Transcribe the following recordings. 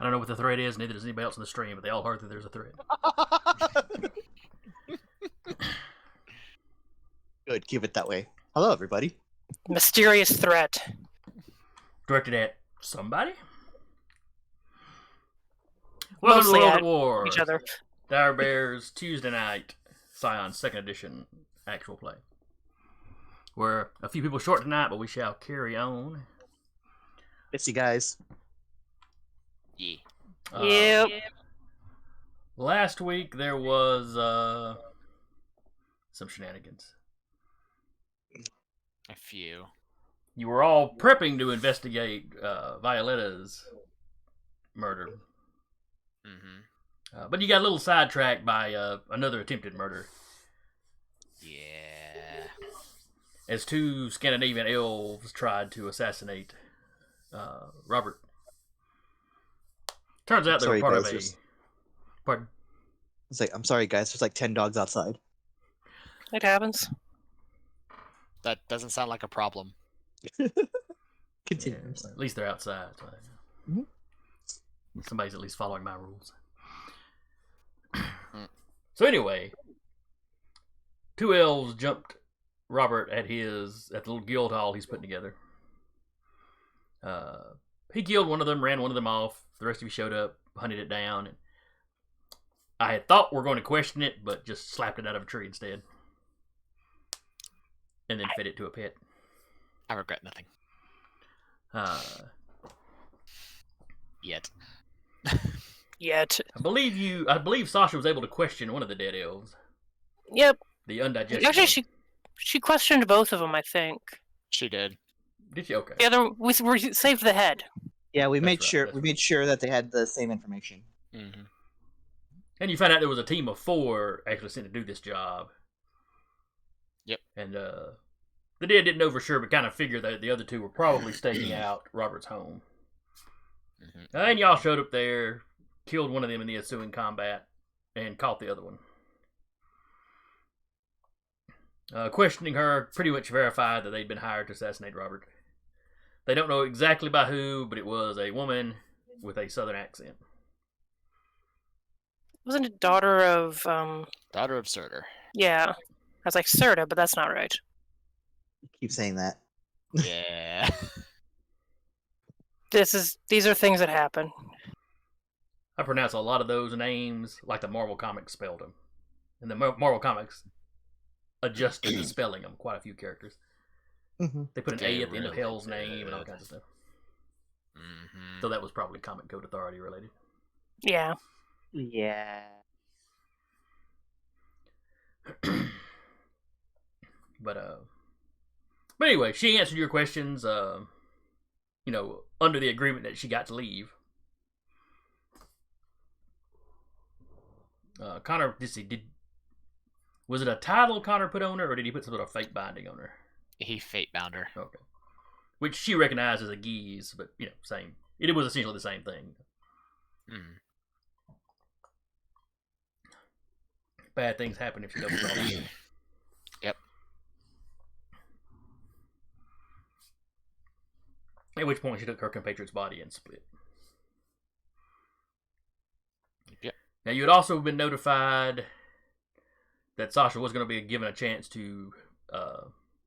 I don't know what the thread is, neither does anybody else in the stream, but they all heard that there's a thread. Good, keep it that way. Hello, everybody. Mysterious threat. Directed at somebody? Welcome Mostly to World at at War. each other. Dire Bears Tuesday night, Scion 2nd edition actual play. We're a few people short tonight, but we shall carry on. Miss you guys. Yeah. Yep. Last week there was some shenanigans. A few. You were all prepping to investigate Violeta's murder. Mm-hmm. But you got a little sidetracked by another attempted murder. Yeah. As two Scandinavian elves tried to assassinate Robert. Turns out they were part of a... Pardon? It's like, I'm sorry, guys. There's like 10 dogs outside. It happens. That doesn't sound like a problem. Continue. Yeah, at least they're outside. So somebody's at least following my rules. So anyway, two elves jumped Robert at the little guild hall he's putting together. He killed one of them, ran one of them off. The rest of you showed up, hunted it down. And I had thought we were going to question it, but just slapped it out of a tree instead. And then fed it to a pet. I regret nothing. Yet. Yet. I believe Sasha was able to question one of the dead elves. Yep. The undigested. Actually, she questioned both of them, I think. She did. Did she? Okay. Yeah, we saved the head. Yeah, we That's made right, sure that's we right. made sure that they had the same information. Mm-hmm. And you found out there was a team of 4 actually sent to do this job. Yep. And the dead didn't know for sure, but kind of figured that the other 2 were probably staking out Robert's home. Mm-hmm. And y'all showed up there, killed one of them in the ensuing combat, and caught the other one. Questioning her pretty much verified that they'd been hired to assassinate Robert. They don't know exactly by who, but it was a woman with a southern accent. Wasn't it daughter of, Daughter of Surtur. yeah. I was like, Serta, but that's not right. Keep saying that. Yeah. These are things that happen. I pronounce a lot of those names like the Marvel Comics spelled them. And the Marvel Comics adjusted the spelling of quite a few characters. Mm-hmm. They put an They A at the end of really Hell's name and all did. kinds of stuff. Mm-hmm. So that was probably Comic Code Authority related. Yeah. Yeah. But anyway, she answered your questions, under the agreement that she got to leave. Connor, was it a title Connor put on her, or did he put some sort of fate binding on her? He fate bound her. Okay. Which she recognized as a geese, but, same. It was essentially the same thing. Mm. Bad things happen if you don't cross. Yep. At which point she took her compatriot's body and split. Yep. Now you had also been notified that Sasha was going to be given a chance to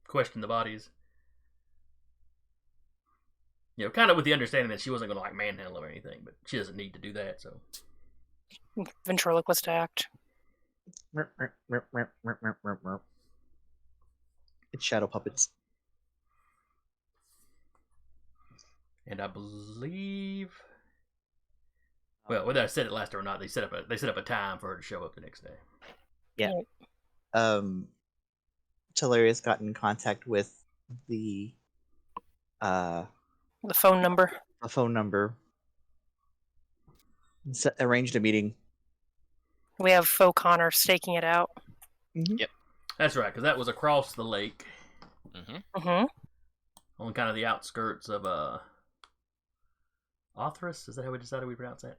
question the bodies. Kind of with the understanding that she wasn't going to manhandle them or anything, but she doesn't need to do that. So Ventriloquist act. It's shadow puppets. and I believe, well, whether I said it last time or not, they set up a time for her to show up the next day. Yeah. Telluria's got in contact with the phone number. a phone number. Arranged a meeting. We have Faux Connor staking it out. Mm-hmm. Yep. That's right, because that was across the lake, Mm-hmm. on kind of the outskirts of Othris. Is that how we decided we pronounce that?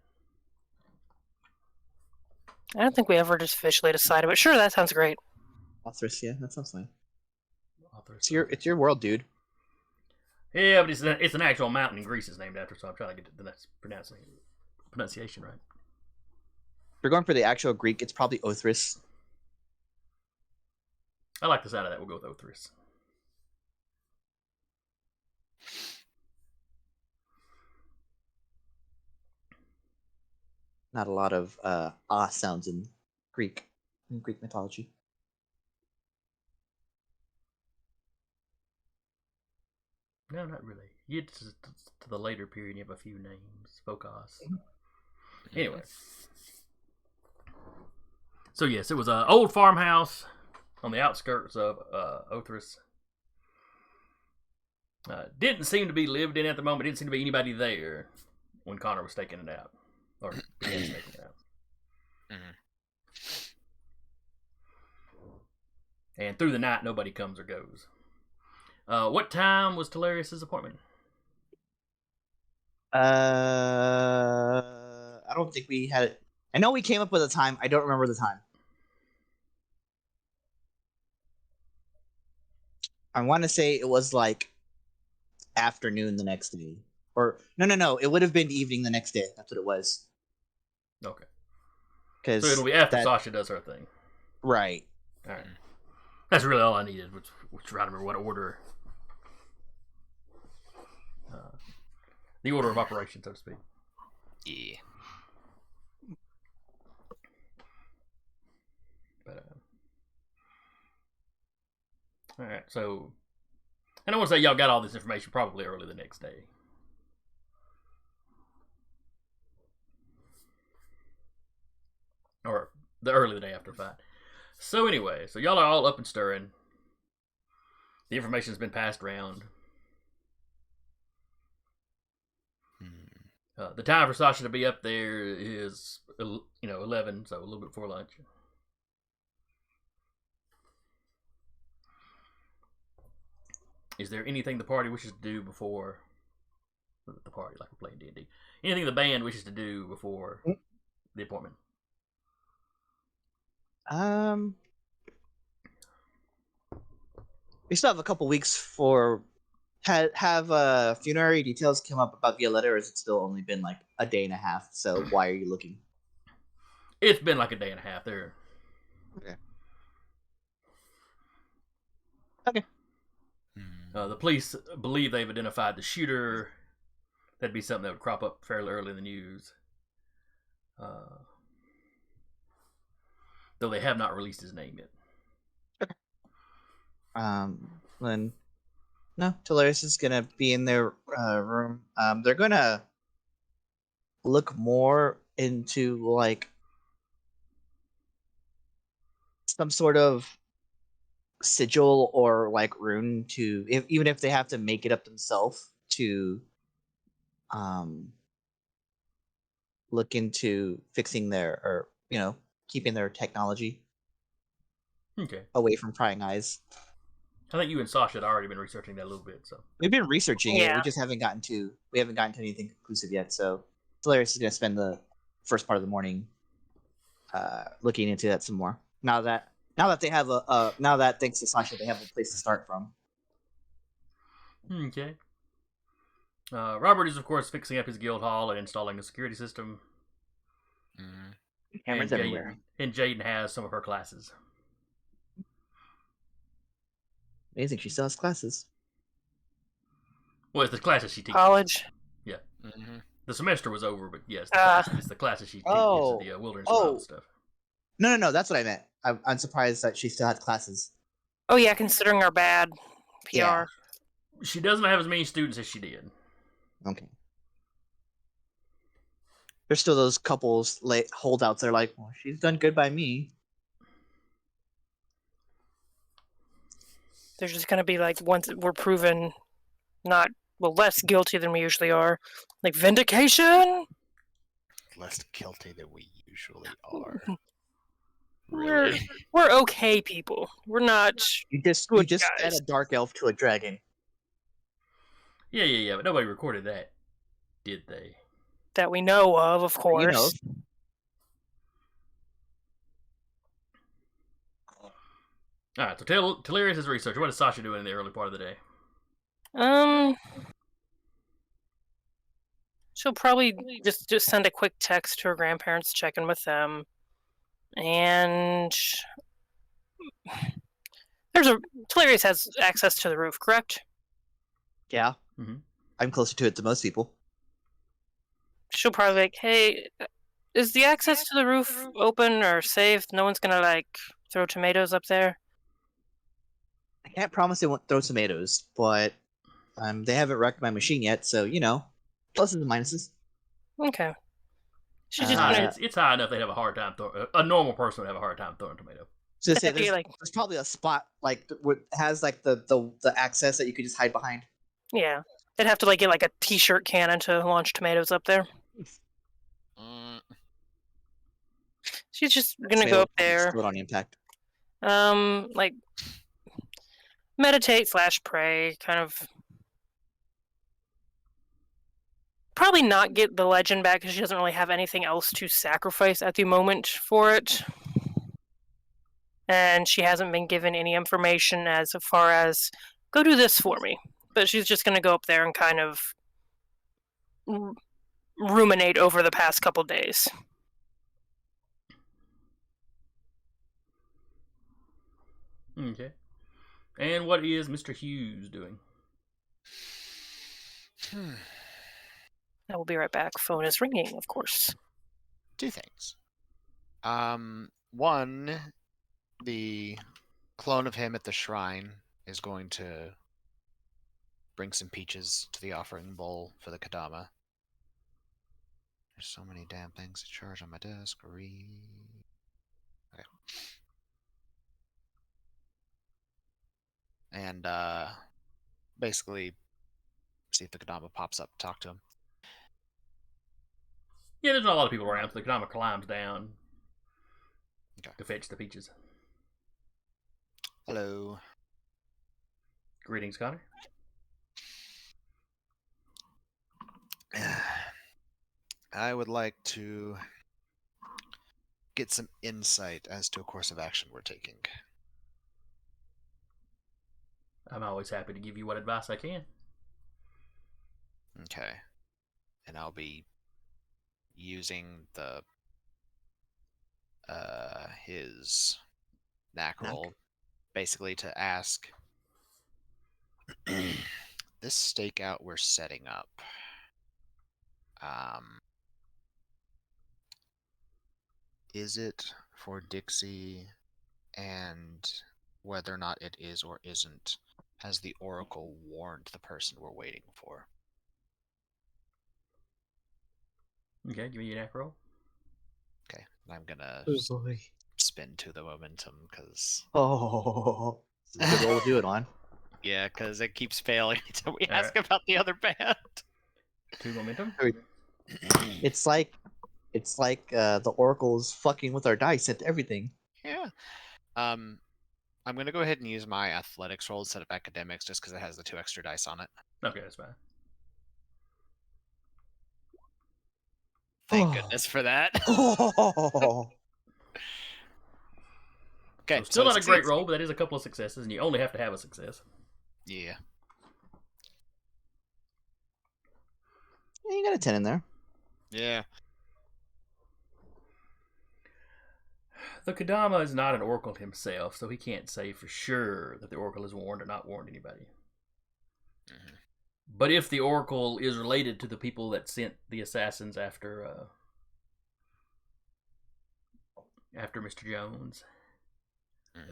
I don't think we ever just officially decided, but sure, that sounds great. Othris, yeah, that sounds fine. Othris. It's your world, dude. Yeah, but it's an actual mountain in Greece is named after, so I'm trying to get the next pronunciation right. If you're going for the actual Greek, it's probably Othris. I like the sound of that. We'll go with Othris. Not a lot of sounds in Greek mythology. No, not really. You get to the later period, you have a few names. Focus. Anyway. So, yes, it was an old farmhouse on the outskirts of Othris. Didn't seem to be lived in at the moment. Didn't seem to be anybody there when Connor was staking it out. Or began staking it out. And through the night, nobody comes or goes. What time was Telarius' appointment? I don't think we had it. I know we came up with a time. I don't remember the time. I want to say it was like afternoon the next day. Or, no. It would have been evening the next day. That's what it was. Okay. So it'll be after Sasha does her thing. Right. All right. That's really all I needed, which trying to remember what order. The order of operation, so to speak. Yeah. But, all right, so... And I want to say y'all got all this information probably early the next day. Or the early the day after the fight. So anyway, so y'all are all up and stirring. The information's been passed around. The time for Sasha to be up there is, 11, so a little bit before lunch. Is there anything the party wishes to do before the party, like we're playing D&D? Anything the band wishes to do before the appointment? We still have a couple weeks for have funerary details come up about Violeta, or has it still only been like a day and a half? So why are you looking? It's been like a day and a half there. Okay. The police believe they've identified the shooter. That'd be something that would crop up fairly early in the news. Though they have not released his name yet. Okay. Then no, Telarius is gonna be in their room. They're gonna look more into like some sort of sigil or like rune to, even if they have to make it up themselves to look into fixing their, or keeping their technology away from prying eyes. I think you and Sasha had already been researching that a little bit, so we've been researching it. Yeah. We just haven't gotten to anything conclusive yet. So Telarius is gonna spend the first part of the morning looking into that some more. Now that they have now that thanks to Sasha they have a place to start from. Okay. Robert is of course fixing up his guild hall and installing a security system. Cameras everywhere. And Jaden has some of her classes. Amazing, she still has classes. Well, it's the classes she teaches. College. Yeah. Mm-hmm. The semester was over, but yes, it's the classes she teaches. Oh. The wilderness wild stuff. No, that's what I meant. I'm surprised that she still had classes. Oh yeah, considering our bad PR. Yeah. She doesn't have as many students as she did. Okay. There's still those couples holdouts that are like, well, she's done good by me. There's just gonna be like, once we're proven less guilty than we usually are, like vindication. Less guilty than we usually are. We're okay people. We're not. You just add a dark elf to a dragon. Yeah, but nobody recorded that, did they? That we know of course. All right, so Telarius' research. What is Sasha doing in the early part of the day? She'll probably just send a quick text to her grandparents, check in with them, and Tiberius has access to the roof, correct? Yeah. Mhm. I'm closer to it than most people. She'll probably be like, hey, is the access to the roof open or safe? No one's gonna like throw tomatoes up there? I can't promise they won't throw tomatoes, but they haven't wrecked my machine yet, so pluses and minuses. Okay. She's It's just high, gonna it's high enough they'd have a hard time a normal person would have a hard time throwing a tomato. Just say be there's probably a spot like where it has like the access that you could just hide behind. yeah. They'd have to like get like a t-shirt cannon to launch tomatoes up there. She's just gonna Tomato go will up probably there. explode on impact. Like meditate / pray, kind of. Probably not get the legend back because she doesn't really have anything else to sacrifice at the moment for it. And she hasn't been given any information as far as, go do this for me. But she's just going to go up there and kind of ruminate over the past couple days. Okay. And what is Mr. Hughes doing? I will be right back. Phone is ringing, of course. 2 things. One, the clone of him at the shrine is going to bring some peaches to the offering bowl for the Kadama. There's so many damn things to charge on my desk. Okay. And basically see if the Kadama pops up, talk to him. Yeah, there's not a lot of people around, so the Kadama climbs down to fetch the peaches. Hello. Greetings, Connor. I would like to get some insight as to a course of action we're taking. I'm always happy to give you what advice I can. Okay. And I'll be using the his knack roll basically to ask this stakeout we're setting up. Is it for Dixie, and whether or not it is or isn't, has the Oracle warned the person we're waiting for? Okay, give me your knack roll. Okay, I'm gonna Oh boy. spin to the momentum because Oh, this is a good roll to do it on. yeah, because it keeps failing until we All ask right. about the other band. 2 momentum. It's like the Oracle's fucking with our dice and everything. Yeah. I'm gonna go ahead and use my athletics roll instead of academics just because it has the 2 extra dice on it. Okay, that's fine. Thank goodness for that. Oh. So Okay, still it not a great succeeds. roll, but that is a couple of successes, and you only have to have a success. Yeah. You got a 10 in there. Yeah. The Kadama is not an Oracle himself, so he can't say for sure that the Oracle has warned or not warned anybody. Mhm. But if the Oracle is related to the people that sent the assassins after Mr. Jones,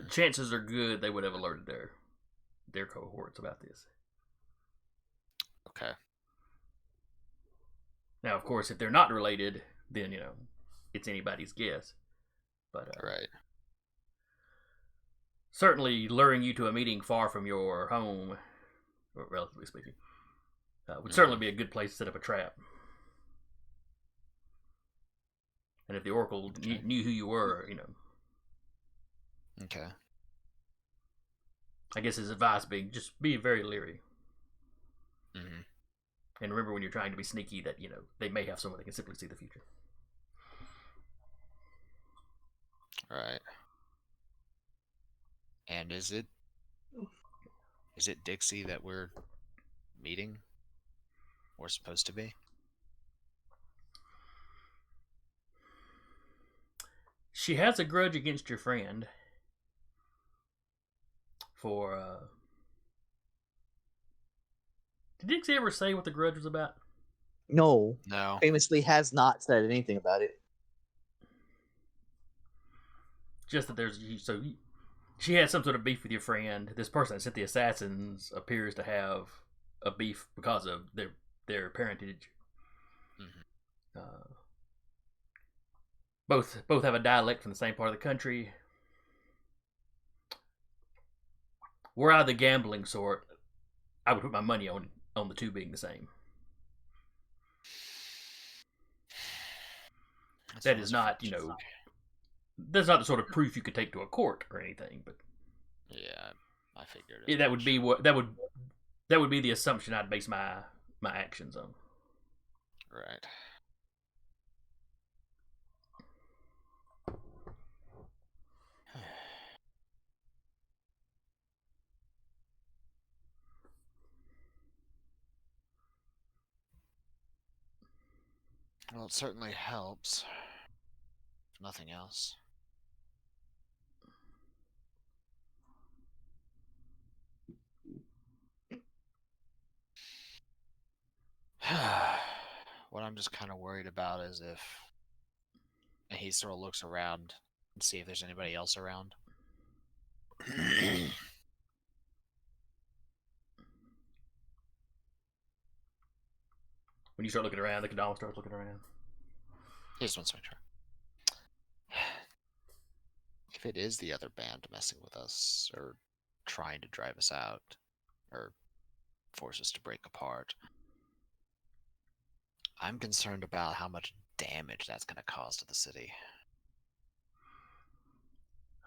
chances are good they would have alerted their cohorts about this. Okay. Now, of course, if they're not related, then it's anybody's guess. But Right. certainly luring you to a meeting far from your home, relatively speaking, would certainly be a good place to set up a trap. And if the Oracle knew who you were, Okay. I guess his advice being just be very leery. Mm-hmm. And remember when you're trying to be sneaky that, they may have someone that can simply see the future. Right. And is it Dixie that we're meeting? Or supposed to be? She has a grudge against your friend for. Did Dixie ever say what the grudge was about? No. No. Famously has not said anything about it. Just that there's she had some sort of beef with your friend. This person that sent the assassins appears to have a beef because of their parentage. Both have a dialect from the same part of the country. Were I the gambling sort, I would put my money on the two being the same. That is not, that's not the sort of proof you could take to a court or anything. But yeah, I figured that would be that would be the assumption I'd base my actions on. Right. Well, it certainly helps. If nothing else. What I'm just kind of worried about is if he sort of looks around and see if there's anybody else around. When you start looking around, the Kadama starts looking around. He just wants to make sure. If it is the other band messing with us, or trying to drive us out, or force us to break apart, I'm concerned about how much damage that's going to cause to the city.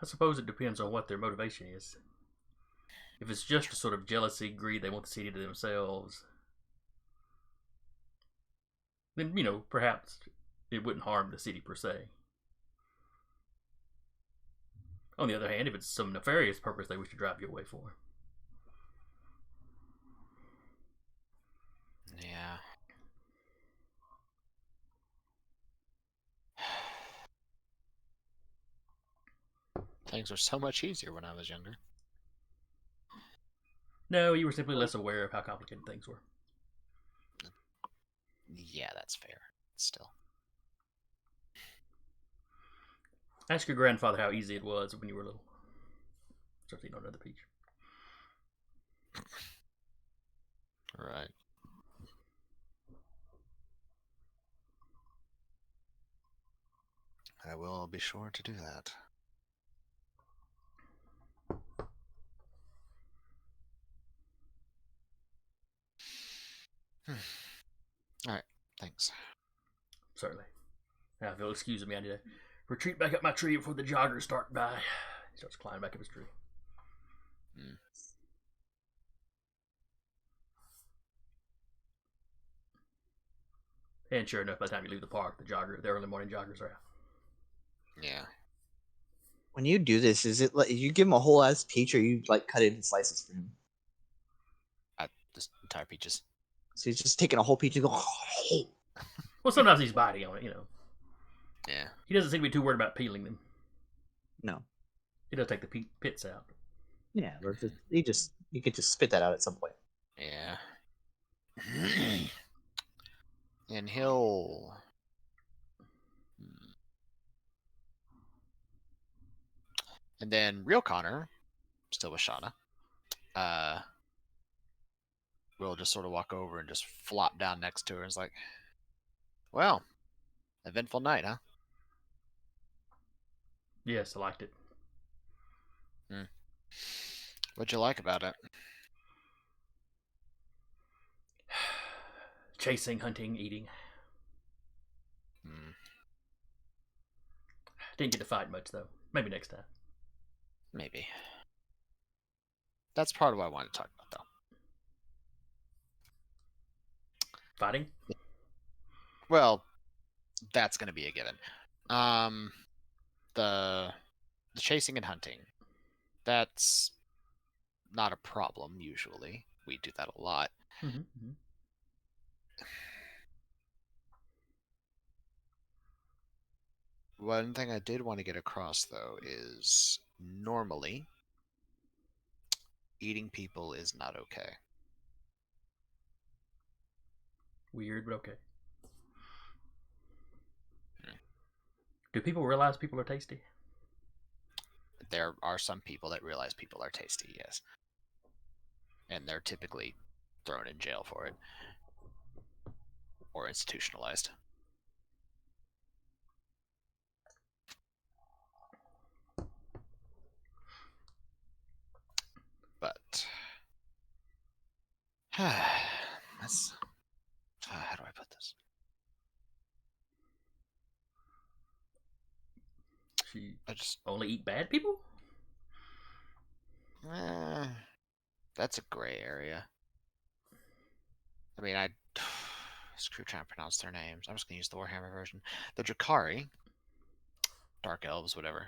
I suppose it depends on what their motivation is. If it's just a sort of jealousy, greed, they want the city to themselves, then, perhaps it wouldn't harm the city per se. On the other hand, if it's some nefarious purpose they wish to drive you away for. Yeah. Things were so much easier when I was younger. No, you were simply less aware of how complicated things were. Yeah, that's fair. Still. Ask your grandfather how easy it was when you were little. Start eating on another peach. Right. I will be sure to do that. Alright, thanks. Certainly. Now, if you'll excuse me, I need to retreat back up my tree before the joggers start by. He starts climbing back up his tree. And sure enough, by the time you leave the park, the early morning joggers are out. Yeah. When you do this, is it like you give him a whole ass peach, or you like cut it in slices for him? Just entire peaches. So he's just taking a whole peach and go. Well, sometimes he's biting on it, Yeah. He doesn't seem to be too worried about peeling them. No. He does take the pits out. Yeah, you could just spit that out at some point. Yeah. And he'll... And then real Connor, still with Shauna, will just sort of walk over and just flop down next to her and is like, well, eventful night, huh? Yes, I liked it. What'd you like about it? Chasing, hunting, eating. Didn't get to fight much, though. Maybe next time. Maybe. That's part of what I wanted to talk about, though. Fighting? Well, that's going to be a given. The chasing and hunting, that's not a problem, usually. We do that a lot. Mm-hmm. One thing I did want to get across, though, is normally eating people is not okay. Weird, but okay. Do people realize people are tasty? There are some people that realize people are tasty, yes. And they're typically thrown in jail for it. Or institutionalized. But that's how do I put this? She I just only eat bad people? that's a gray area. I mean, I screw trying to pronounce their names. I'm just gonna use the Warhammer version. The Drakari, Dark Elves, whatever.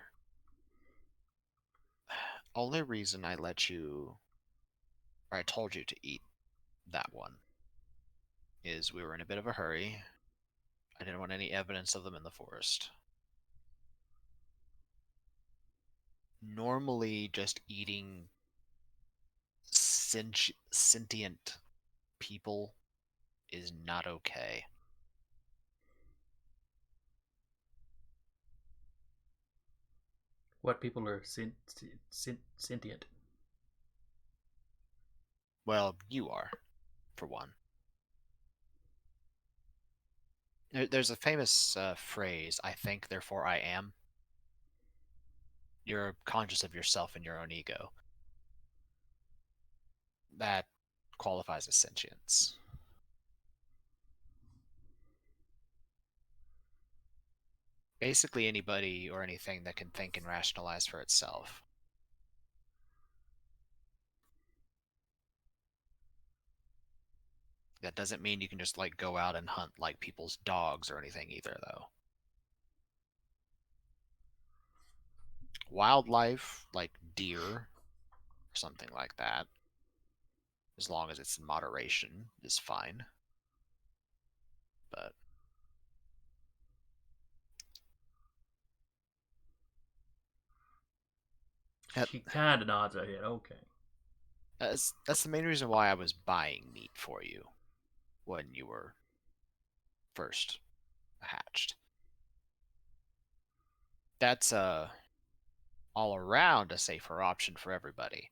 Only reason I let you, or I told you to eat that one, is we were in a bit of a hurry. I didn't want any evidence of them in the forest. Normally, just eating sentient people is not okay. What people are sentient? Well, you are, for one. There's a famous phrase, I think, therefore I am. You're conscious of yourself and your own ego. That qualifies as sentience. Basically, anybody or anything that can think and rationalize for itself. That doesn't mean you can just like go out and hunt like people's dogs or anything either, though. Wildlife, like deer or something like that, as long as it's in moderation, is fine. But She kind of nods her head. Okay. that's the main reason why I was buying meat for you when you were first hatched. That's all around a safer option for everybody.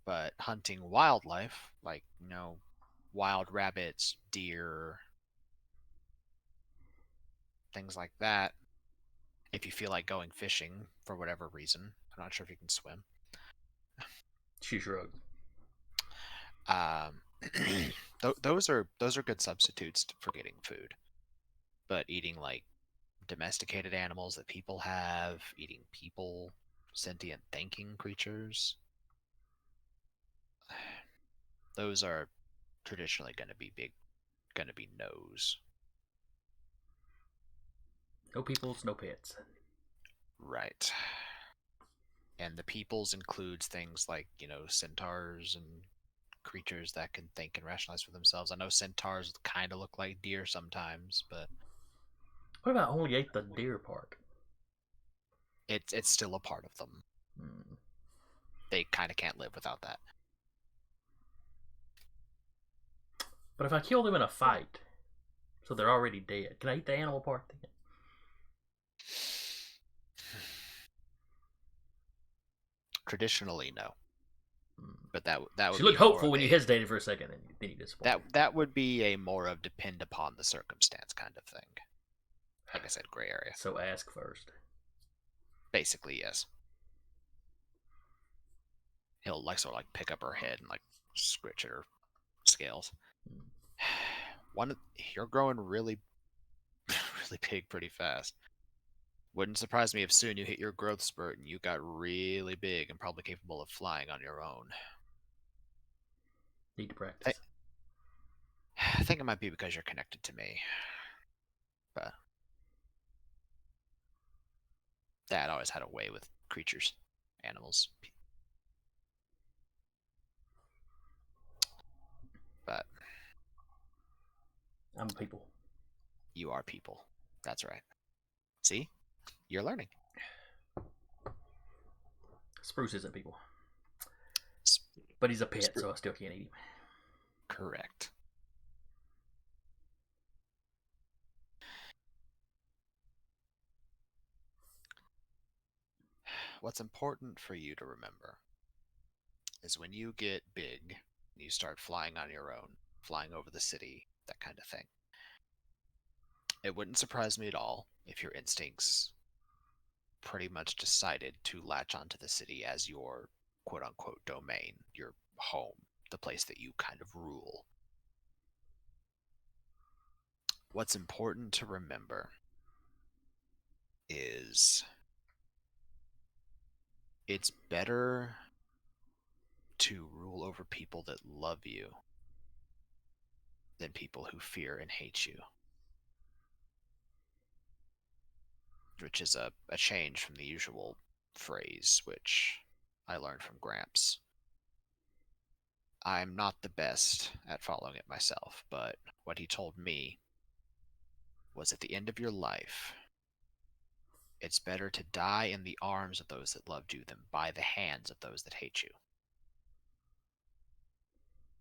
But hunting wildlife, like, wild rabbits, deer, things like that, if you feel like going fishing for whatever reason, I'm not sure if you can swim. She shrugged. Um, those are good substitutes for getting food. But eating like domesticated animals that people have, eating people, sentient thinking creatures, those are traditionally going to be no's. No peoples, no pets. Right. And the peoples includes things like, centaurs and creatures that can think and rationalize for themselves. I know centaurs kind of look like deer sometimes, but What about only ate the deer part? it's still a part of them. They kind of can't live without that. But if I kill them in a fight, so they're already dead, can I eat the animal part then? Traditionally, no. But that would She be looked hopeful when you hesitated for a second, and then you disappointed. that would be a more of depend upon the circumstance kind of thing. Like I said, gray area. So ask first. Basically, yes. He'll sort of pick up her head and scritch at her scales. You're growing really, really big pretty fast. Wouldn't surprise me if soon you hit your growth spurt and you got really big and probably capable of flying on your own. Need to practice. I think it might be because you're connected to me. But Dad always had a way with creatures, animals. But I'm people. You are people. That's right. See? you're learning. Spruce isn't people. S- But he's a pet, so I still can't eat him. Correct. What's important for you to remember is when you get big and you start flying on your own, flying over the city, that kind of thing. It wouldn't surprise me at all if your instincts pretty much decided to latch onto the city as your quote unquote domain, your home, the place that you kind of rule. What's important to remember is it's better to rule over people that love you than people who fear and hate you. Which is a change from the usual phrase, which I learned from Gramps. I'm not the best at following it myself, but what he told me was at the end of your life, it's better to die in the arms of those that loved you than by the hands of those that hate you.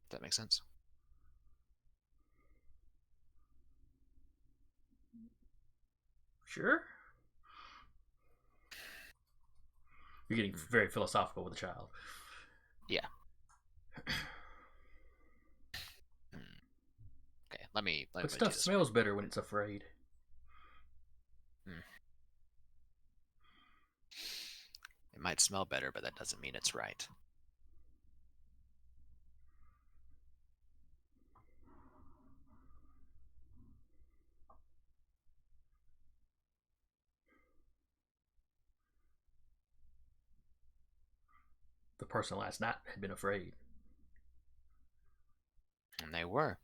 Does that make sense? Sure. You're getting very philosophical with a child. Yeah. Okay, let me But put it stuff this smells better when it's afraid. way. It might smell better, but that doesn't mean it's right. The person last night had been afraid. And they were.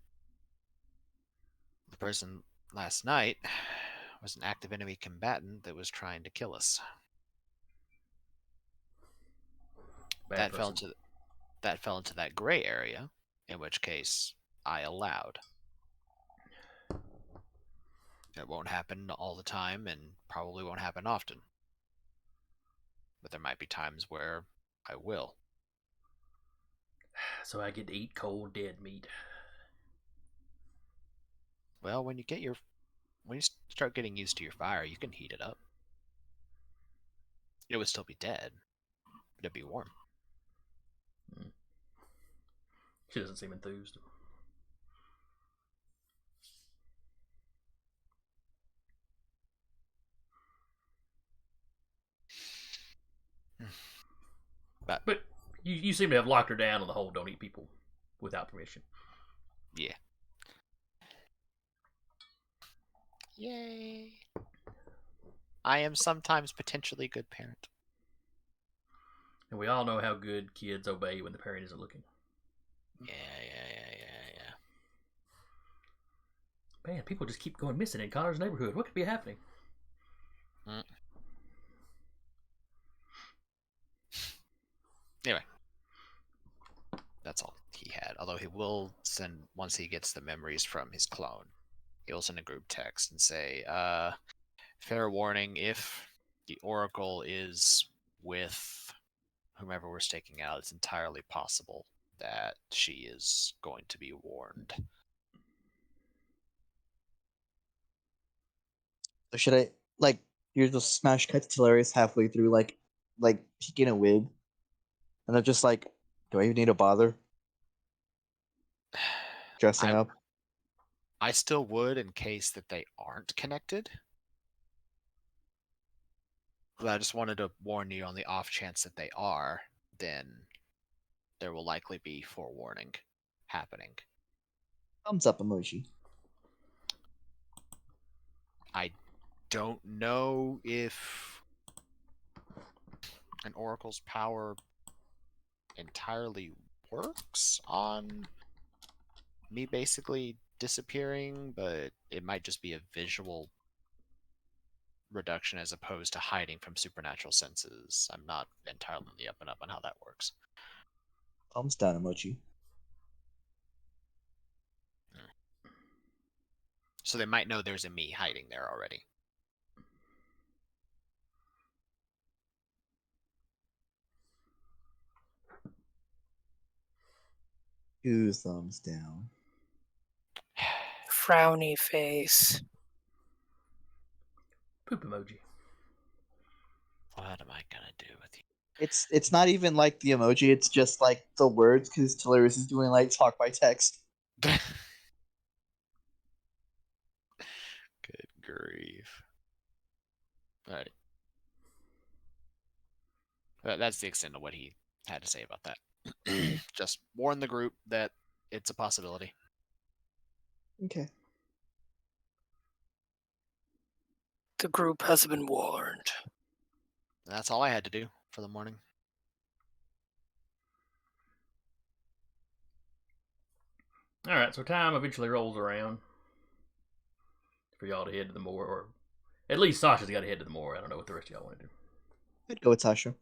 The person last night was an active enemy combatant that was trying to kill us. Bad That fell person. into that gray area, in which case I allowed. It won't happen all the time and probably won't happen often. But there might be times where I will. So I get to eat cold dead meat. Well, when you start getting used to your fire, you can heat it up. It would still be dead, but it'd be warm. She doesn't seem enthused. But you seem to have locked her down on the whole don't eat people without permission. Yeah. Yay. I am sometimes potentially a good parent. And we all know how good kids obey when the parent isn't looking. Yeah. Man, people just keep going missing in Connor's neighborhood. What could be happening? Anyway. That's all he had. Although he will send, once he gets the memories from his clone, he'll send a group text and say, fair warning, if the Oracle is with whomever we're staking out, it's entirely possible that she is going to be warned. So should I you're just smash cut to Hilarious halfway through like peeking a wig, and they're just like, do I even need to bother dressing up? I still would in case that they aren't connected. But I just wanted to warn you on the off chance that they are, then there will likely be forewarning happening. Thumbs up emoji. I don't know if an Oracle's power entirely works on me basically disappearing, but it might just be a visual reduction as opposed to hiding from supernatural senses. I'm not entirely on the up and up on how that works. Thumbs down emoji. So they might know there's a me hiding there already. 2 thumbs down. Frowny face. Poop emoji. What am I gonna do with you? It's not even like the emoji. It's just like the words because Hilarious is doing like talk by text. Good grief. Alright. That's the extent of what he had to say about that. Just warn the group that it's a possibility. Okay. The group has been warned. That's all I had to do for the morning. Alright, so time eventually rolls around for y'all to head to the moor, or at least Sasha's got to head to the moor. I don't know what the rest of y'all want to do. I'd go with Sasha.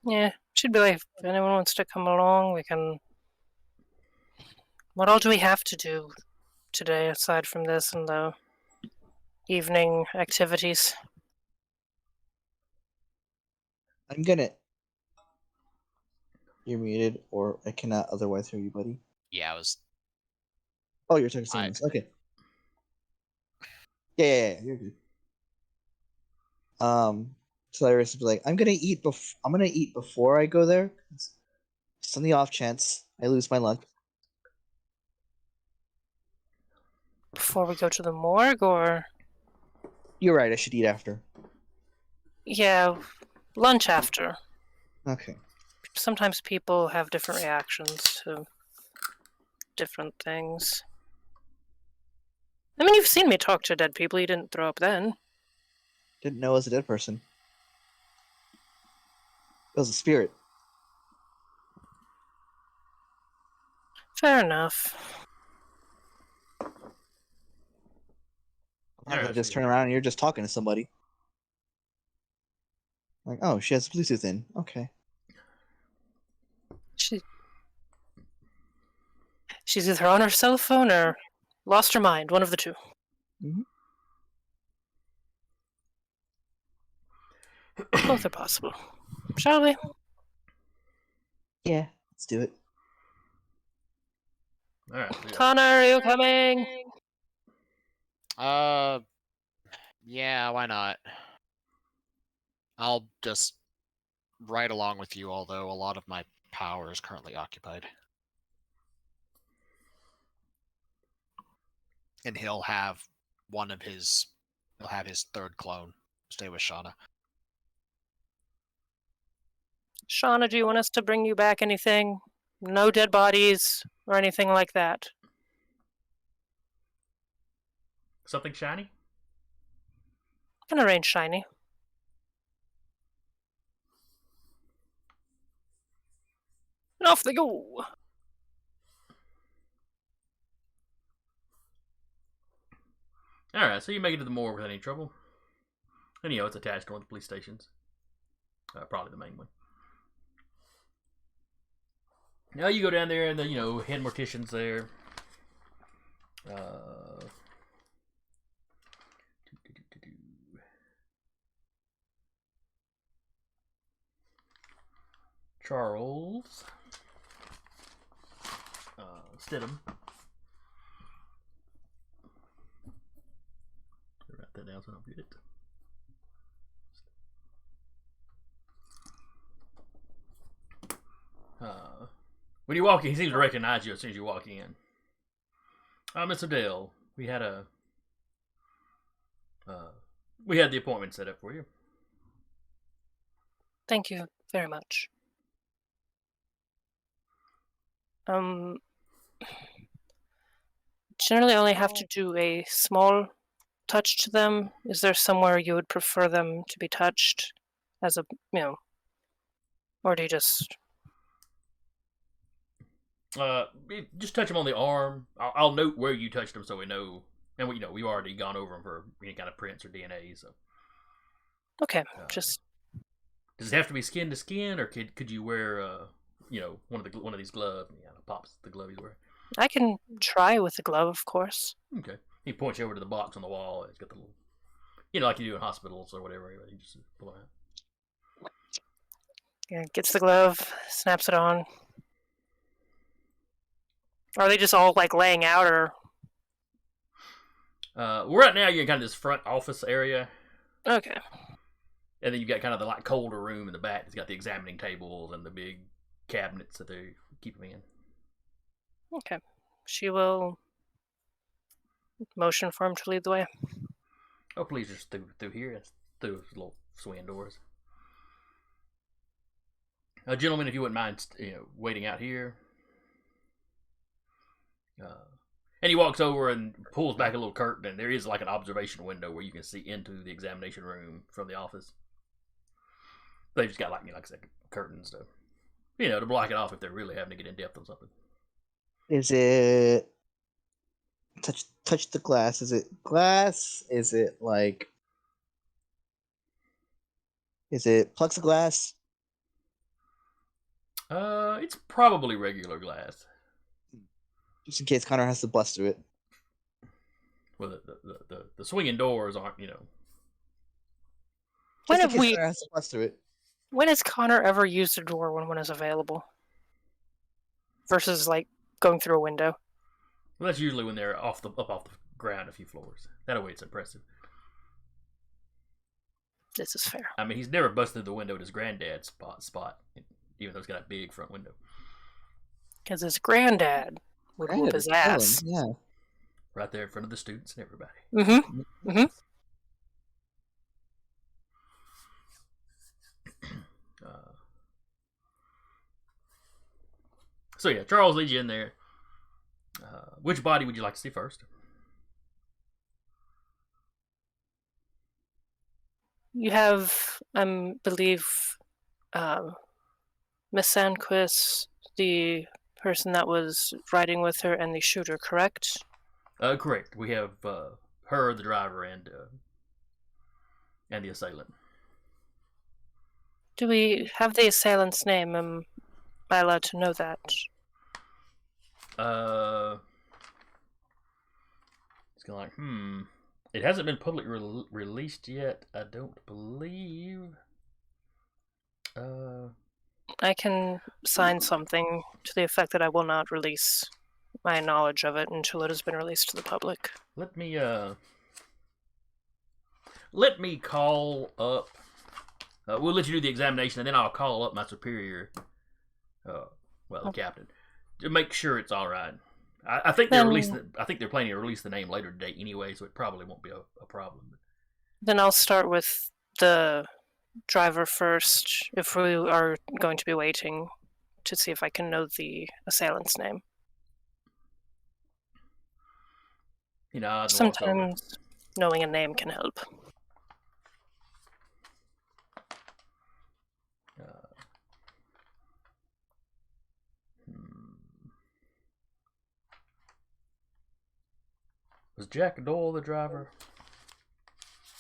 Yeah, should be like if anyone wants to come along, we can. What all do we have to do today aside from this and the evening activities? I'm gonna. You're muted, or I cannot otherwise hear you, buddy. Yeah, I was. Oh, you're texting us. Okay. Yeah, you're good. Hilarious is like, I'm gonna eat before I go there. Just on the off chance I lose my lunch. Before we go to the morgue, or. You're right. I should eat after. Yeah, lunch after. Okay. Sometimes people have different reactions to different things. I mean, you've seen me talk to dead people. You didn't throw up then. Didn't know I was a dead person. It was a spirit. Fair enough. I just turn around and you're just talking to somebody. Like, oh, she has Bluetooth in. Okay. She's either on her cell phone or lost her mind. One of the two. Mm-hmm. Both are possible. Shall we? Yeah, let's do it. Alright. So Connor, are you coming? Yeah, why not? I'll just ride along with you, although a lot of my power is currently occupied. And he'll have his third clone stay with Shauna. Shauna, do you want us to bring you back anything? No dead bodies or anything like that. something shiny? Can arrange shiny. And off they go. Alright, so you make it to the moor without any trouble. And it's attached to one of the police stations. Probably the main one. Now you go down there and the head mortician's there. Charles Stidham. Write that down so I don't forget it. When you walk in, he seems to recognize you as soon as you walk in. Miss Odell, we had the appointment set up for you. Thank you very much. Generally only have to do a small touch to them. Is there somewhere you would prefer them to be touched as a, or do you just... just touch them on the arm. I'll note where you touched them so we know. And we've already gone over them for any kind of prints or DNA. So okay, just... Does it have to be skin to skin, or could you wear one of these gloves? Pops the glove he's wearing. I can try with the glove, of course. Okay. He points you over to the box on the wall. It's got the little, like you do in hospitals or whatever. You just pull it out. Yeah, gets the glove, snaps it on. Are they just all like laying out, or? Well, right now you're in kind of this front office area, Okay. and then you've got kind of the like colder room in the back. It's got the examining tables and the big cabinets that they keep them in. Okay. She will motion for him to lead the way. Oh, please, just through here. It's through those little swing doors. Gentlemen, if you wouldn't mind, waiting out here. And he walks over and pulls back a little curtain, and there is like an observation window where you can see into the examination room from the office. They just got like I said, curtains to block it off if they're really having to get in depth on something. Is it touch the glass? Is it glass? Is it plexiglass? It's probably regular glass. Just in case Connor has to bust through it. Well, the swinging doors aren't, When Just in have case we? Connor has to bust through it. When has Connor ever used a door when one is available? Versus like going through a window. Well, that's usually when they're up off the ground a few floors. That way it's impressive. This is fair. I mean, he's never busted the window at his granddad's spot, even though it's got a big front window. Because his granddad would whoop his ass. Yeah. Right there in front of the students and everybody. Mm-hmm. Mm-hmm. So yeah, Charles leads you in there. Which body would you like to see first? You have, believe, Miss Sandquist, the person that was riding with her, and the shooter, correct? Correct. We have her, the driver, and the assailant. Do we have the assailant's name? Am I allowed to know that? It's kind of like, It hasn't been publicly released yet, I don't believe. I can sign something to the effect that I will not release my knowledge of it until it has been released to the public. Let me call up. We'll let you do the examination, and then I'll call up my superior, the captain, to make sure it's all right. I think they're I think they're planning to release the name later today anyway, so it probably won't be a problem. Then I'll start with the driver first, if we are going to be waiting to see if I can know the assailant's name. Sometimes knowing a name can help. Was Jack Doyle the driver?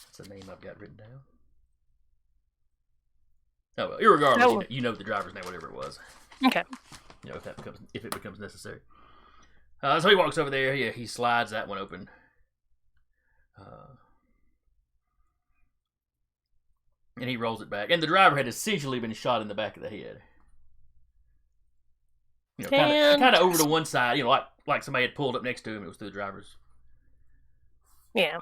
That's the name I've got written down. Oh well, irregardless, you know the driver's name, whatever it was. Okay. If it becomes necessary. So he walks over there. He slides that one open. And he rolls it back. And the driver had essentially been shot in the back of the head. Kind of over to one side. Like somebody had pulled up next to him. It was through the driver's. Yeah.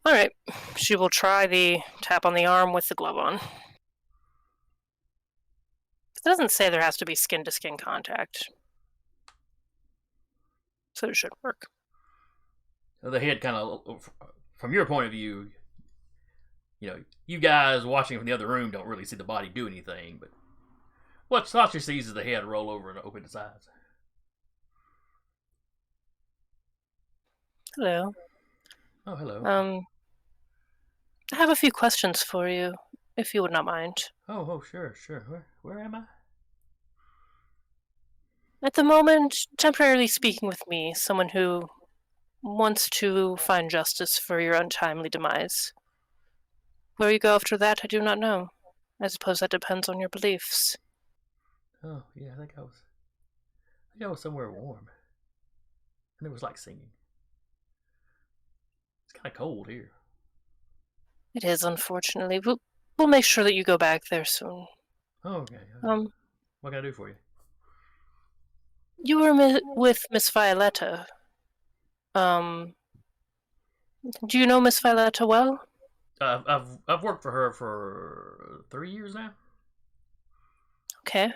All right. She will try the tap on the arm with the glove on. It doesn't say there has to be skin-to-skin contact. So it should work. The head kind of, from your point of view, you guys watching from the other room don't really see the body do anything, but what Sasha sees is the head roll over and open its eyes. Hello. Oh, hello. I have a few questions for you, if you would not mind. Oh, sure. Where am I? At the moment, temporarily speaking with me, someone who wants to find justice for your untimely demise. Where you go after that, I do not know. I suppose that depends on your beliefs. Oh, yeah, I think I was somewhere warm. And it was like singing. It's kind of cold here. It is, unfortunately. We'll make sure that you go back there soon. Oh, okay. What can I do for you? You were with Miss Violeta. Um, do you know Miss Violeta well? I've worked for her for 3 years now. Okay.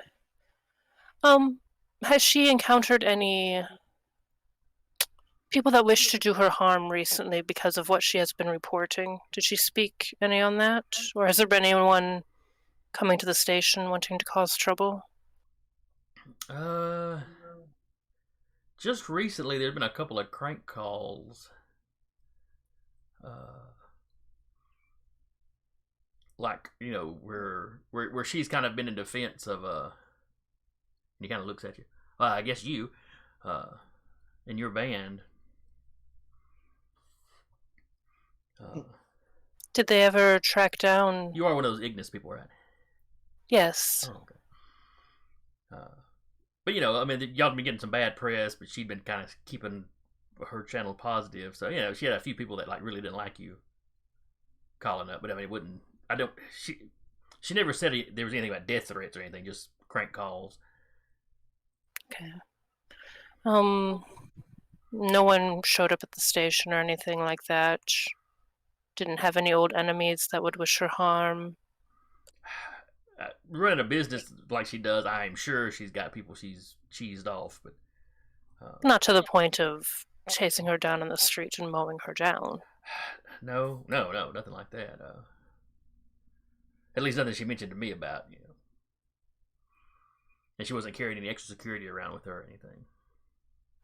Has she encountered any people that wish to do her harm recently because of what she has been reporting? Did she speak any on that? Or has there been anyone coming to the station wanting to cause trouble? Uh, just recently there's been a couple of crank calls. Uh, like where she's kind of been in defense of and he kind of looks at you. I guess you, in your band. Did they ever track down? You are one of those Ignis people, right? Yes. Oh, okay. But I mean, y'all been getting some bad press, but she'd been kind of keeping her channel positive. So she had a few people that like really didn't like you calling up. But I mean, it wouldn't. I don't. She never said there was anything about death threats or anything. Just crank calls. Okay. No one showed up at the station or anything like that. Didn't have any old enemies that would wish her harm. Running a business like she does, I'm sure she's got people she's cheesed off, but not to the point of chasing her down in the street and mowing her down. No, nothing like that. At least nothing she mentioned to me about, And she wasn't carrying any extra security around with her or anything.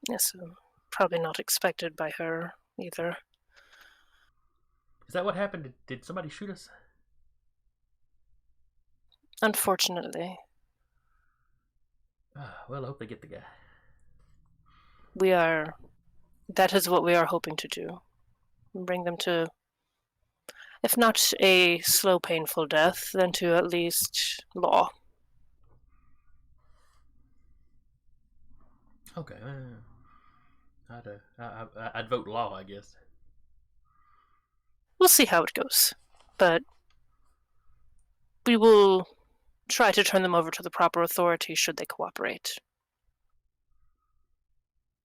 Yes, probably not expected by her either. Is that what happened? Did somebody shoot us? Unfortunately. Well, I hope they get the guy. That is what we are hoping to do. Bring them to, if not a slow, painful death, then to at least law. Okay. I'd vote law, I guess. We'll see how it goes. But we will try to turn them over to the proper authorities should they cooperate.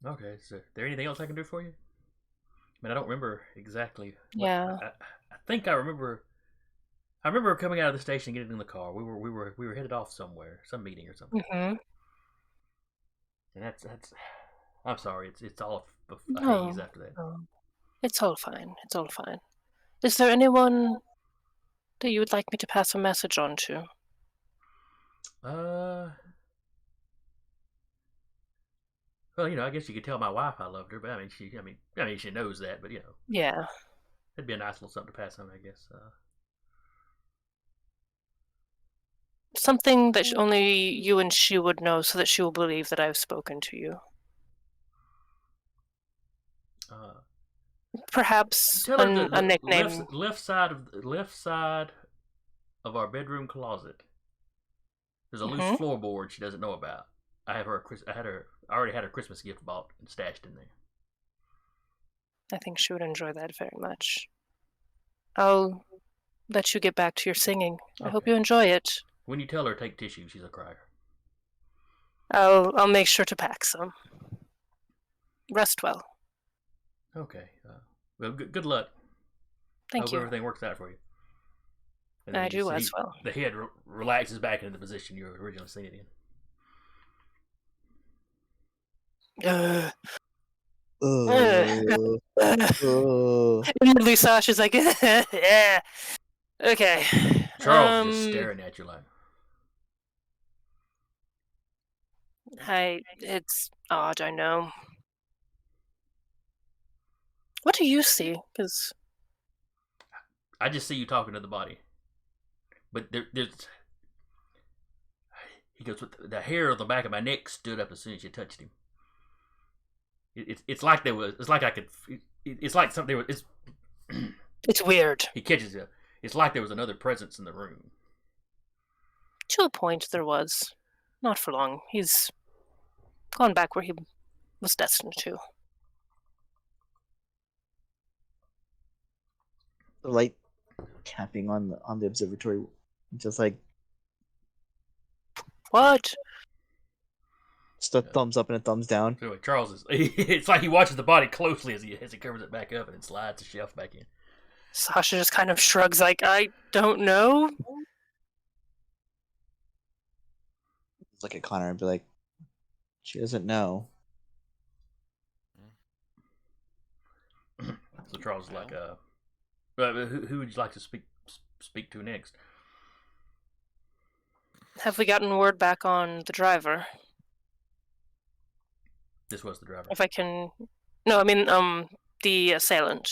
Okay, so is there anything else I can do for you? I mean, I don't remember exactly. Yeah. I think I remember. I remember coming out of the station and getting in the car. We were headed off somewhere, some meeting or something. Mm-hmm. And that's. I'm sorry. It's all a haze after that. No. It's all fine. It's all fine. Is there anyone that you would like me to pass a message on to? Well, I guess you could tell my wife I loved her, but I mean, she knows that, but Yeah. it'd be a nice little something to pass on, I guess. Something that only you and she would know, so that she will believe that I've spoken to you. Perhaps tell her a nickname. Left side of our bedroom closet. There's a loose floorboard she doesn't know about. I already had her Christmas gift bought and stashed in there. I think she would enjoy that very much. I'll let you get back to your singing. I hope you enjoy it. When you tell her take tissue, she's a crier. I'll make sure to pack some. Rest well. Okay. Well, good luck. Thank you. Hope everything works out for you. I do as well. The head relaxes back into the position you were originally seeing it in. Immediately Sasha's like, yeah. Okay. Charles is just staring at you like. It's odd, I know. What do you see? Because I just see you talking to the body. But there's. He goes, the hair on the back of my neck stood up as soon as you touched him. It's like there was. It's like I could. It's like something. It's weird. He catches you. It's like there was another presence in the room. To a point, there was. Not for long. He's gone back where he was destined to. The light tapping on the observatory, just like what? Just a thumbs up and a thumbs down. Anyway, Charles is. It's like he watches the body closely as he covers it back up and then slides the shelf back in. Sasha just kind of shrugs, like, I don't know. Look at Connor and be like, she doesn't know. So Charles is like, who would you like to speak to next? Have we gotten word back on the driver? This was the driver. If I can... No, I mean, the assailant.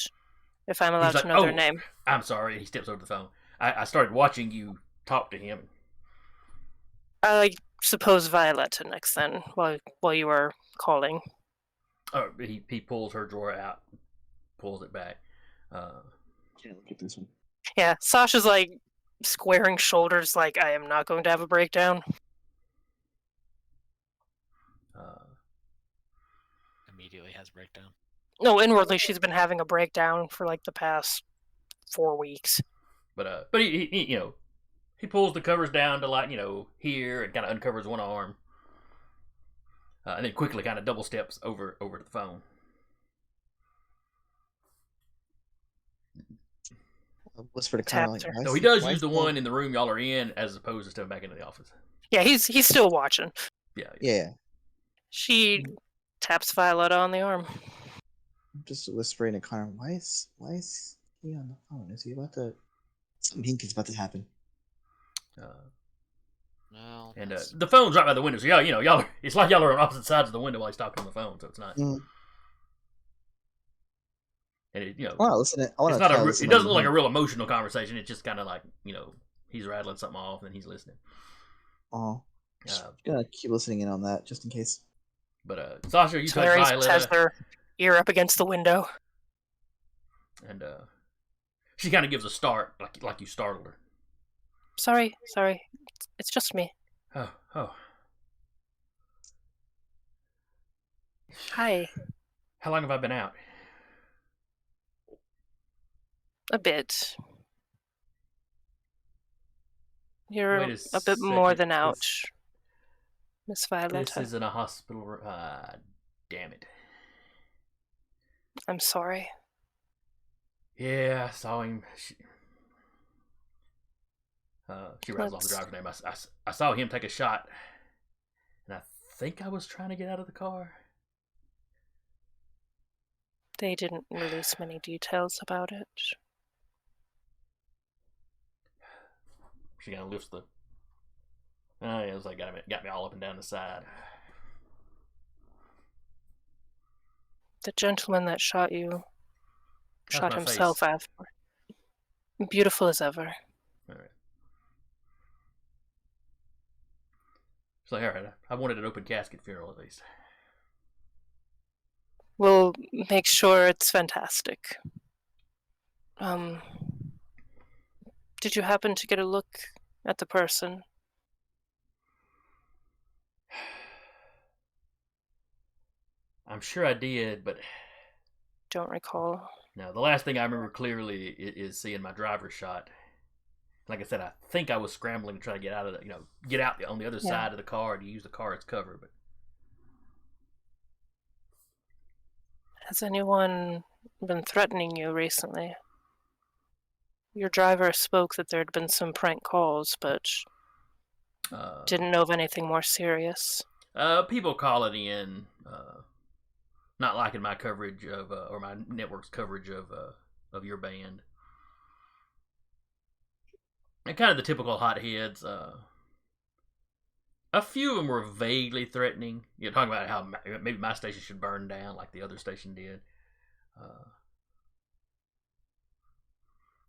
If I'm allowed He's to like, know their name. I'm sorry. He steps over the phone. I started watching you talk to him. I suppose Violeta next then, while you were calling. Oh, he pulls her drawer out, pulls it back. Can't look at this one. Yeah, Sasha's like squaring shoulders, like, I am not going to have a breakdown. Immediately has breakdown. No, inwardly she's been having a breakdown for like the past 4 weeks. But he he pulls the covers down to like here and kind of uncovers one arm, and then quickly kind of double steps over to the phone. Whisper to Connor. Like, So he does use the one in the room y'all are in as opposed to stepping back into the office. Yeah, he's still watching. Yeah. She taps Violeta on the arm. I'm just whispering to Connor. Why is he on the phone? Is he about to? Something is about to happen. No. And the phone's right by the window, so y'all. It's like y'all are on opposite sides of the window while he's talking on the phone, so it's not. Mm. And it, I want to listen. It doesn't look like a real emotional conversation. It's just kind of like he's rattling something off and then he's listening. Oh, just gonna keep listening in on that just in case. But Sasha, you touch Violeta has Violeta, their ear up against the window, and she kind of gives a start, like you startled her. Sorry, it's just me. Oh. Hi. How long have I been out? A bit. You're Wait a bit more second. than out, Miss Violeta. This is in a hospital room. Damn it. I'm sorry. Yeah, I saw him. She rattles off the driver's name. I saw him take a shot, and I think I was trying to get out of the car. They didn't release many details about it. She kind of lifts the. It was like got me all up and down the side. The gentleman that shot you How's shot my himself face? after. Beautiful as ever. All right. She's like, all right. I wanted an open casket funeral at least. We'll make sure it's fantastic. Did you happen to get a look at the person? I'm sure I did, but Don't recall. no. The last thing I remember clearly is seeing my driver's shot. Like I said, I think I was scrambling to try to get out of get out on the other side of the car to use the car as cover, but. Has anyone been threatening you recently? Your driver spoke that there had been some prank calls, but didn't know of anything more serious. People calling in, not liking my coverage of, or my network's coverage of your band. And kind of the typical hotheads. A few of them were vaguely threatening. Talking about how maybe my station should burn down like the other station did.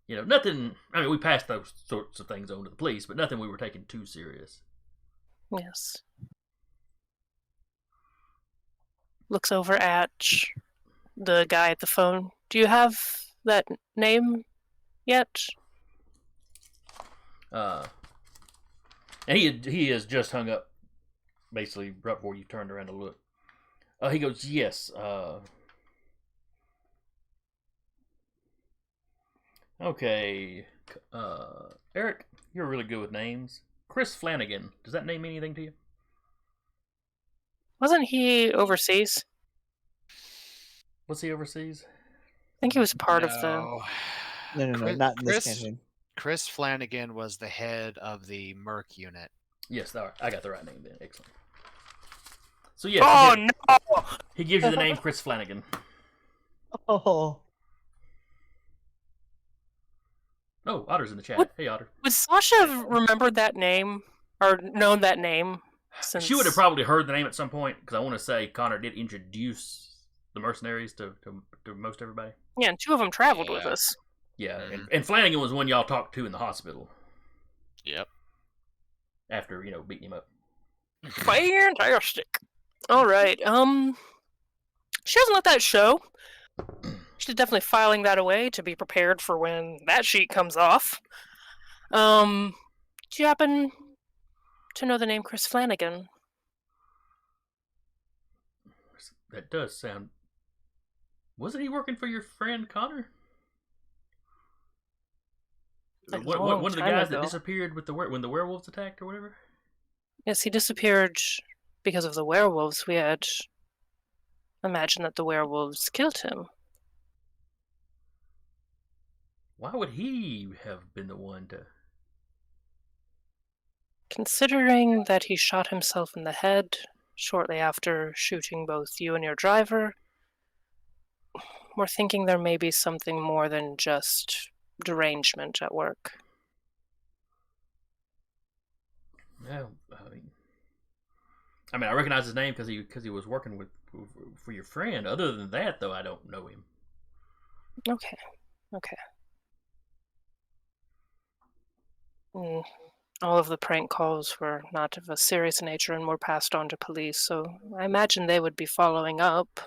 Nothing. I mean, we passed those sorts of things on to the police, but nothing we were taking too serious. Yes. Looks over at the guy at the phone. Do you have that name yet? And he has just hung up, basically right before you turned around to look. He goes, yes. Okay. Eric, you're really good with names. Chris Flanagan. Does that name mean anything to you? Wasn't he overseas? Was he overseas? I think he was part of the. No. No, not in this campaign. Chris Flanagan was the head of the Merc unit. Yes, I got the right name then. Excellent. So yes, Oh no! he gives you the name Chris Flanagan. Oh, Oh, Otter's in the chat. What? Hey, Otter. Would Sasha have remembered that name or known that name? Since... She would have probably heard the name at some point, because I want to say Connor did introduce the mercenaries to most everybody. Yeah, and 2 of them traveled with us. Yeah, and Flanagan was one y'all talked to in the hospital. Yep. After, beating him up. Fantastic. All right. She doesn't let that show. She's definitely filing that away to be prepared for when that sheet comes off. Do you happen to know the name Chris Flanagan? That does sound... Wasn't he working for your friend Connor? One of the guys that disappeared with when the werewolves attacked or whatever? Yes, he disappeared because of the werewolves. We had imagined that the werewolves killed him. Why would he have been the one to... Considering that he shot himself in the head shortly after shooting both you and your driver, we're thinking there may be something more than just derangement at work. No, I mean, I recognize his name because he was working for your friend. Other than that, though, I don't know him. Okay. All of the prank calls were not of a serious nature and were passed on to police, so I imagine they would be following up.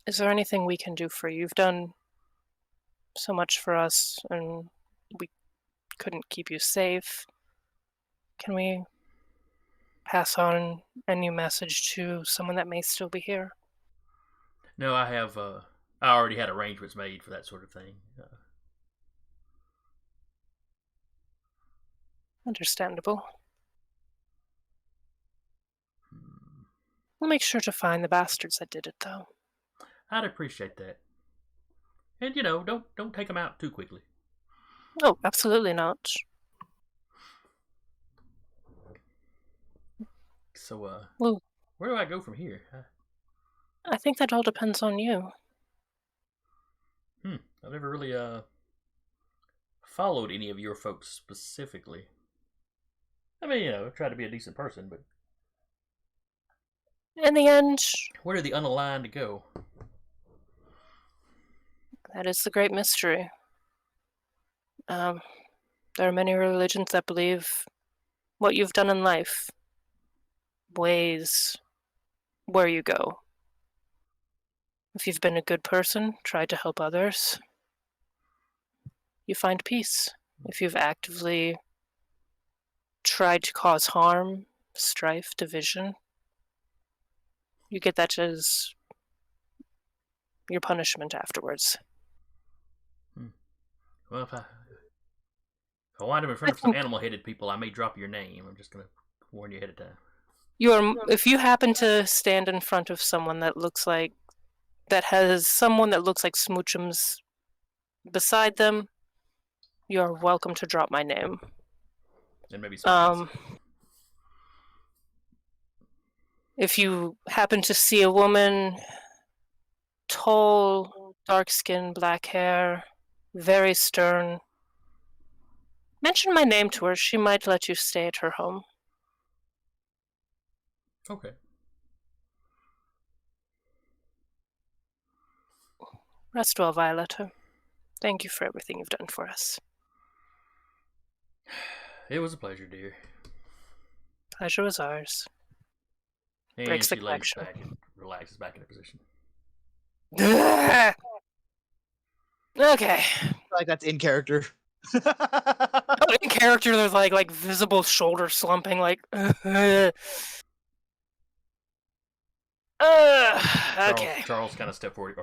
Is there anything we can do for you? You've done so much for us, and we couldn't keep you safe. Can we pass on any message to someone that may still be here? No, I have. I already had arrangements made for that sort of thing. Understandable. We'll make sure to find the bastards that did it, though. I'd appreciate that. And don't take them out too quickly. Oh, absolutely not. So, well, where do I go from here? I think that all depends on you. I've never really followed any of your folks specifically. I mean, try to be a decent person, but in the end, where do the unaligned go? That is the great mystery. There are many religions that believe what you've done in life weighs where you go. If you've been a good person, tried to help others, you find peace. If you've actively tried to cause harm, strife, division, you get that as your punishment afterwards. Well, if I wind up in front of some animal-headed people, I may drop your name. I'm just going to warn you ahead of time. If you happen to stand in front of someone that has someone that looks like Smoochums beside them, you're welcome to drop my name. And maybe some. If you happen to see a woman, tall, dark skin, black hair, very stern, mention my name to her. She might let you stay at her home. Okay. Rest well, Violeta. Thank you for everything you've done for us. It was a pleasure, dear. Pleasure was ours. And Breaks the she lays connection. back and relaxes back into position. Okay. I feel like that's in character. In character, there's like visible shoulder slumping, like. Okay. Charles kind of stepped forward.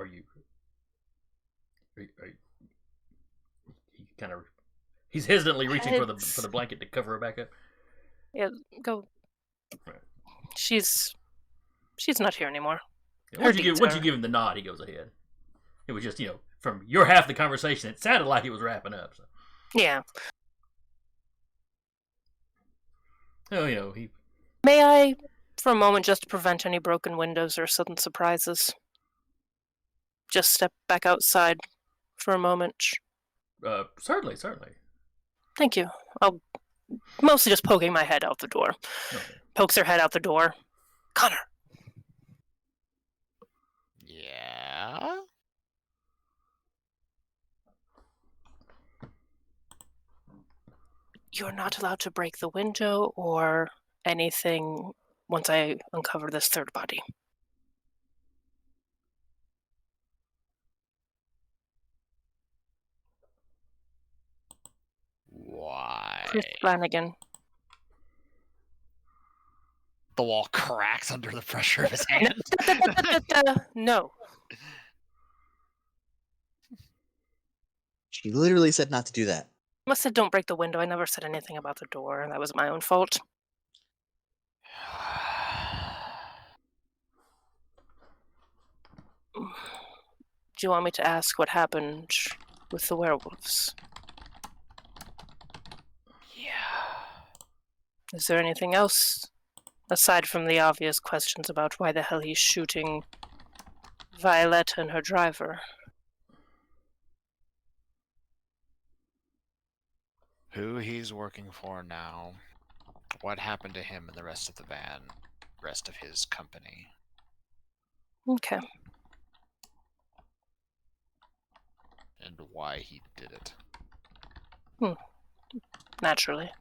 He's hesitantly reaching for the blanket to cover her back up. Yeah, go. Right. She's not here anymore. Yeah, once you give him the nod, he goes ahead. It was just, from your half of the conversation, it sounded like it was wrapping up. So. Yeah. Oh, he... May I, for a moment, just to prevent any broken windows or sudden surprises, just step back outside for a moment? Certainly. Thank you. I'll mostly just poking my head out the door. Okay. Pokes her head out the door. Connor. Yeah? You're not allowed to break the window or anything once I uncover this third body. Why? Chris Flanagan. The wall cracks under the pressure of his hand. No. She literally said not to do that. I said don't break the window. I never said anything about the door. That was my own fault. Do you want me to ask what happened with the werewolves? Yeah. Is there anything else, aside from the obvious questions about why the hell he's shooting Violeta and her driver? Who he's working for now, what happened to him and the rest of the band, rest of his company. Okay. And why he did it. Naturally.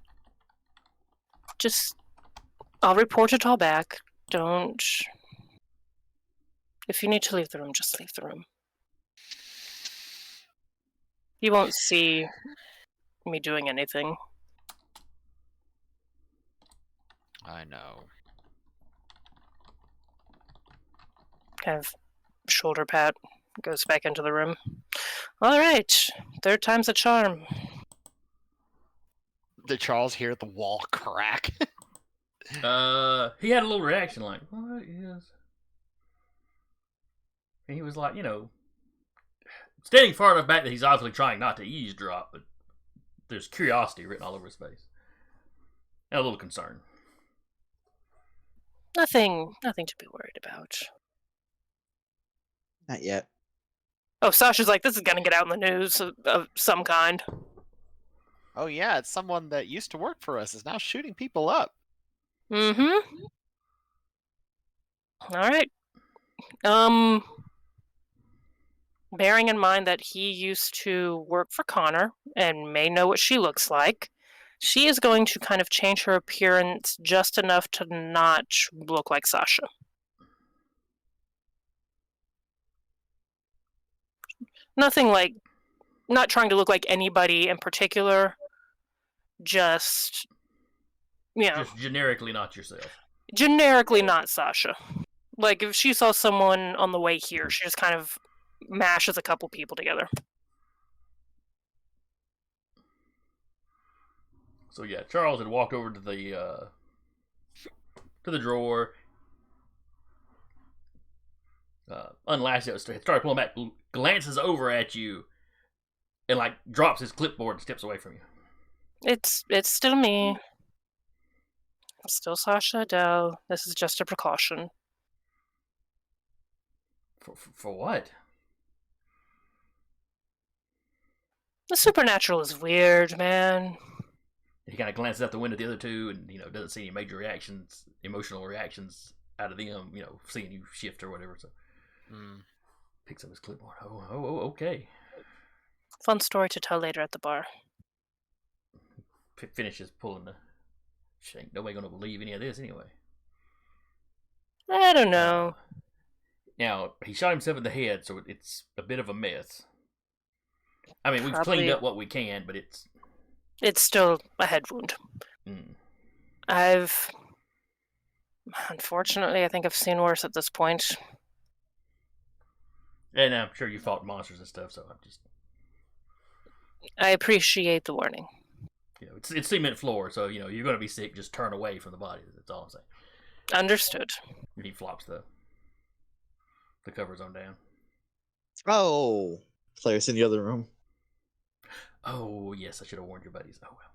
I'll report it all back. Don't... If you need to leave the room, just leave the room. You won't see me doing anything. I know. Kind of shoulder pat, goes back into the room. All right, third time's a charm. Did Charles hear the wall crack? He had a little reaction like, what is... And he was like, standing far enough back that he's obviously trying not to eavesdrop, but there's curiosity written all over his face. And a little concern. Nothing to be worried about. Not yet. Oh, Sasha's like, this is gonna get out in the news of some kind. Oh yeah, it's someone that used to work for us is now shooting people up. Mm-hmm. All right. Bearing in mind that he used to work for Connor and may know what she looks like, she is going to kind of change her appearance just enough to not look like Sasha. Nothing like, not trying to look like anybody in particular, just, Just generically not yourself. Generically not Sasha. Like, if she saw someone on the way here, she just kind of mashes a couple people together. So yeah, Charles had walked over to the drawer, unlatched it, started pulling back, glances over at you, and like drops his clipboard and steps away from you. It's still me. I'm still Sasha Adele. This is just a precaution. For what? The supernatural is weird, man. He kind of glances out the window at the other two, and doesn't see any major reactions, emotional reactions out of them. Seeing you shift or whatever. So picks up his clipboard. Oh, okay. Fun story to tell later at the bar. Finishes pulling the. Ain't nobody gonna believe any of this anyway. I don't know. Now he shot himself in the head, so it's a bit of a mess. I mean, we've Probably. cleaned up what we can, but it's still a head wound. Unfortunately, I think I've seen worse at this point. And I'm sure you fought monsters and stuff, so I'm just... I appreciate the warning. It's cement floor, so you're going to be sick. Just turn away from the body. That's all I'm saying. Understood. And he flops the covers on down. Oh, players in the other room. Oh yes, I should have warned your buddies. Oh well.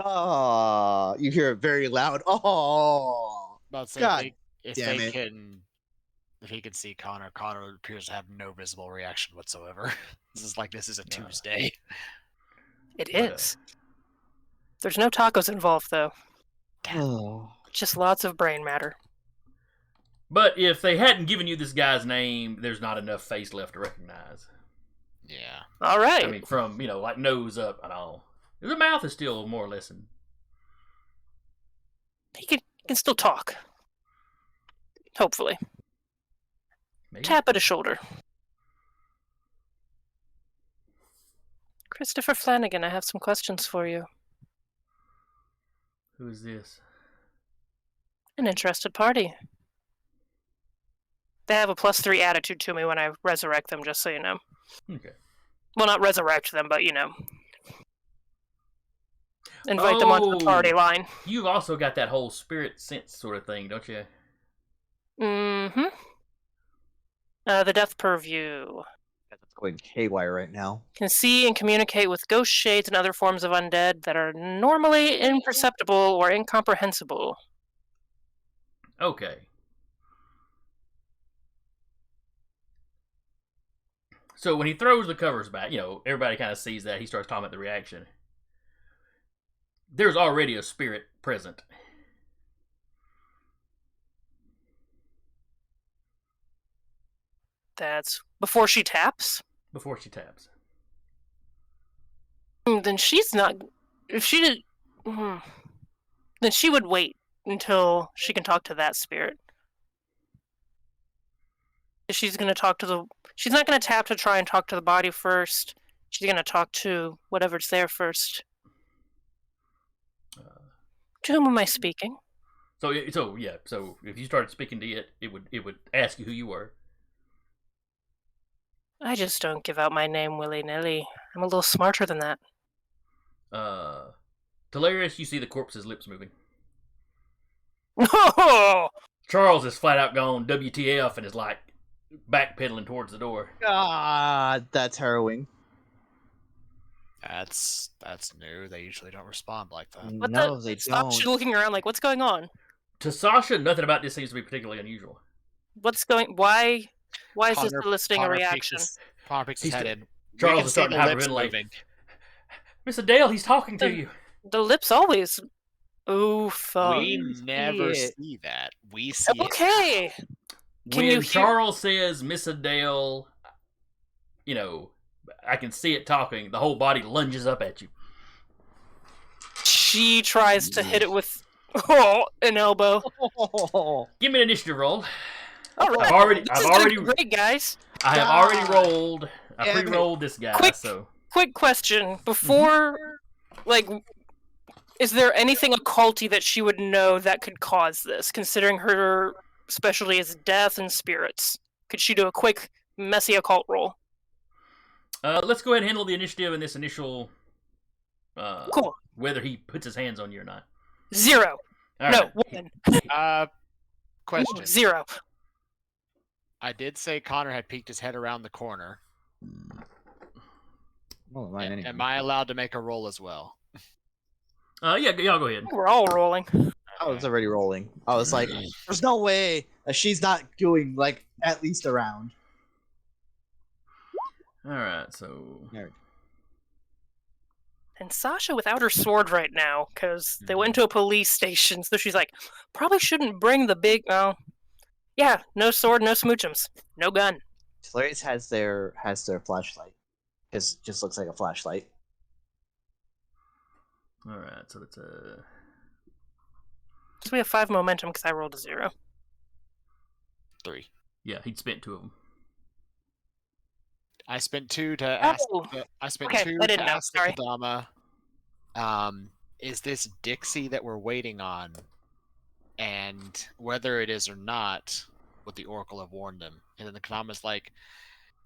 Oh, you hear it very loud. Oh, About to say, God if damn they it. can, if he can see Connor appears to have no visible reaction whatsoever. This is a Tuesday. It But, is. There's no tacos involved, though. Oh. Just lots of brain matter. But if they hadn't given you this guy's name, there's not enough face left to recognize. Yeah. All right. I mean, from like nose up and all. The mouth is still more or less. He can still talk. Hopefully. Maybe. Tap at his shoulder. Christopher Flanagan, I have some questions for you. Who is this? An interested party. They have a +3 attitude to me when I resurrect them, just so you know. Okay. Well, not resurrect them, but invite them onto the party line. You've also got that whole spirit sense sort of thing, don't you? Mm-hmm. The Death Purview. That's going haywire right now. Can see and communicate with ghost shades and other forms of undead that are normally imperceptible or incomprehensible. Okay. So when he throws the covers back, everybody kind of sees that. He starts talking about the reaction. There's already a spirit present. That's before she taps? Before she taps. Then she's not... If she did... Then she would wait until she can talk to that spirit. She's going to talk to the... She's not going to tap to try and talk to the body first. She's going to talk to whatever's there first. To whom am I speaking? So if you started speaking to it, it would ask you who you were. I just don't give out my name willy-nilly. I'm a little smarter than that. Delirious, you see the corpse's lips moving. Oh! Charles is flat out gone WTF and is like backpedaling towards the door. God, that's harrowing. That's new. They usually don't respond like that. What No, they don't. She's looking around like, what's going on? To Sasha, nothing about this seems to be particularly unusual. Why is this eliciting a Connor reaction? Connor picks his head in. Charles is starting to hyperventilate. Miss Adele, he's talking to you. The lips always... Oof. We never see that. We see okay. When Charles says Miss Adele, I can see it talking. The whole body lunges up at you. She tries to hit it with an elbow. Give me an initiative roll. All right. I've already great, guys. I have already rolled. I pre-rolled this guy. Quick question before, is there anything occulty that she would know that could cause this? Considering her specialty is death and spirits, could she do a quick messy occult roll? Let's go ahead and handle the initiative in this initial. Cool. Whether he puts his hands on you or not. 0. All no, right. 1. Question. 0. I did say Connor had peeked his head around the corner. Am I allowed to make a roll as well? Yeah, go ahead. We're all rolling. I was already rolling. I was like, there's no way that she's not doing, at least a round. Alright, so... And Sasha without her sword right now, because they went to a police station, so she's like, probably shouldn't bring the big... yeah, no sword, no smoochums. No gun. Hilarious has their flashlight. It just looks like a flashlight. Alright, so that's a... So we have 5 momentum because I rolled a 0. 3. Yeah, he'd spent 2 of them. I spent 2 to ask. I spent 2 to ask the Kadama. Is this Dixie that we're waiting on? And whether it is or not, what the Oracle have warned them. And then the Kadama's like,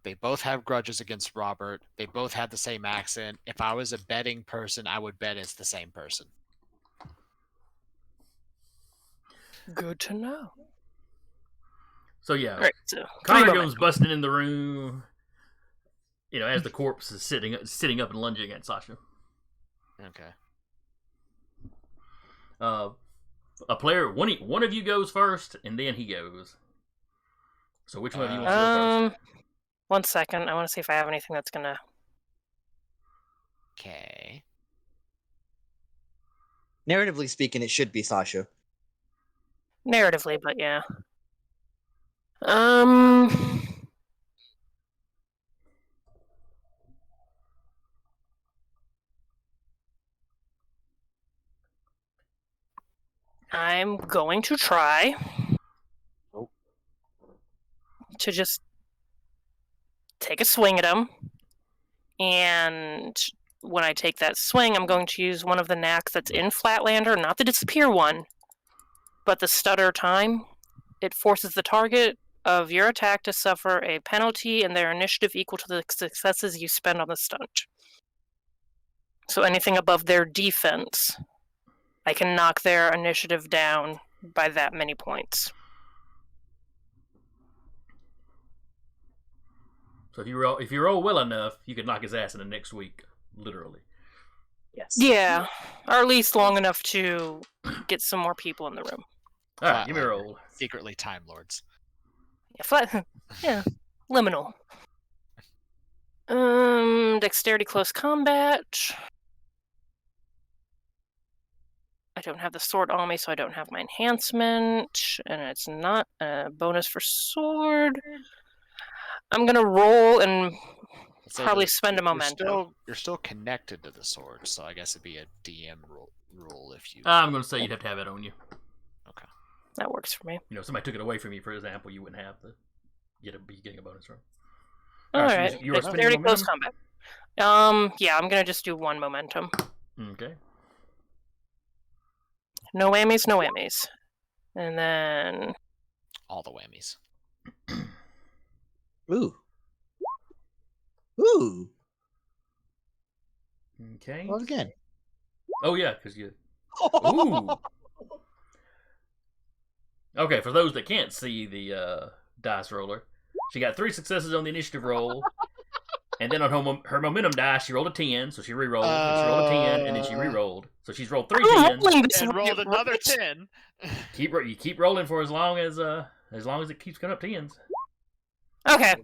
They both have grudges against Robert. They both had the same accent. If I was a betting person, I would bet it's the same person. Good to know. So yeah, All right, so Connor 3 goes momentum. busting in the room. As the corpse is sitting up and lunging at Sasha. Okay. A player, one of you goes first, and then he goes. So which one of you wants to go first? 1 second. I want to see if I have anything that's gonna. Okay. Narratively speaking, it should be Sasha. Narratively, but yeah. I'm going to try to just take a swing at him. And when I take that swing, I'm going to use one of the knacks that's in Flatlander, not the disappear one, but the stutter time. It forces the target of your attack to suffer a penalty and their initiative equal to the successes you spend on the stunt. So anything above their defense, I can knock their initiative down by that many points. So if you roll well enough, you could knock his ass in the next week, literally. Yes. Yeah, or at least long enough to get some more people in the room. All right, give me a roll. Secretly Time Lords. Yeah, liminal. Dexterity close combat. I don't have the sword on me, so I don't have my enhancement, and it's not a bonus for sword. I'm gonna roll and probably spend a momentum. You're still connected to the sword, so I guess it'd be a DM rule if you. I'm going to say you'd have to have it on you. Okay. That works for me. If somebody took it away from you, for example, you wouldn't have be getting a bonus from. All right. So you are spending Dexterity close momentum? combat. Yeah, I'm gonna just do 1 momentum. Okay. No whammies, no whammies. And then All the whammies. Ooh. Ooh. Okay. Well, again. Oh yeah, because you. Ooh. Okay, for those that can't see the dice roller, she got 3 successes on the initiative roll, and then on her momentum die, she rolled a 10, so she re-rolled, and she rolled a 10, and then she re-rolled. So she's rolled 3 10s. And rolled another 10. You keep rolling for as long as it keeps coming up 10s. Okay.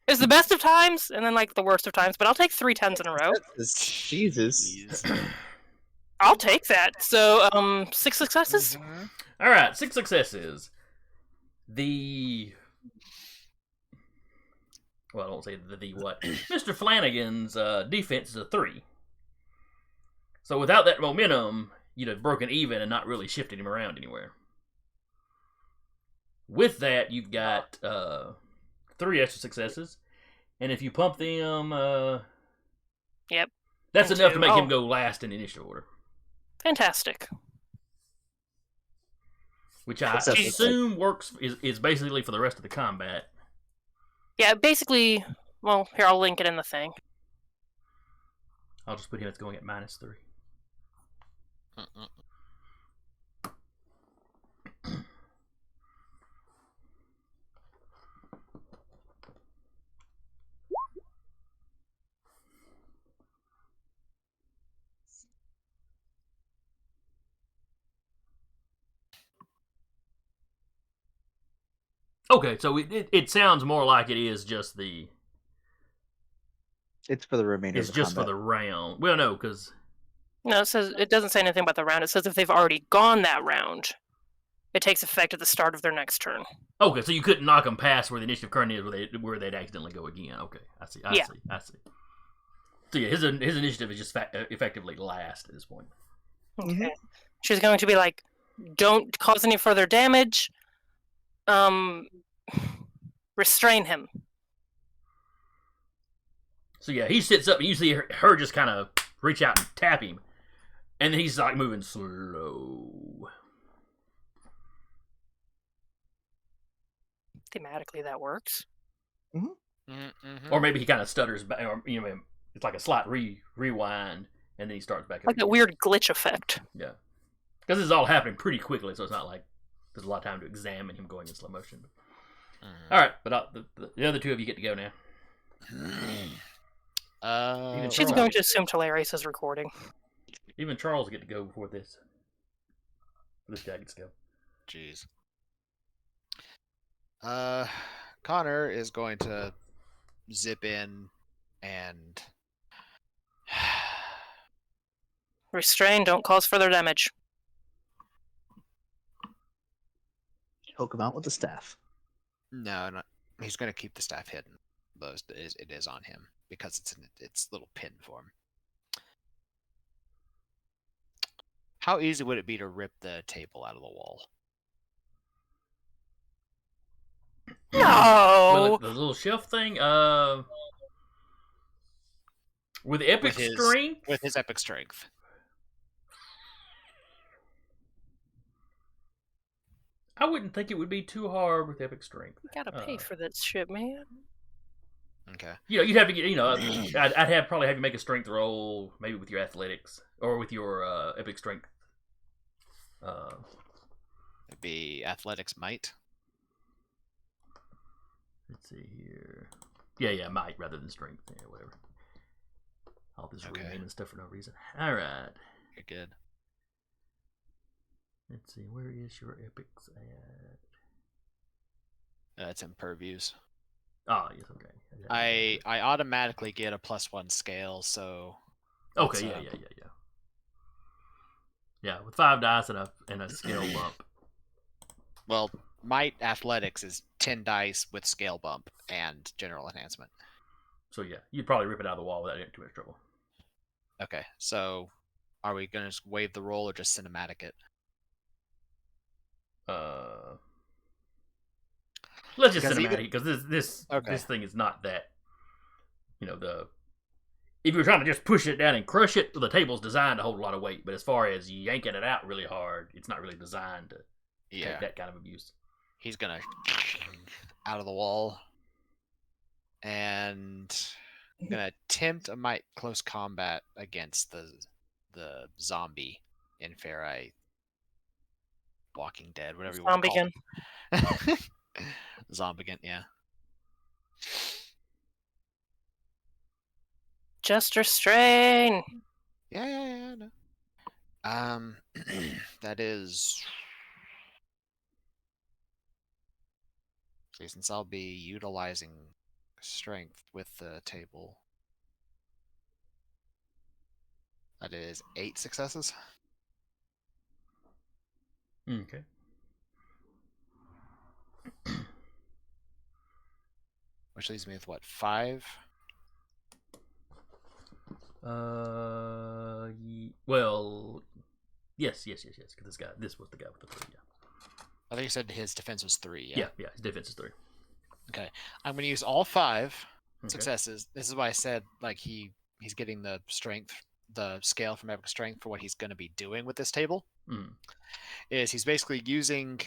It's the best of times, and then like the worst of times, but I'll take 3 10s in a row. Jesus. I'll take that. So, 6 successes? Mm-hmm. Alright, 6 successes. Well, I won't say the what. Mr. Flanagan's defense is a 3. So without that momentum, you'd have broken even and not really shifted him around anywhere. With that, you've got 3 extra successes. And if you pump them, Yep. that's enough to make him go last in the initiative order. Fantastic. Which I assume is basically for the rest of the combat. Yeah, basically, well, here, I'll link it in the thing. I'll just put him as going at -3. Okay, so it sounds more like it is just the. It's for the remainder. It's just for the round. Well, no, because. No, it doesn't say anything about the round. It says if they've already gone that round, it takes effect at the start of their next turn. Okay, so you couldn't knock them past where the initiative current is, where they'd accidentally go again. Okay, I see. I see. So yeah, his initiative is just effectively last at this point. Okay. Mm-hmm. She's going to be like, "Don't cause any further damage. Restrain him." So yeah, he sits up and you see her just kind of reach out and tap him, and then he's like moving slow. Thematically, that works. Mm-hmm. Mm-hmm. Or maybe he kind of stutters back, or it's like a slight rewind, and then he starts back up. Like a weird glitch effect. Yeah, because this is all happening pretty quickly, so it's not like there's a lot of time to examine him going in slow motion. All right, but the other two of you get to go now. She's going to assume Talarius is recording. Even Charles get to go before this. This guy gets to go. Jeez. Connor is going to zip in and Restrain, don't cause further damage. Poke him out with the staff. no, he's going to keep the staff hidden. Though it is on him because it's in its little pin form. How easy would it be to rip the table out of the wall? No. Well, the little shelf thing. With epic strength. With his epic strength. I wouldn't think it would be too hard with epic strength. You gotta pay for that shit, man. Okay. You'd have to get. I'd probably have you make a strength roll, maybe with your athletics or with your epic strength. It'd be athletics might. Let's see here. Yeah, might rather than strength. Yeah, whatever. All this renaming stuff for no reason. All right. You're good. Let's see. Where is your epics at? It's in purviews. Oh, yes, okay. I automatically get a +1 scale, so. Okay, yeah. Yeah, with 5 dice and a scale bump. Well, might athletics is 10 dice with scale bump and general enhancement. So yeah, you'd probably rip it out of the wall without getting too much trouble. Okay, so are we gonna just wave the roll or just cinematic it? Let's just cinematic because this thing is not that. If you're trying to just push it down and crush it, the table's designed to hold a lot of weight. But as far as yanking it out really hard, it's not really designed to take that kind of abuse. He's gonna out of the wall and gonna attempt a might close combat against the zombie in Farai. Walking Dead, whatever you want to call it. Zombigant, yeah. Just restrain. Yeah, no. That is. See, since I'll be utilizing strength with the table, that is 8 successes. Okay. Which leaves me with what, 5? Well, yes. Because this was the guy with the 3. Yeah. I think you said his defense was 3. Yeah. His defense is 3. Okay, I'm going to use all 5 successes. This is why I said like he's getting the strength, the scale from epic strength for what he's going to be doing with this table. Is he's basically using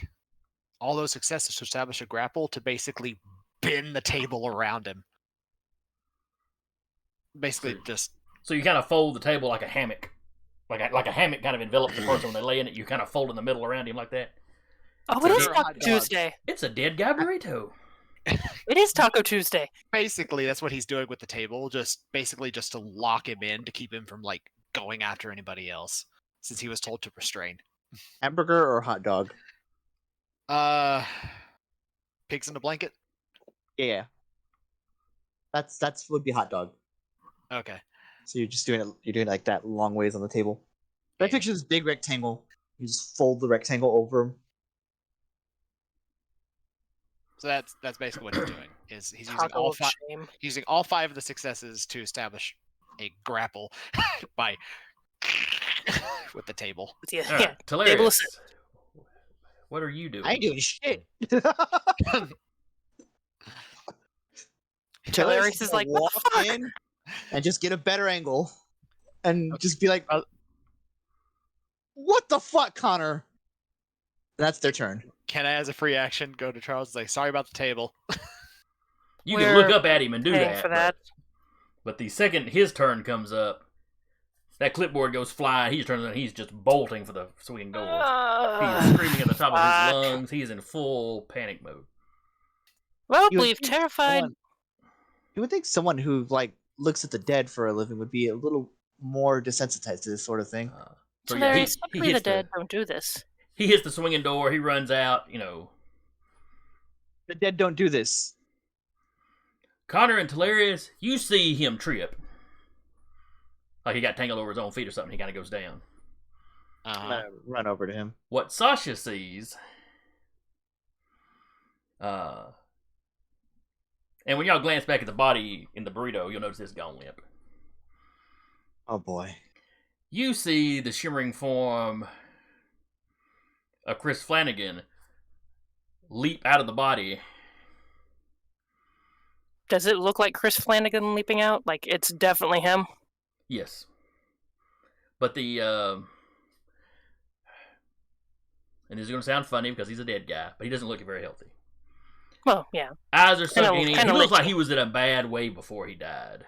all those successes to establish a grapple to basically bend the table around him. Basically, so you kind of fold the table like a hammock, like a hammock kind of envelops the person when they lay in it. You kind of fold in the middle around him like that. Oh, it is Taco Tuesday. It's a dead guy burrito. It is Taco Tuesday. Basically, that's what he's doing with the table. Just to lock him in to keep him from like going after anybody else, since he was told to restrain. Hamburger or hot dog? Pigs in a blanket. Yeah. That's would be hot dog. Okay. So you're just doing it. You're doing it like that long ways on the table. But I picture this big rectangle. You just fold the rectangle over him. So that's basically what he's doing. Is he's using all 5 of the successes to establish a grapple by with the table. Yeah. Talarius, what are you doing? I ain't doing shit. Talarius is like, what the fuck? In and just get a better angle, and just be like, "What the fuck, Connor?" That's their turn. Can I, as a free action, go to Charles and say, "Sorry about the table"? You can look We're up at him and do paying that. for that. But the second his turn comes up, that clipboard goes flying. He turns around. He's just bolting for the swinging doors. He's screaming at the top of his lungs. He's in full panic mode. Well, You would believe think terrified. You would think someone who like looks at the dead for a living would be a little more desensitized to this sort of thing. So yeah, Larry, he especially the hits dead don't do this. he hits the swinging door. He runs out. The dead don't do this. Connor and Talarius, you see him trip. Like he got tangled over his own feet or something. He kind of goes down. I'm gonna run over to him. What Sasha sees, and when y'all glance back at the body in the burrito, you'll notice it's gone limp. Oh boy. You see the shimmering form of Chris Flanagan leap out of the body. Does it look like Chris Flanagan leaping out? Like it's definitely him? Yes. But the, and this is going to sound funny because he's a dead guy, but he doesn't look very healthy. Well, yeah. Eyes are sunken in. He looks like lichy. he was in a bad way before he died.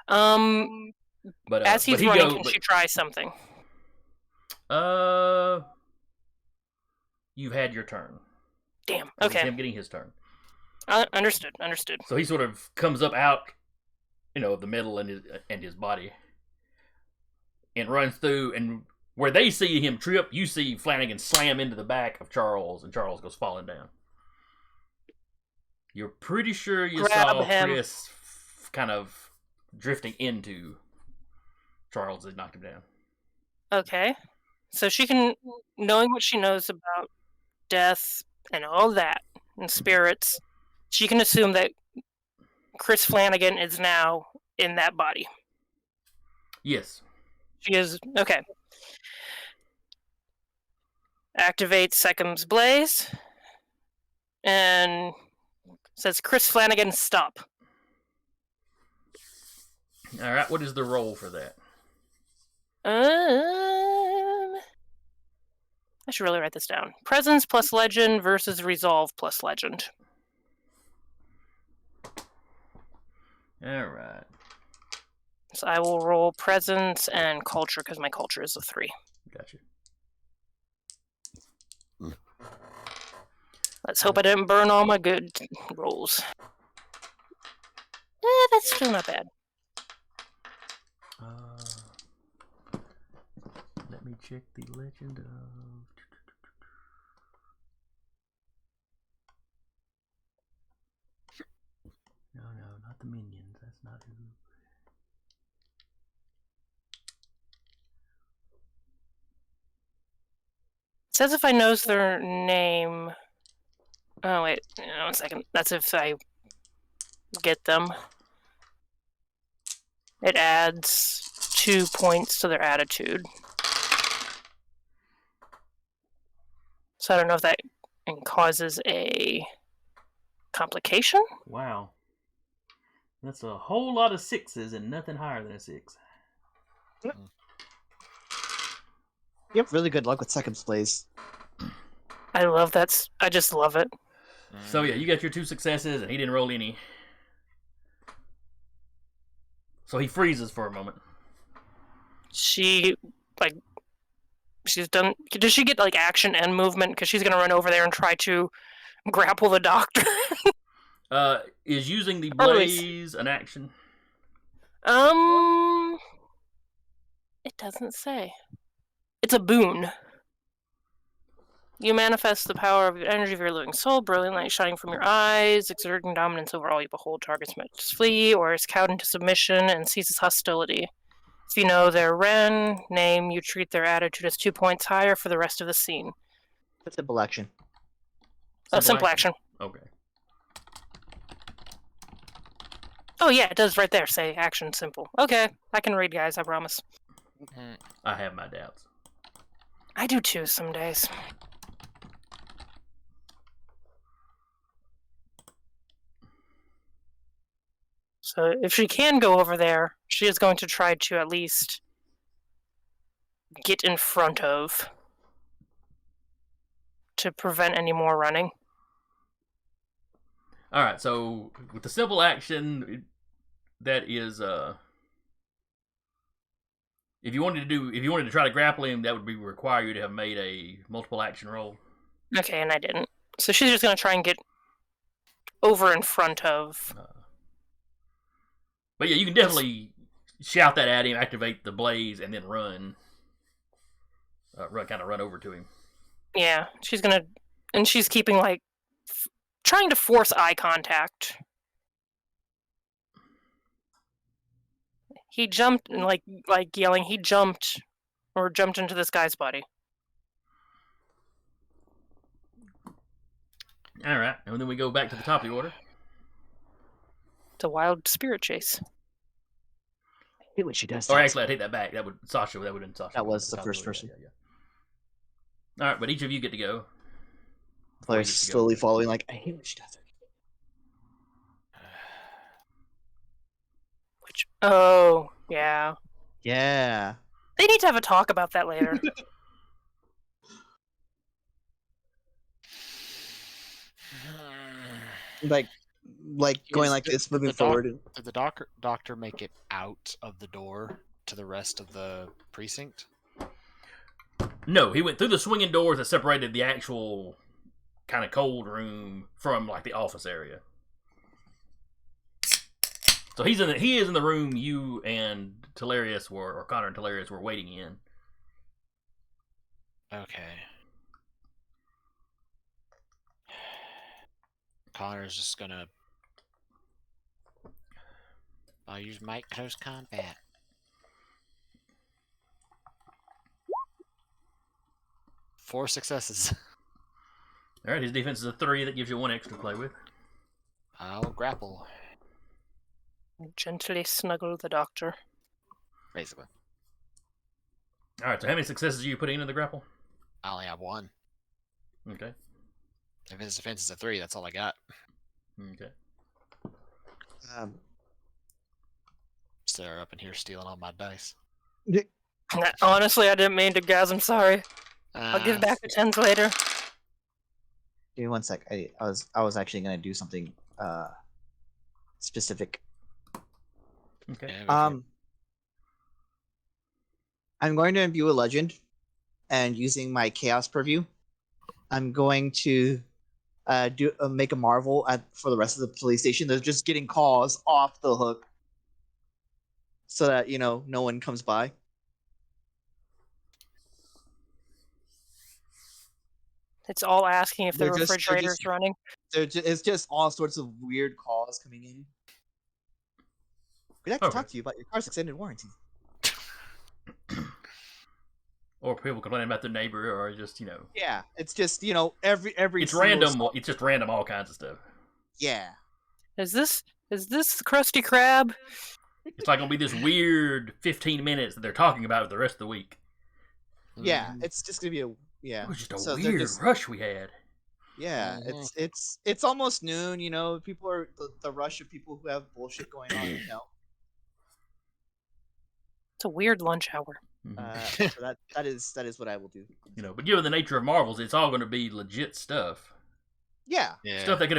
But As he's running, can she try something? You've had your turn. Damn. This Okay. is him getting his turn. Understood. So he sort of comes up out, of the middle and his body, and runs through. And where they see him trip, you see Flanagan slam into the back of Charles, and Charles goes falling down. You're pretty sure you saw him. Chris kind of drifting into Charles as knocked him down. Okay. So she can, knowing what she knows about death and all that, and spirits, she can assume that Chris Flanagan is now in that body. Yes. She is, okay. Activates Sekim's Blaze, and says, Chris Flanagan, stop. Alright, what is the roll for that? I should really write this down. Presence plus legend versus resolve plus legend. Alright. So I will roll presence and culture because my culture is a 3. Gotcha. Let's hope I didn't burn all my good rolls. That's still not bad. Let me check the legend of... No, not the minions. That's not who... It says if I knows their name... Oh, wait. 1 second. That's if I get them. It adds 2 points to their attitude. So I don't know if that causes a complication? Wow. That's a whole lot of 6s and nothing higher than a 6. You have really good luck with Sekim's Blaze. I love that. I just love it. So yeah, you got your 2 successes and he didn't roll any. So he freezes for a moment. She's done. Does she get like action and movement? Because she's gonna run over there and try to grapple the doctor. Is using the blaze an action? It doesn't say. It's a boon. You manifest the power of the energy of your living soul, brilliant light shining from your eyes, exerting dominance over all you behold. Targets must flee or is cowed into submission and ceases hostility. If you know their name, you treat their attitude as 2 points higher for the rest of the scene. That's simple action. Simple action. Okay. Oh yeah, it does right there say action simple. Okay, I can read, guys, I promise. I have my doubts. I do too some days. So if she can go over there, she is going to try to at least get in front of to prevent any more running. All right, so with the simple action, that is, if you wanted to try to grapple him, that would require you to have made a multiple action roll. Okay, and I didn't. So she's just gonna try and get over in front of. But yeah, you can definitely shout that at him, activate the blaze, and then run. Run over to him. Yeah, she's gonna, and she's keeping trying to force eye contact. He jumped and like yelling. He jumped into this guy's body. All right, and then we go back to the top of the order. It's a wild spirit chase. I hate when she does Or that. actually, I take that back. That would have been Sasha. That was the first person. Yeah. All right, but each of you get to go. Players slowly following. Like, I hate when she does that. Oh, yeah. Yeah. They need to have a talk about that later. like going like this, moving forward. Did the doctor make it out of the door to the rest of the precinct? No, he went through the swinging doors that separated the actual kind of cold room from like the office area. So he is in the room you and Telarius or Connor and Telarius were waiting in. Okay. Connor's just gonna... I'll use Mike Close Combat. Four successes. Alright, his defense is a 3. That gives you 1 extra to play with. I'll grapple. Gently snuggle the doctor. Basically. Alright, so how many successes are you putting into the grapple? I only have 1. Okay. If his defense is a 3, that's all I got. Okay. Sarah up in here stealing all my dice. Honestly, I didn't mean to, guys. I'm sorry. I'll give back the 10s later. Give me 1 sec. I was actually gonna do something specific. Okay. I'm going to imbue a legend, and using my chaos purview, I'm going to make a marvel for the rest of the police station. They're just getting calls off the hook, so that no one comes by. It's all asking if the They're just- refrigerator's running. It's just all sorts of weird calls coming in. We'd like to Okay. talk to you about your car's extended warranty. Or people complaining about their neighbor, or just Yeah, it's just every. It's single random. stuff. It's just random, all kinds of stuff. Yeah. Is this Krusty Krab? It's like gonna be this weird 15 minutes that they're talking about the rest of the week. Yeah, it's just gonna be a It was just a So they're weird just- rush we had. Yeah, Mhm. it's almost noon. People are the rush of people who have bullshit going on. It's a weird lunch hour. So that is what I will do. But given the nature of Marvels, it's all going to be legit stuff. Yeah. Yeah. Stuff that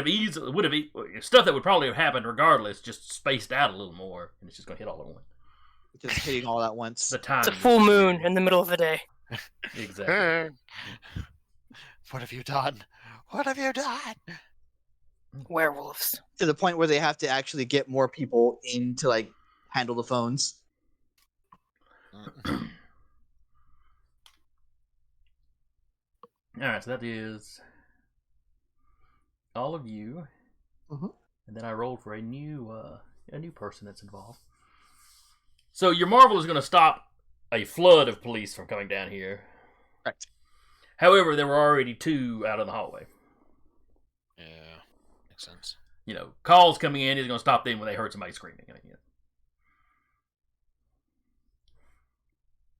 stuff that would probably have happened regardless, just spaced out a little more, and it's just going to hit all at once. Just hitting all at once. The time. It's a full moon in the middle of the day. Exactly. What have you done? What have you done? Werewolves. To the point where they have to actually get more people in to handle the phones. All right, so that is all of you, Mhm. and then I rolled for a new person that's involved. So your Marvel is going to stop a flood of police from coming down here. Correct. However, there were already 2 out in the hallway. Yeah, makes sense. Calls coming in is going to stop them when they heard somebody screaming.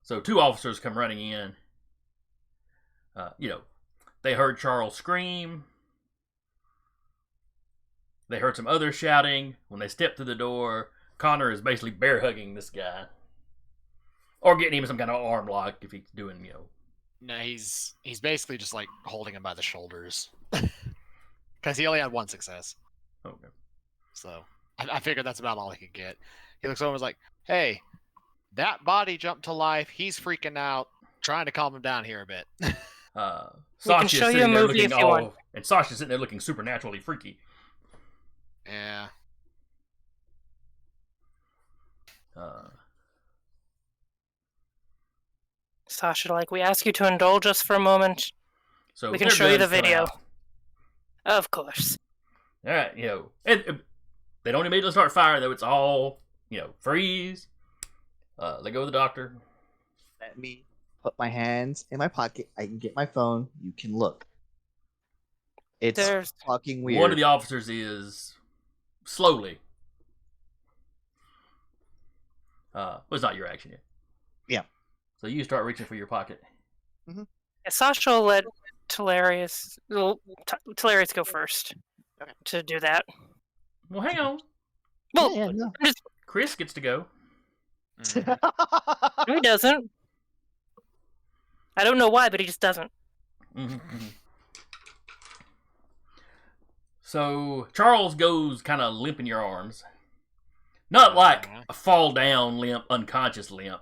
So 2 officers come running in. They heard Charles scream. They heard some others shouting. When they stepped through the door, Connor is basically bear hugging this guy, or getting him some kind of arm lock if he's doing, No, he's basically just holding him by the shoulders. Because he only had 1 success. Okay. So I figured that's about all he could get. He looks over and was like, "Hey, that body jumped to life. He's freaking out. Trying to calm him down here a bit." We can Sasha's show you a sitting there movie looking if you want. all, and Sasha's sitting there looking supernaturally freaky. Yeah. Sasha, like, we ask you to indulge us for a moment. So We can their show you the guns come video. out. Of course. All right, and they don't immediately start firing though. It's all freeze. They go to the doctor. Let me put my hands in my pocket. I can get my phone. You can look. It's fucking weird. One of the officers is slowly. It's not your action yet. Yeah. So you start reaching for your pocket. Yeah, Sasha will let Talarius go first to do that. Well, hang on. Well, Yeah, no. Chris gets to go. No, he doesn't. I don't know why, but he just doesn't. So Charles goes kind of limp in your arms. Not like a fall down limp, unconscious limp,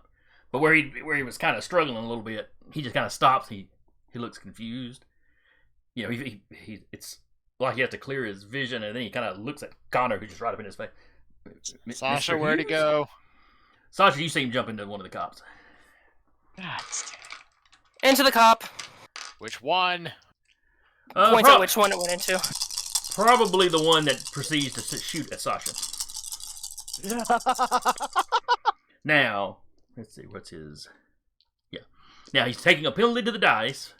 but where he was kind of struggling a little bit. He just kind of stops. He looks confused. It's like he has to clear his vision, and then he kind of looks at Connor, who's just right up in his face. Sasha, where'd he go? Sasha, you see him jump into one of the cops. God. Into the cop. Which one? Points out which one it went into. Probably the one that proceeds to shoot at Sasha. Now, let's see, what's his... Yeah. Now, he's taking a penalty to the dice.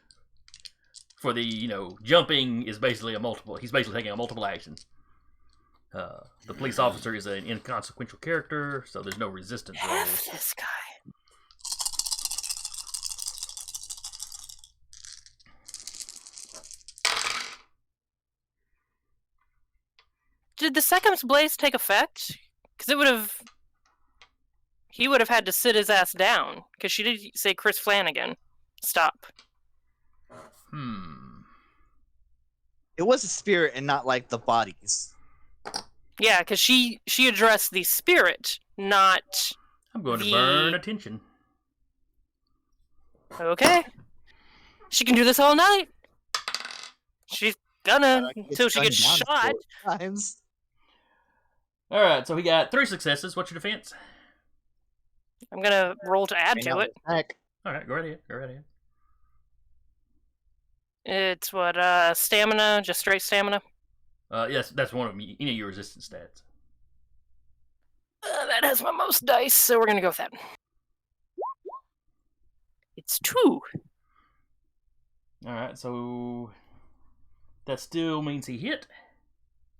For the, jumping is basically a multiple... He's basically taking a multiple action. The police officer is an inconsequential character, so there's no resistance rolls. This guy. Did the second's blaze take effect? Because he would have had to sit his ass down. Because she did say Chris Flanagan. Stop. It was a spirit and not like the bodies. Yeah, because she addressed the spirit, not... I'm going to burn attention. Okay. She can do this all night. She's gonna until she gets shot. Times. All right, so we got 3 successes. What's your defense? I'm gonna roll to add to it. Heck. All right, go right ahead. It's what, stamina, just straight stamina? Yes, that's one of any of your resistance stats. That has my most dice, so we're gonna go with that. It's 2. All right, so that still means he hit.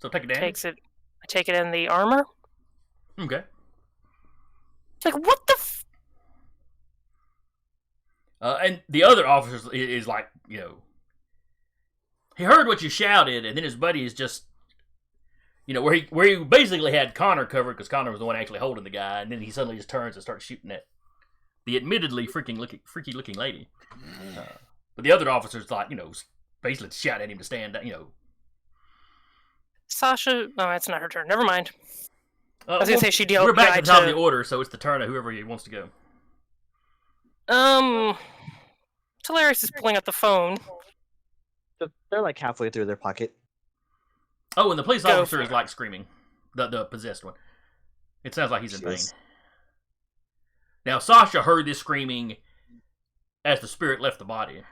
So take a damage. I take it in the armor. Okay. It's like, what the and the other officer is like, he heard what you shouted, and then his buddy is just, where he basically had Connor covered because Connor was the one actually holding the guy, and then he suddenly just turns and starts shooting at the admittedly freaky looking lady. But the other officer's like, basically shouting at him to stand up, Sasha... Oh, it's not her turn. Never mind. I was gonna say she dealt. We're back to the top of the order, so it's the turn of whoever wants to go. Talarius is pulling out the phone. They're like halfway through their pocket. Oh, and the police officer is like screaming. The possessed one. It sounds like he's in pain. Now, Sasha heard this screaming as the spirit left the body.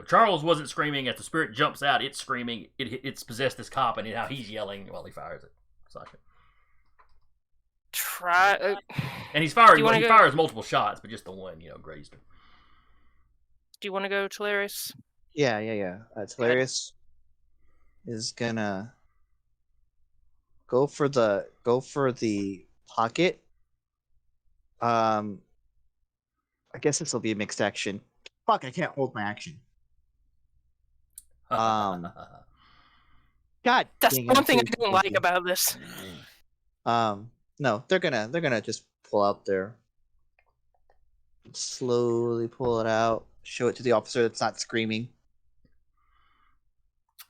Charles wasn't screaming as the spirit jumps out. It's screaming. It's possessed this cop, and how he's yelling while he fires at Sasha. And he's firing. He fires multiple shots, but just the one, grazed her. Do you want to go, Talarius? Yeah. Talarius is gonna go for the pocket. I guess this will be a mixed action. Fuck! I can't hold my action. God, that's one thing I don't like about this. No, they're gonna just pull out slowly pull it out, show it to the officer that's not screaming.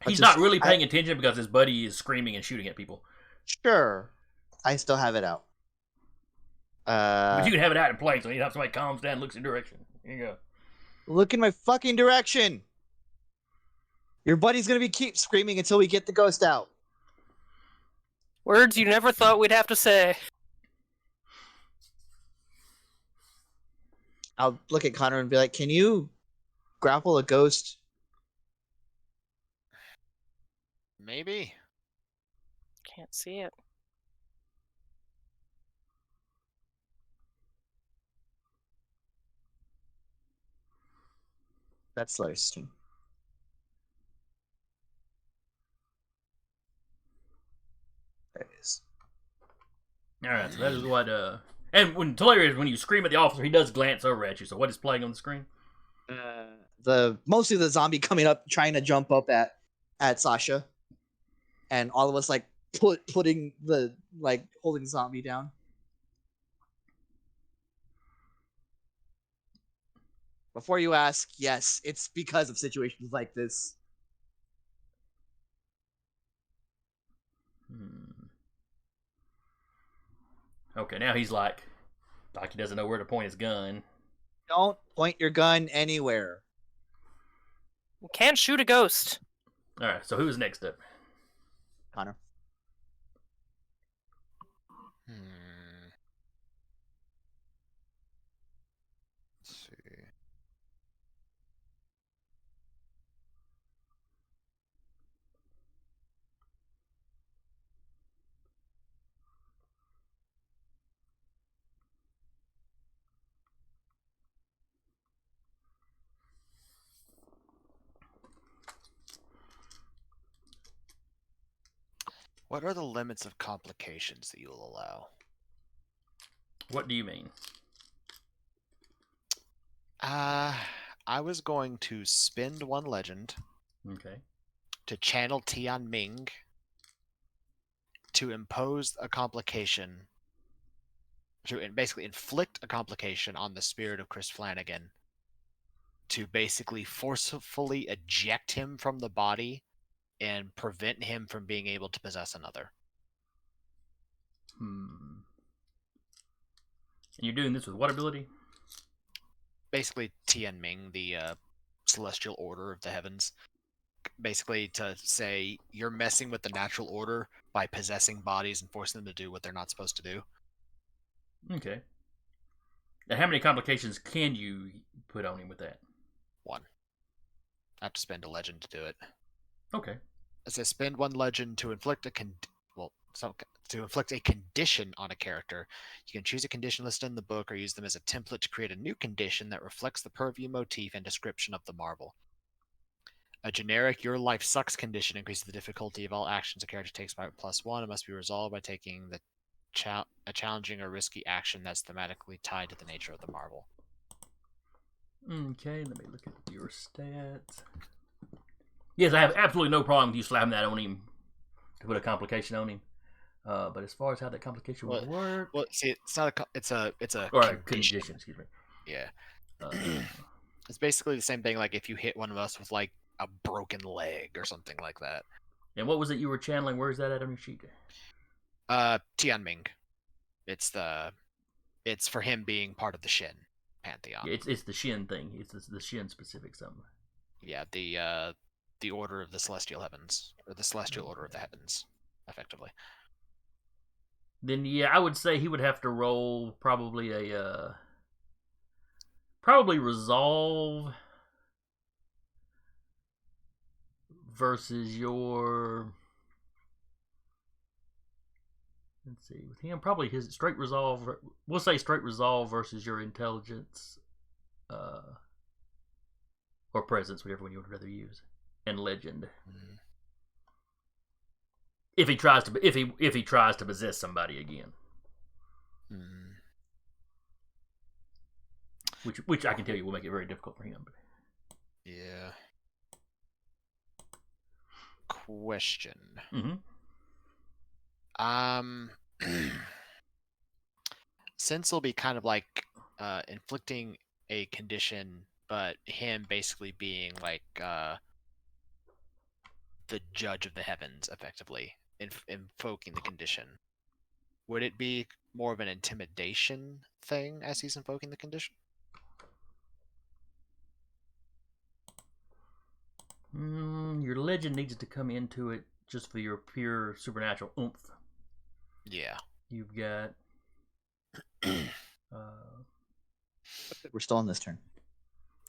He's just- not really paying attention because his buddy is screaming and shooting at people. Sure. I still have it out. But you can have it out in play, so anytime somebody calms down and looks in direction. Here you go. Look in my fucking direction. Your buddy's gonna keep screaming until we get the ghost out. Words you never thought we'd have to say. I'll look at Connor and be like, "Can you grapple a ghost?" Maybe. Can't see it. That's Slayer's turn. There it is. All right, so that is what. And when you scream at the officer, he does glance over at you. So what is playing on the screen? Mostly the zombie coming up, trying to jump up at Sasha, and all of us like putting the holding the zombie down. Before you ask, yes, it's because of situations like this. Okay, now he's like he doesn't know where to point his gun. Don't point your gun anywhere. You can't shoot a ghost. All right, so who's next up? Connor. Let's see. What are the limits of complications that you will allow? What do you mean? I was going to spend one legend Okay. to channel Tian Ming to impose a complication, to basically inflict a complication on the spirit of Chris Flanagan, to basically forcefully eject him from the body and prevent him from being able to possess another. And you're doing this with what ability? Basically, Tian Ming, the celestial order of the heavens. Basically, to say you're messing with the natural order by possessing bodies and forcing them to do what they're not supposed to do. Okay. Now, how many complications can you put on him with that? One. I have to spend a legend to do it. Okay. It says spend one legend to inflict a condition on a character. You can choose a condition listed in the book or use them as a template to create a new condition that reflects the purview motif and description of the marvel. A generic "Your Life Sucks" condition increases the difficulty of all actions a character takes by +1. It must be resolved by taking a challenging or risky action that's thematically tied to the nature of the marvel. Okay, let me look at your stats. Yes, I have absolutely no problem with you slapping that on him to put a complication on him. But as far as how that complication will work, Well, see, it's not a. It's a or condition. condition. Excuse me. Yeah. It's basically the same thing. Like if you hit one of us with like a broken leg or something like that. And what was it you were channeling? Where is that at on your sheet? Tian Ming. It's for him being part of the Shin pantheon. Yeah, it's the Shin thing. It's the Shin specific something. Yeah, the order of the celestial heavens, or the celestial order of the heavens, effectively. Then yeah, I would say he would have to roll probably resolve versus your. Let's see, with him probably his straight resolve. We'll say straight resolve versus your intelligence, or presence, whichever one you would rather use, and legend. Mm. If he tries to possess somebody again, which I can tell you will make it very difficult for him. Yeah. Question. Since it'll be kind of like inflicting a condition, but him basically being like the judge of the heavens, effectively, invoking the condition. Would it be more of an intimidation thing as he's invoking the condition? Your legend needs to come into it just for your pure supernatural oomph. Yeah. You've got. We're still on this turn.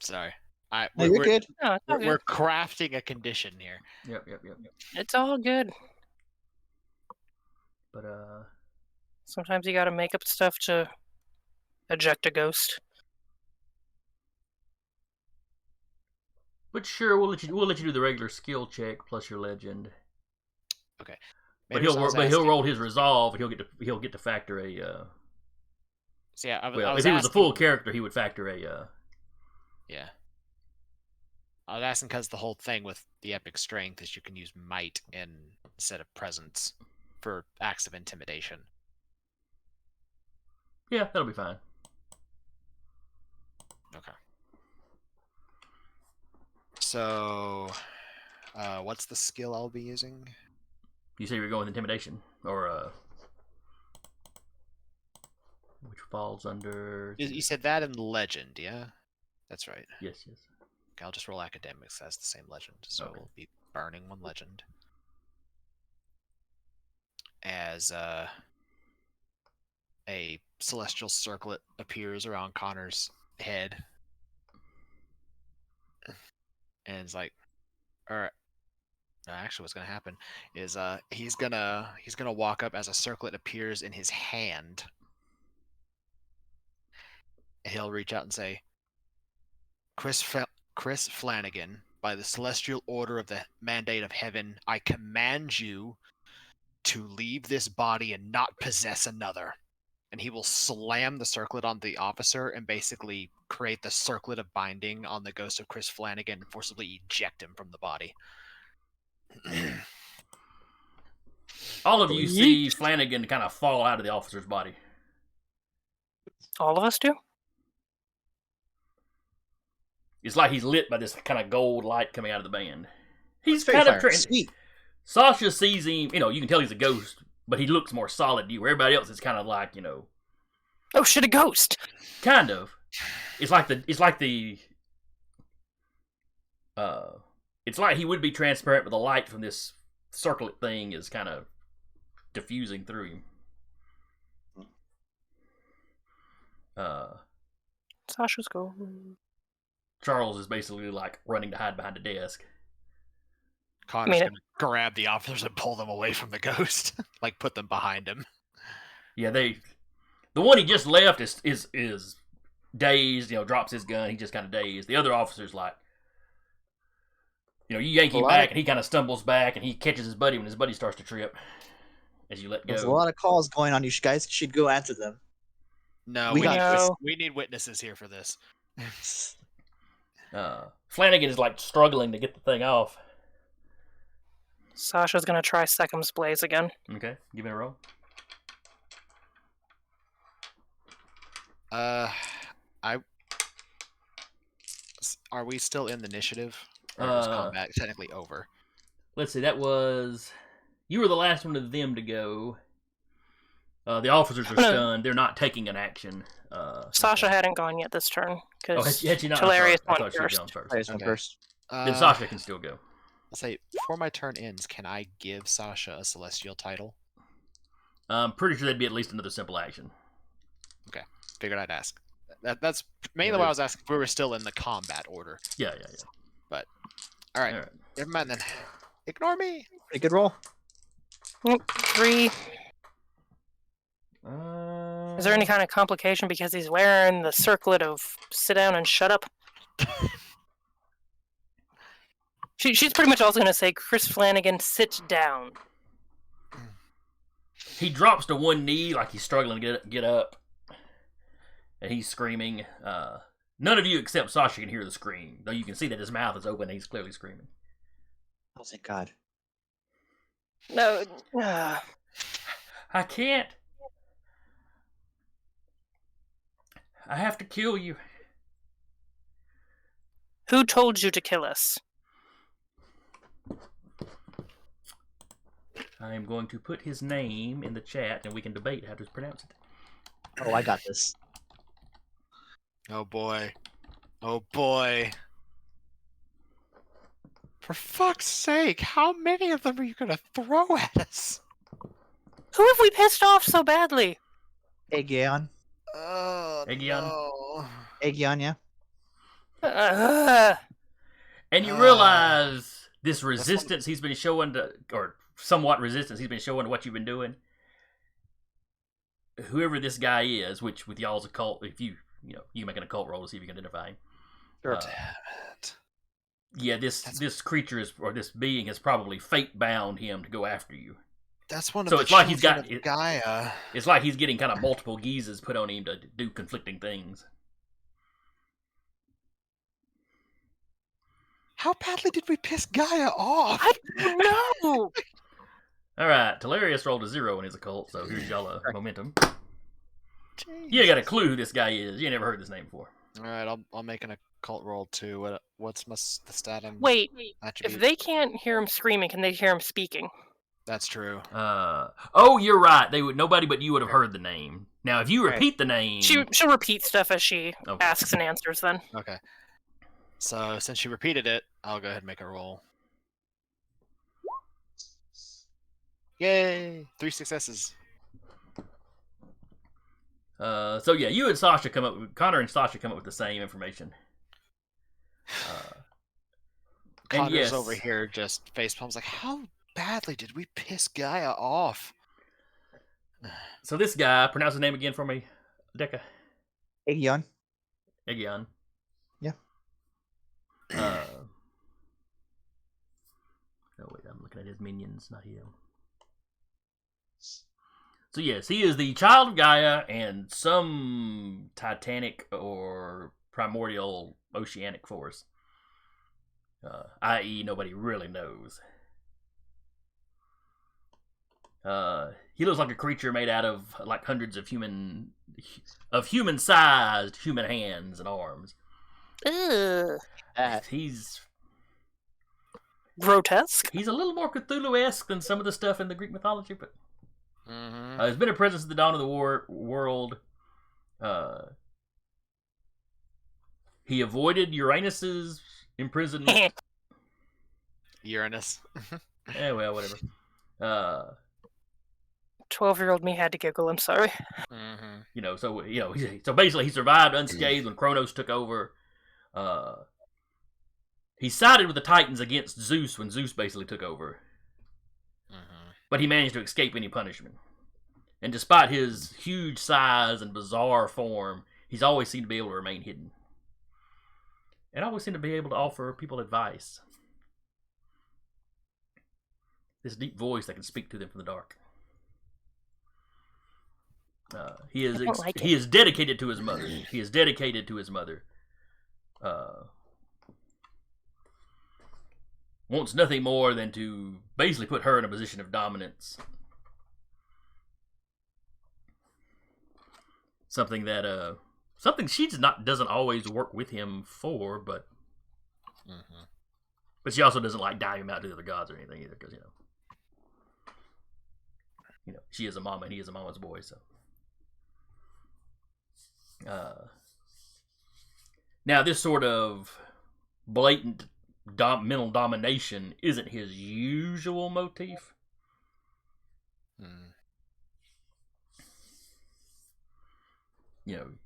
Sorry. No, you're good. No, it's all We're good. crafting a condition here. Yep. It's all good. But Sometimes you gotta make up stuff to eject a ghost. But sure, we'll let you do the regular skill check plus your legend. Okay. But Maybe someone's he'll asking- roll his resolve, and he'll get to factor a. So yeah, I Well, was if he was a full asking- character, he would factor a. Yeah. I was asking because the whole thing with the epic strength is you can use might instead of presence for acts of intimidation. Yeah, that'll be fine. Okay. So, what's the skill I'll be using? You say you're going with intimidation, or which falls under. You said that in legend, yeah? That's right. Yes. Okay, I'll just roll academics as the same legend, so Okay. we'll be burning one legend. As a celestial circlet appears around Connor's head, and it's like, all right. Actually, what's gonna happen is he's gonna walk up as a circlet appears in his hand, and he'll reach out and say, Chris Flanagan, by the celestial order of the mandate of heaven, I command you to leave this body and not possess another. And he will slam the circlet on the officer and basically create the circlet of binding on the ghost of Chris Flanagan and forcibly eject him from the body. All of you see Flanagan kind of fall out of the officer's body. All of us do? It's like he's lit by this kind of gold light coming out of the band. He's Fairy kind of fire. Sweet. Sasha sees him, you can tell he's a ghost, but he looks more solid to you. Where everybody else is kind of like, Oh shit, a ghost! kind of. It's like he would be transparent, but the light from this circlet thing is kind of diffusing through him. Sasha's go. Charles is basically like running to hide behind a desk. Connor's gonna grab the officers and pull them away from the ghost, like put them behind him. Yeah, the one he just left is dazed. Drops his gun. He's just kind of dazed. The other officer's like, you yank him back, and he kind of stumbles back, and he catches his buddy when his buddy starts to trip. As you let go. There's a lot of calls going on. You guys should go answer them. No, We we need witnesses here for this. Flanagan is like struggling to get the thing off. Sasha's gonna try Sekim's Blaze again. Okay, give it a roll. Are we still in the initiative? Or is combat technically over? Let's see, you were the last one of them to go. The officers are stunned. They're not taking an action. Sasha hadn't gone yet this turn, because had she not? Hilarious I went thought she had first. gone first. Went first. Then Sasha can still go. I'll say, before my turn ends, can I give Sasha a celestial title? I'm pretty sure that'd be at least another simple action. Okay, figured I'd ask. That's mainly why I was asking if we were still in the combat order. Yeah. But, alright, never mind then. Ignore me! Pretty good roll. 3. Is there any kind of complication because he's wearing the circlet of sit down and shut up? She's pretty much also going to say, Chris Flanagan, sit down. He drops to one knee like he's struggling to get up. And he's screaming. None of you except Sasha can hear the scream, though you can see that his mouth is open and he's clearly screaming. Oh, thank God. No. I can't. I have to kill you. Who told you to kill us? I am going to put his name in the chat, and we can debate how to pronounce it. Oh, I got this. Oh boy. Oh boy. For fuck's sake, how many of them are you gonna throw at us? Who have we pissed off so badly? Aegeon. Oh Aegeon? no. Aegeon, yeah. And you realize this resistance he's been showing to, or somewhat resistance he's been showing to what you've been doing. Whoever this guy is, which with y'all's occult, if you can make an occult roll to see if you can identify him. Sure. Damn it. Yeah, this creature is, or this being has probably fate bound him to go after you. That's one of So the it's like he's got children of Gaia. It's like he's getting kind of multiple guises put on him to do conflicting things. How badly did we piss Gaia off? I don't know. All right, Telarius rolled a 0 in his occult, so here's y'all momentum. Jeez. You got a clue who this guy is. You never heard this name before. All right, I'll make an occult roll too. What's the stat? Wait, attribute? if they can't hear him screaming, can they hear him speaking? That's true. Oh, you're right. Nobody but you would have heard the name. Now, if you repeat the name, She'll repeat stuff as she asks and answers. Then Okay. So since she repeated it, I'll go ahead and make a roll. Yay! 3 successes. So yeah, you and Sasha Connor and Sasha come up with the same information. Connor's yes, over here just facepalms like, how badly did we piss Gaia off? So this guy, pronounce his name again for me, Deca. Aegeon. Aegeon. Yeah. Oh wait, I'm looking at his minions, not him. So yes, he is the child of Gaia and some titanic or primordial oceanic force. I.e., nobody really knows. He looks like a creature made out of like hundreds of human-sized human hands and arms. ugh, He's grotesque. a little more Cthulhu-esque than some of the stuff in the Greek mythology, but Mm-hmm. there's been a presence at the dawn of the world. He avoided Uranus's imprisonment. Uranus. Well, whatever. 12-year-old me had to giggle. I'm sorry. Mm-hmm. So basically, he survived unscathed when Kronos took over. He sided with the Titans against Zeus when Zeus basically took over. Mm-hmm. But he managed to escape any punishment. And despite his huge size and bizarre form, he's always seemed to be able to remain hidden. And always seemed to be able to offer people advice. This deep voice that can speak to them from the dark. He is dedicated to his mother. He is dedicated to his mother. Wants nothing more than to basically put her in a position of dominance. Something that something she doesn't always work with him for, but she also doesn't like dime him out to the other gods or anything either, because she is a mama and he is a mama's boy. So now this sort of blatant mental domination isn't his usual motif.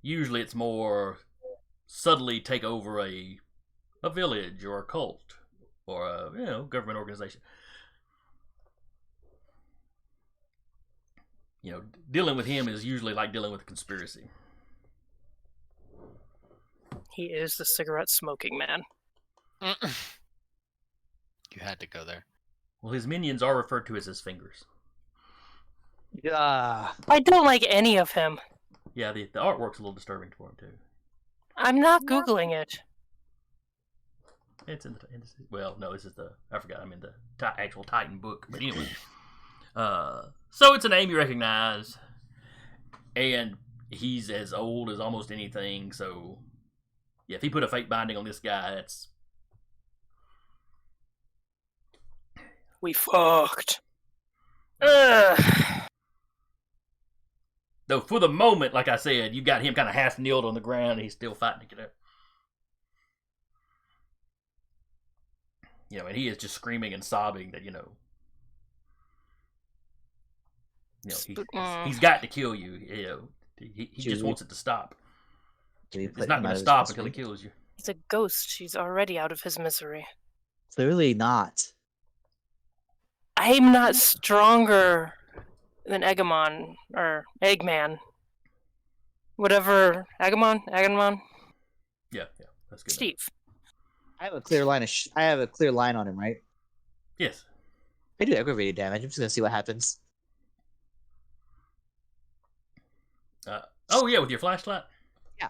Usually it's more subtly take over a village or a cult or a government organization. Dealing with him is usually like dealing with a conspiracy. He is the cigarette smoking man. You had to go there. Well, his minions are referred to as his fingers. Yeah. I don't like any of him. Yeah, the artwork's a little disturbing for him too. I'm not Googling it. It's in the well, no, this is I forgot. I'm in the actual Titan book, but anyway. So it's a name you recognize, and he's as old as almost anything. So, yeah, if he put a fate binding on this guy, that's We fucked. Ugh. Though for the moment, like I said, you got him kind of half kneeled on the ground and he's still fighting to get up. And he is just screaming and sobbing that, he's got to kill you. He just wants it to stop. It's not going to stop until he kills you. He's a ghost. He's already out of his misery. Clearly not. I'm not stronger than Egamon or Eggman. Whatever. Agamon? Yeah, that's good. Steve. I have a clear line I have a clear line on him, right? Yes. I do aggravated damage. I'm just gonna see what happens. Oh yeah, with your flashlight. Yeah.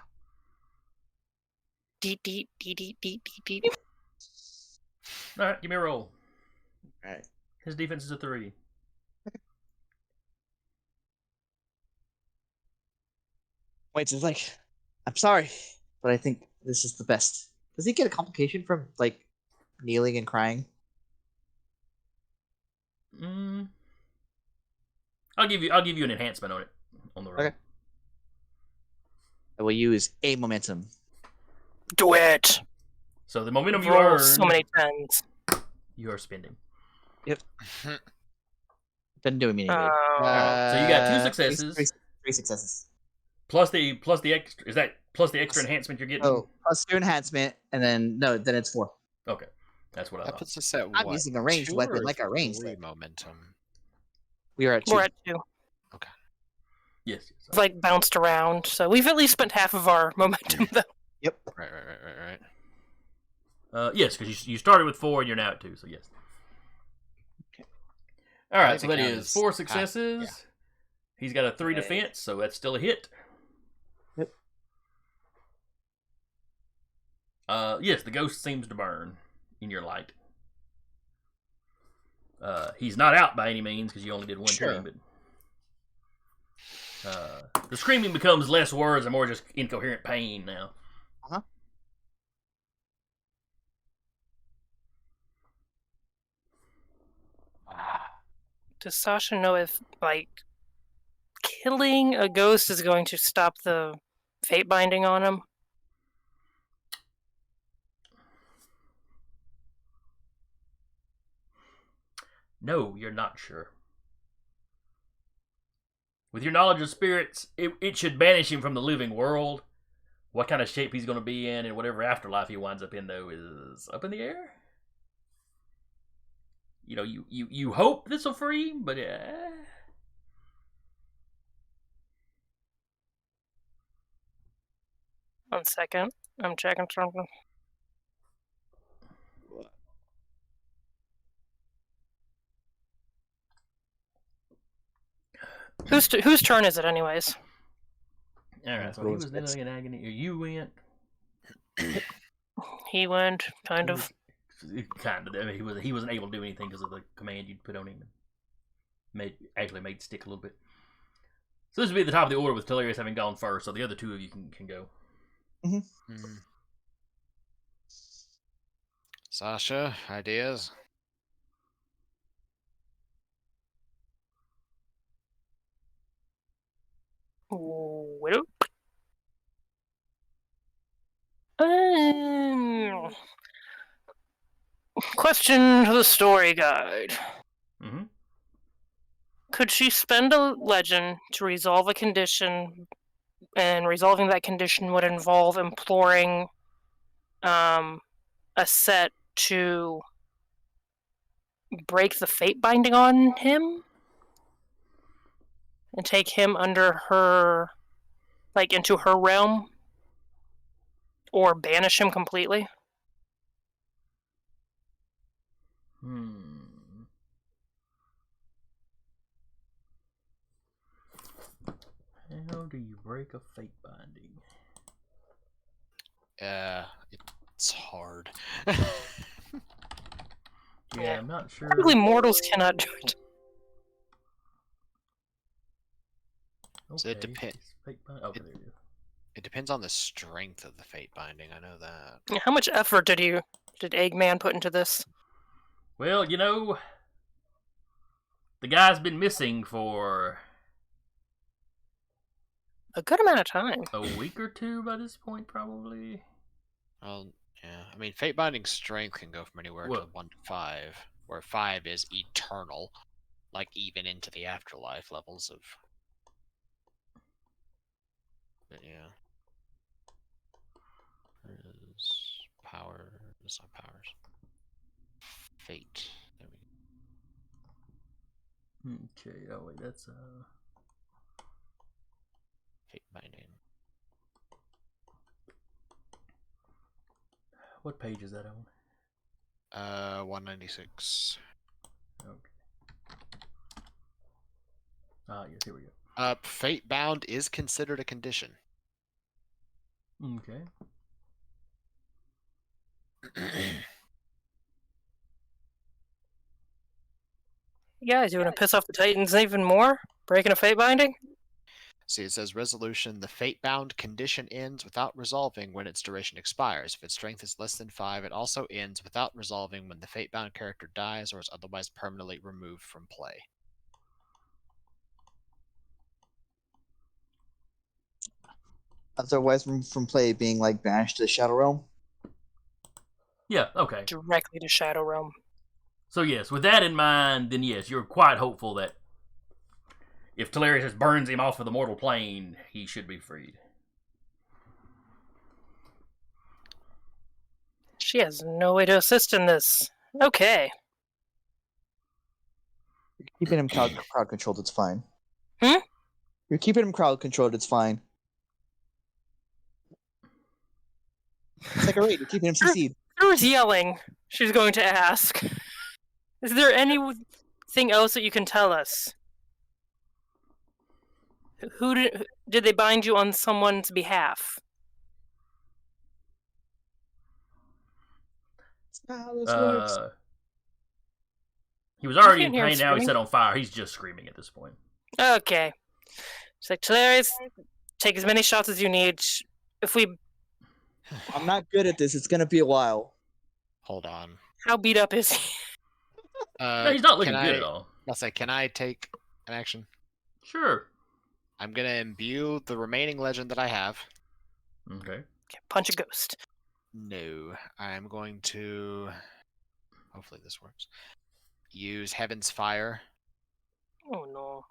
Deep, deep, deep, deep, deep, deep, deep. All right, give me a roll. All right. His defense is a 3. Wait, it's like, I'm sorry, but I think this is the best. Does he get a complication from like kneeling and crying? I'll give you an enhancement on it on the roll. Okay. I will use a momentum. Do it. So the momentum you Roll earn, so many times. you are spending. Yep. Doesn't do me any good. Alright, so you got 2 successes. Three successes. Plus the extra. Is that plus the extra enhancement you're getting? Oh, plus 2 enhancement, and then then it's 4. Okay, that's what I That thought. puts us at I'm what? using a ranged 2 weapon, or like a ranged 3 weapon. momentum. We are at 2. We're at 2. Okay. Yes. It's like bounced around, so we've at least spent half of our momentum though. Yep. Right. Yes, because you started with 4 and you're now at 2. So yes. Okay. All I right, so think that it is counts 4 as successes. half, He's got a 3 Okay. defense, so that's still a hit. Yep. Yes, the ghost seems to burn in your light. He's not out by any means because you only did 1 Sure. turn, but the screaming becomes less words and more just incoherent pain now. Uh-huh. Does Sasha know if, like, killing a ghost is going to stop the fate binding on him? No, you're not sure. With your knowledge of spirits, it should banish him from the living world. What kind of shape he's going to be in and whatever afterlife he winds up in, though, is up in the air. You hope this will free him, but 1 second. I'm checking something. Whose turn is it, anyways? All right. So he was then in agony. You went. He went, kind of. Kind of. I mean, he wasn't able to do anything because of the command you'd put on him. Made it stick a little bit. So this would be at the top of the order with Telerius having gone first. So the other 2 of you can go. Mm-hmm. Sasha, ideas? Well, question to the story guide. Mm-hmm. Could she spend a legend to resolve a condition, and resolving that condition would involve imploring a set to break the fate binding on him? And take him under her, like, into her realm? Or banish him completely? How do you break a fate binding? It's hard. Yeah, I'm not sure. Probably mortals cannot do it. So it depends. Okay, there you go. It depends on the strength of the fate binding. I know that. How much effort did Eggman put into this? Well, the guy's been missing for A good amount of time. a week or two by this point, probably. Well, yeah. I mean, Fate Binding Strength can go from anywhere to Well- 1 to 5, where 5 is eternal, like even into the afterlife levels of. But yeah. Where is power? It's not powers. Fate. There we go. Okay. Oh wait, that's Fate Binding. what page is that on? 196. Okay. Ah, yes. Here we go. Fate Bound is considered a condition. Okay. You guys, you want to piss off the Titans even more? Breaking a fate binding? See, it says resolution. The fate-bound condition ends without resolving when its duration expires. If its strength is less than 5, it also ends without resolving when the fate-bound character dies or is otherwise permanently removed from play. Otherwise, from play being like banished to the Shadow Realm. Yeah. Okay. Directly to Shadow Realm. So yes, with that in mind, then yes, you're quite hopeful that if Talarius just burns him off of the mortal plane, he should be freed. She has no way to assist in this. Okay. You're keeping him crowd controlled. It's fine. Hmm? You're keeping him crowd controlled. It's fine. It's like a raid. You're keeping him CC'd. Who's yelling? She's going to ask. Is there anything else that you can tell us? Who did they bind you on someone's behalf? That's not how this works. He was already in can't hear him pain. Now he's screaming. set on fire. He's just screaming at this point. Okay. She's like, Talarius, take as many shots as you need. If we... I'm not good at this. It's gonna be a while. Hold on. How beat up is he? No, he's not looking can good I- at all. I'll say, can I take an action? Sure. I'm gonna imbue the remaining legend that I have. Okay. Punch a ghost. No, I'm going to. Hopefully this works. Use Heaven's Fire. Oh no.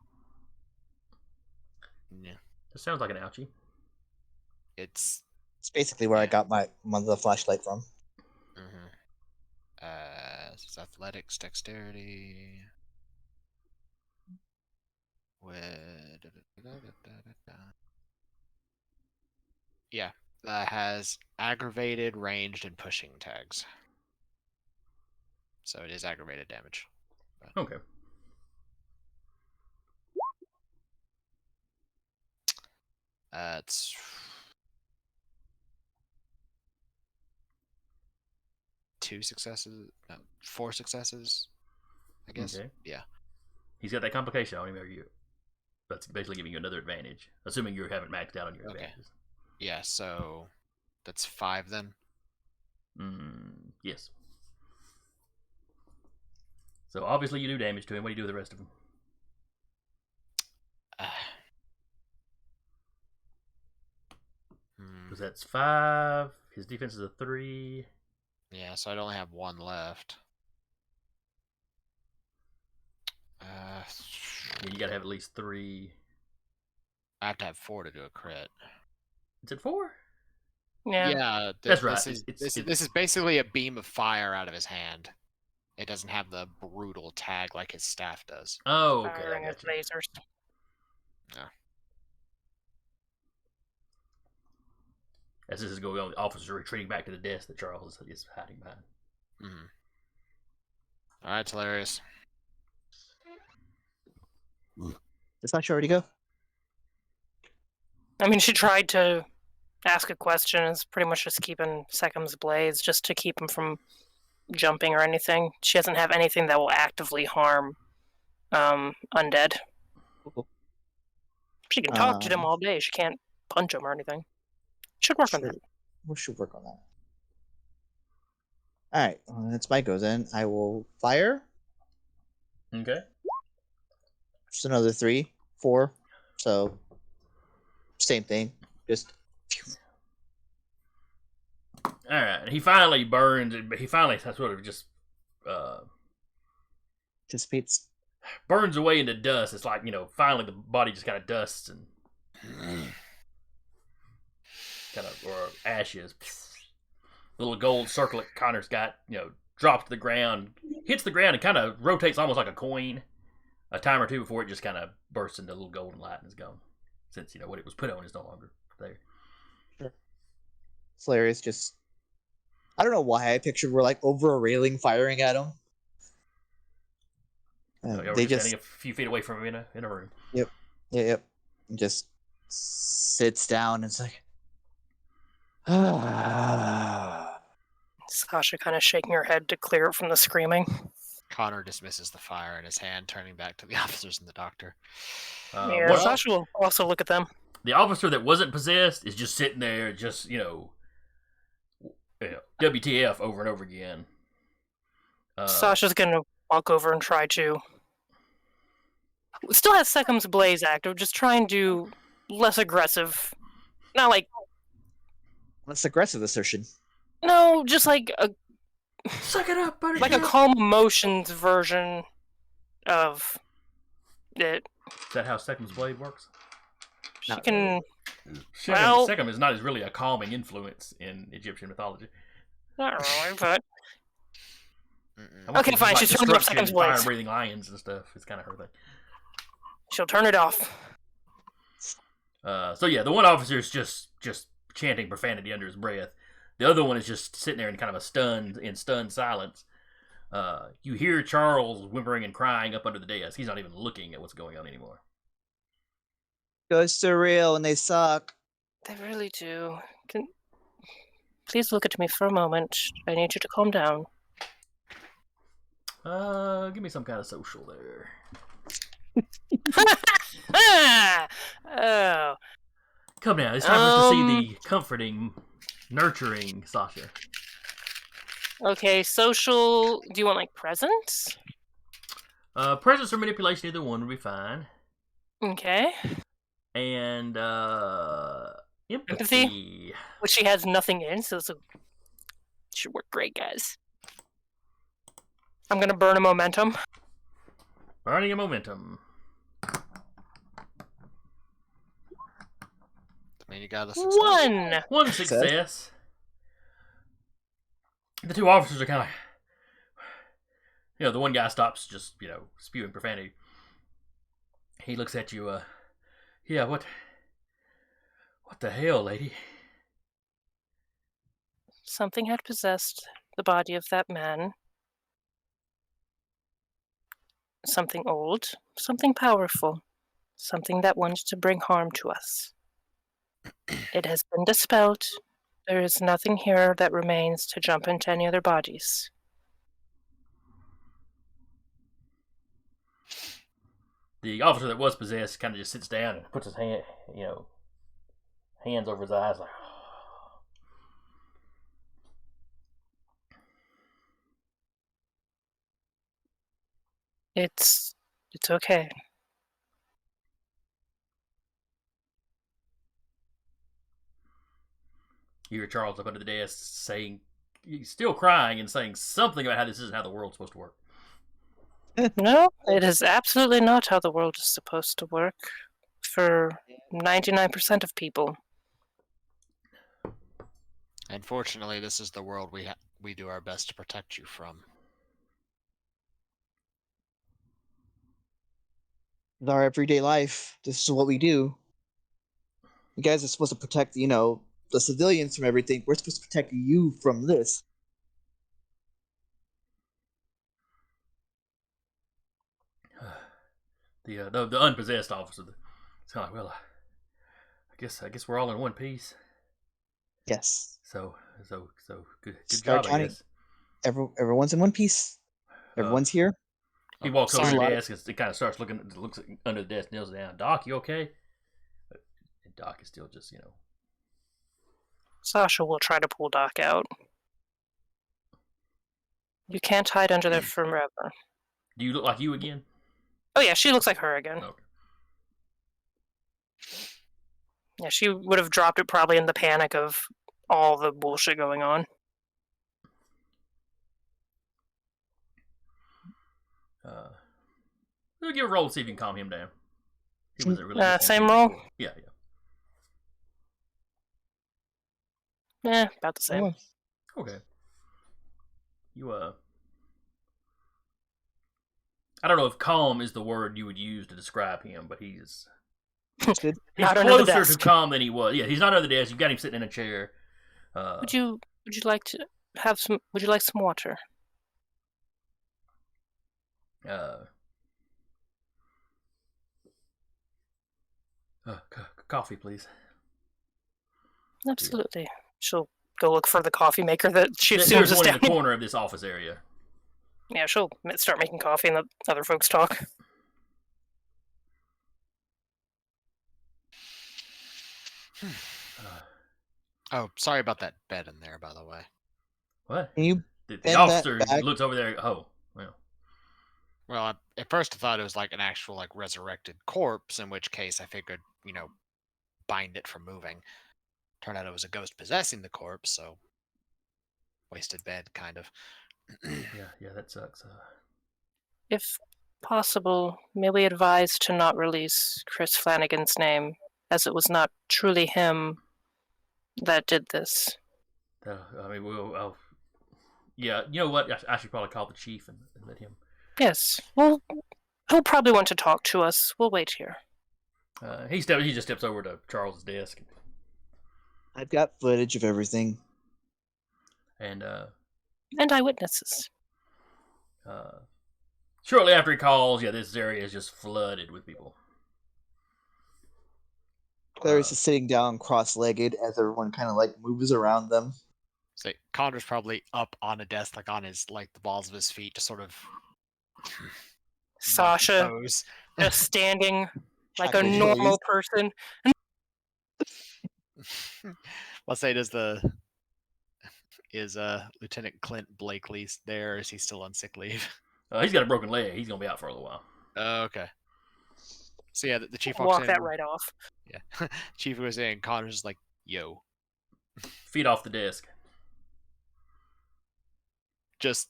Yeah, This sounds like an ouchie. it's. It's basically where I got my the flashlight from. It's athletics, dexterity. Yeah, has aggravated, ranged, and pushing tags. So it is aggravated damage. Okay. It's 2 successes, no, 4 successes, I guess. Okay. Yeah. He's got that complication on him every year. That's basically giving you another advantage, assuming you haven't maxed out on your Okay. advantages. Yeah, so that's 5 then. Yes. So obviously you do damage to him. What do you do with the rest of him? Because that's 5. His defense is a 3. Yeah, so I'd only have 1 left. Yeah, you gotta have at least 3. I have to have 4 to do a crit. Is it 4? Yeah. That's right. This is basically a beam of fire out of his hand. It doesn't have the brutal tag like his staff does. Oh, okay. I Firing got with you. lasers. As this is going on, the officers are retreating back to the desk that Charles is hiding behind. All right, Talarius. Does Sasha already go? I mean, she tried to ask a question. It's pretty much just keeping Sekim's blades just to keep him from jumping or anything. She doesn't have anything that will actively harm undead. Cool. She can talk to them all day. She can't punch them or anything. Should work on that. We should work on that. All right, that's my go then. I will fire. Okay. Just another 3, 4. So same thing. Just All right. He finally burns. He finally sort of just dissipates. burns away into dust. It's like, finally the body just kind of dusts and kind of, or ashes. Little gold circlet Connor's got, drops to the ground, hits the ground, and kind of rotates almost like a coin a time or two before it just kind of bursts into a little golden light and is gone. Since, what it was put on is no longer there. Sure. Slayer is just. I don't know why I pictured we're like over a railing firing at him. They just standing a few feet away from him in a room. Yep. And just sits down and it's like. Sasha kind of shaking her head to clear it from the screaming. Connor dismisses the fire in his hand, turning back to the officers and the doctor. Sasha will also look at them. The officer that wasn't possessed is just sitting there, just, WTF over and over again. Sasha's going to walk over and try to... Still has Seckham's Blaze active, just try and do less aggressive. Not like... Less aggressive assertion. No, just like a... Suck it up, buddy. Like a calm emotions version of it. Is that how Seckham's Blade works? She can... Sechem is not really a calming influence in Egyptian mythology. Not really, but... Okay, fine, she's turning off Seckham's Blade. Fire-breathing lions and stuff. It's kind of her thing. She'll turn it off. So yeah, the one officer is just chanting profanity under his breath. The other one is just sitting there in kind of a stunned silence. You hear Charles whimpering and crying up under the desk. He's not even looking at what's going on anymore. Ghosts are real and they suck. They really do. Please look at me for a moment. I need you to calm down. Give me some kind of social there. Oh. Come now, it's time for us to see the comforting, nurturing Sasha. Okay, social. Do you want like presents? Presence or manipulation, either one would be fine. Okay. And empathy, which she has nothing in, so should work great, guys. I'm gonna burn a momentum. Burning a momentum. I mean, you got a success. One success. The two officers are kind of, the one guy stops just, spewing profanity. He looks at you, yeah, what the hell, lady? Something had possessed the body of that man. Something old, something powerful, something that wanted to bring harm to us. It has been dispelled. There is nothing here that remains to jump into any other bodies. The officer that was possessed kind of just sits down and puts his hands over his eyes like, It's okay. You hear Charles up under the desk saying, he's still crying and saying something about how this isn't how the world's supposed to work. No, it is absolutely not how the world is supposed to work for 99% of people. Unfortunately, this is the world we do our best to protect you from. With our everyday life, this is what we do. You guys are supposed to protect, the civilians from everything. We're supposed to protect you from this. The unpossessed officer, it's kind of like, well, I guess we're all in one piece. Yes. So good job, I guess. Everyone's in one piece. Everyone's here. He walks over to the desk and kind of starts looks under the desk, kneels down. Doc, you okay? And Doc is still just, Sasha will try to pull Doc out. You can't hide under there forever. Do you look like you again? Oh yeah, she looks like her again. Okay. Yeah, she would have dropped it probably in the panic of all the bullshit going on. We'll give a roll to see if you can calm him down. He was a really Same roll? Yeah. About the same. Okay. You I don't know if calm is the word you would use to describe him, but he's Good. Not under the closer to desk. calm than he was. Yeah, he's not under the desk. You've got him sitting in a chair. Would you like to have some? Would you like some water? Coffee, please. Absolutely. She'll go look for the coffee maker that she assumes There's is one in down the corner of this office area. Yeah, she'll start making coffee and the other folks talk. Oh, sorry about that bed in there, by the way. What? Can you The bend officer that back? looks over there. Oh, well. Well, at first I thought it was like an actual like resurrected corpse, in which case I figured, bind it from moving. Turned out it was a ghost possessing the corpse, so wasted bed, kind of. Yeah, that sucks. If possible, may we advise to not release Chris Flanagan's name, as it was not truly him that did this. I mean, yeah, you know what? I should probably call the chief and let him. Yes. Well, he'll probably want to talk to us. We'll wait here. He just steps over to Charles's desk. I've got footage of everything. And eyewitnesses. Shortly after he calls, this area is just flooded with people. Clarice is sitting down cross-legged as everyone kind of like moves around them. So Connor's probably up on a desk, like on his the balls of his feet, to sort of. Sasha just standing like a normal person. Let's say, is Lieutenant Clint Blakely there? Or is he still on sick leave? He's got a broken leg. He's gonna be out for a little while. Okay. So yeah, the chief walks Walk in. that right off. Yeah, chief was in. Connor's just like, "Yo." Feet off the desk. Just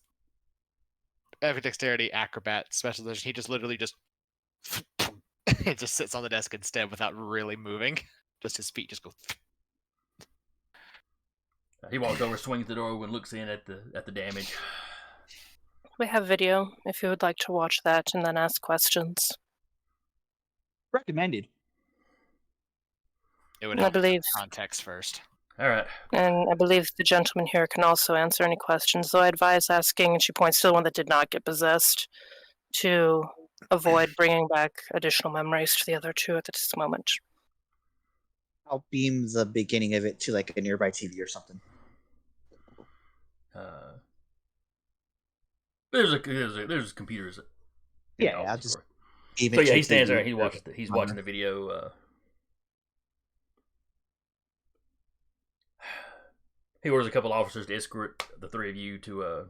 every dexterity, acrobat, special edition. He just literally just it just sits on the desk instead without really moving. Just his feet just go. He walks over, swings the door, and looks in at the damage. We have video if you would like to watch that and then ask questions. Recommended. It would I help believe context first. All right. And I believe the gentleman here can also answer any questions, though I advise asking, and she points to the one that did not get possessed, to avoid bringing back additional memories to the other two at this moment. I'll beam the beginning of it to like a nearby TV or something. There's computers. I'll just. So yeah, he stands there and he's watching the video. He orders a couple officers to escort the three of you to a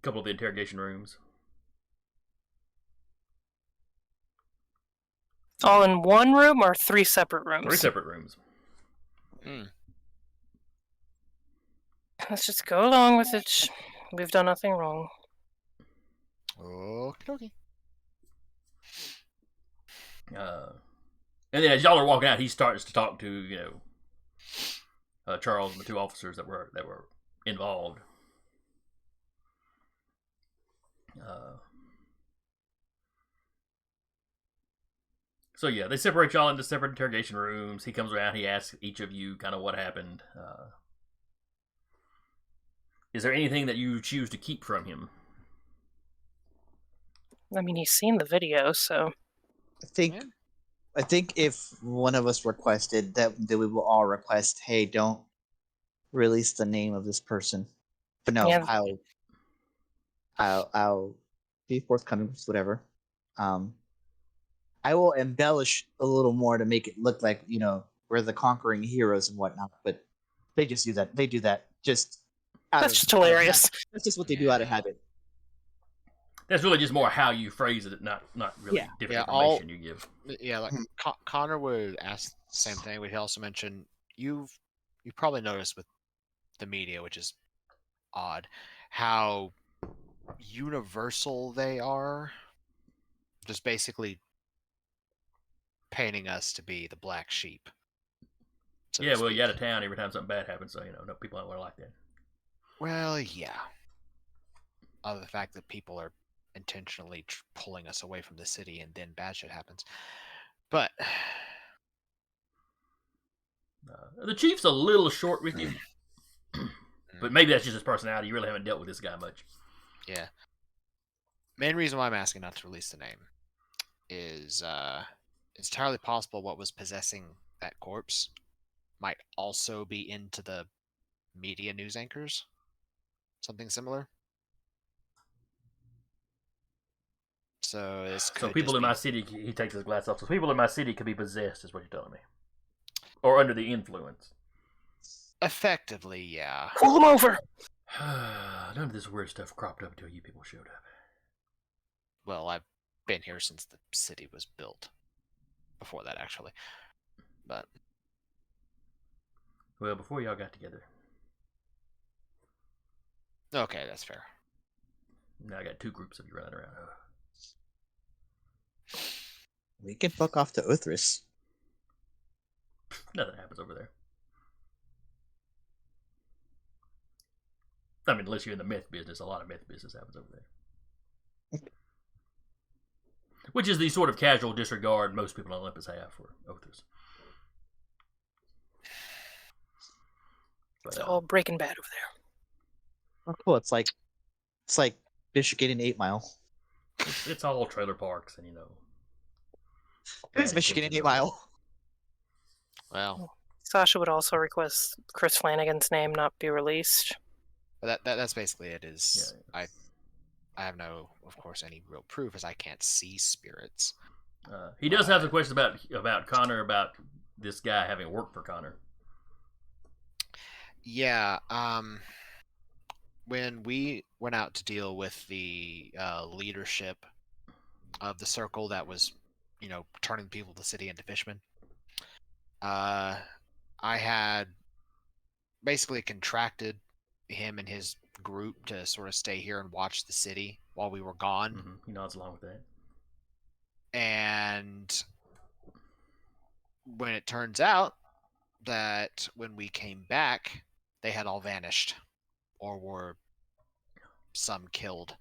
couple of the interrogation rooms. All in one room or 3 separate rooms? 3 separate rooms. Let's just go along with it. We've done nothing wrong. Okay. And then as y'all are walking out, he starts to talk to Charles and the 2 officers that were involved. So yeah, they separate y'all into separate interrogation rooms. He comes around, he asks each of you kind of what happened. Is there anything that you choose to keep from him? I mean, he's seen the video, so... I think if one of us requested that we will all request, hey, don't release the name of this person. But no, Yeah. I'll be forthcoming with whatever. I will embellish a little more to make it look like, we're the conquering heroes and whatnot, but they just do that. They do that just That's just hilarious. That's just what they do out of habit. That's really just more how you phrase it, not really Yeah. different Yeah, all- information you give. Yeah, like Connor would ask the same thing, but he also mentioned you've probably noticed with the media, which is odd, how universal they are. Just basically painting us to be the black sheep. So Yeah, to well, speak. you're out of town every time something bad happens, so no people don't want to like that. Well, yeah. Other the fact that people are intentionally pulling us away from the city, and then bad shit happens. But The chief's a little short with you, but maybe that's just his personality. You really haven't dealt with this guy much. yeah, main reason why I'm asking not to release the name is it's entirely possible what was possessing that corpse might also be into the media news anchors, something similar. So this could So people just in be my city, he takes his glass off. So people in my city could be possessed, is what you're telling me, or under the influence. effectively, yeah. Pull him over. None of this weird stuff cropped up until you people showed up. Well, I've been here since the city was built. Before that, actually. But Well, before y'all got together. okay, that's fair. Now I got two groups of you running around. We can fuck off to Uthris. Nothing happens over there. I mean, unless you're in the myth business, a lot of myth business happens over there. Which is the sort of casual disregard most people on Olympus have for Others. It's all Breaking Bad over there. Oh, cool. It's like Michigan 8 Mile. It's all trailer parks and It is Michigan 8 Mile. Well, Sasha would also request Chris Flanagan's name not be released. that's basically it. Is Yeah. I have no, of course, any real proof as I can't see spirits. He does have some questions about Connor, about this guy having worked for Connor. Yeah. When we went out to deal with the leadership of the circle that was, turning people of the city into fishmen, I had basically contracted him and his group to sort of stay here and watch the city while we were gone. Mm-hmm. He nods along with that. And when it turns out that when we came back, they had all vanished or were some killed.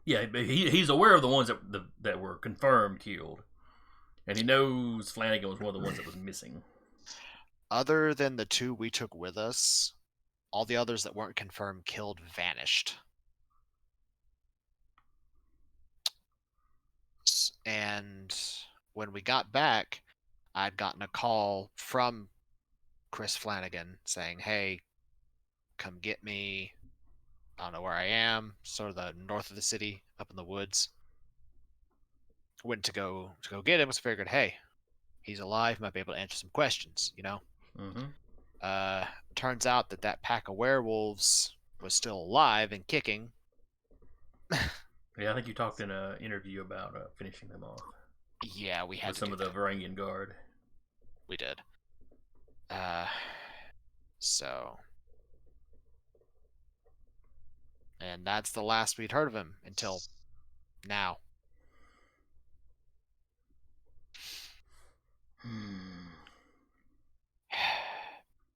Yeah, he's aware of the ones that were confirmed killed, and he knows Flanagan was one of the ones that was missing. Other than the two we took with us, all the others that weren't confirmed killed vanished. And when we got back, I'd gotten a call from Chris Flanagan saying, "Hey, come get me. I don't know where I am, sort of the north of the city, up in the woods." Went to go get him. Was figured, hey, he's alive. Might be able to answer some questions. Mm-hmm. Turns out that pack of werewolves was still alive and kicking. Yeah, I think you talked in an interview about finishing them off. Yeah, we had with to some do of the that. Veragian Guard. We did. So, and that's the last we'd heard of him until now.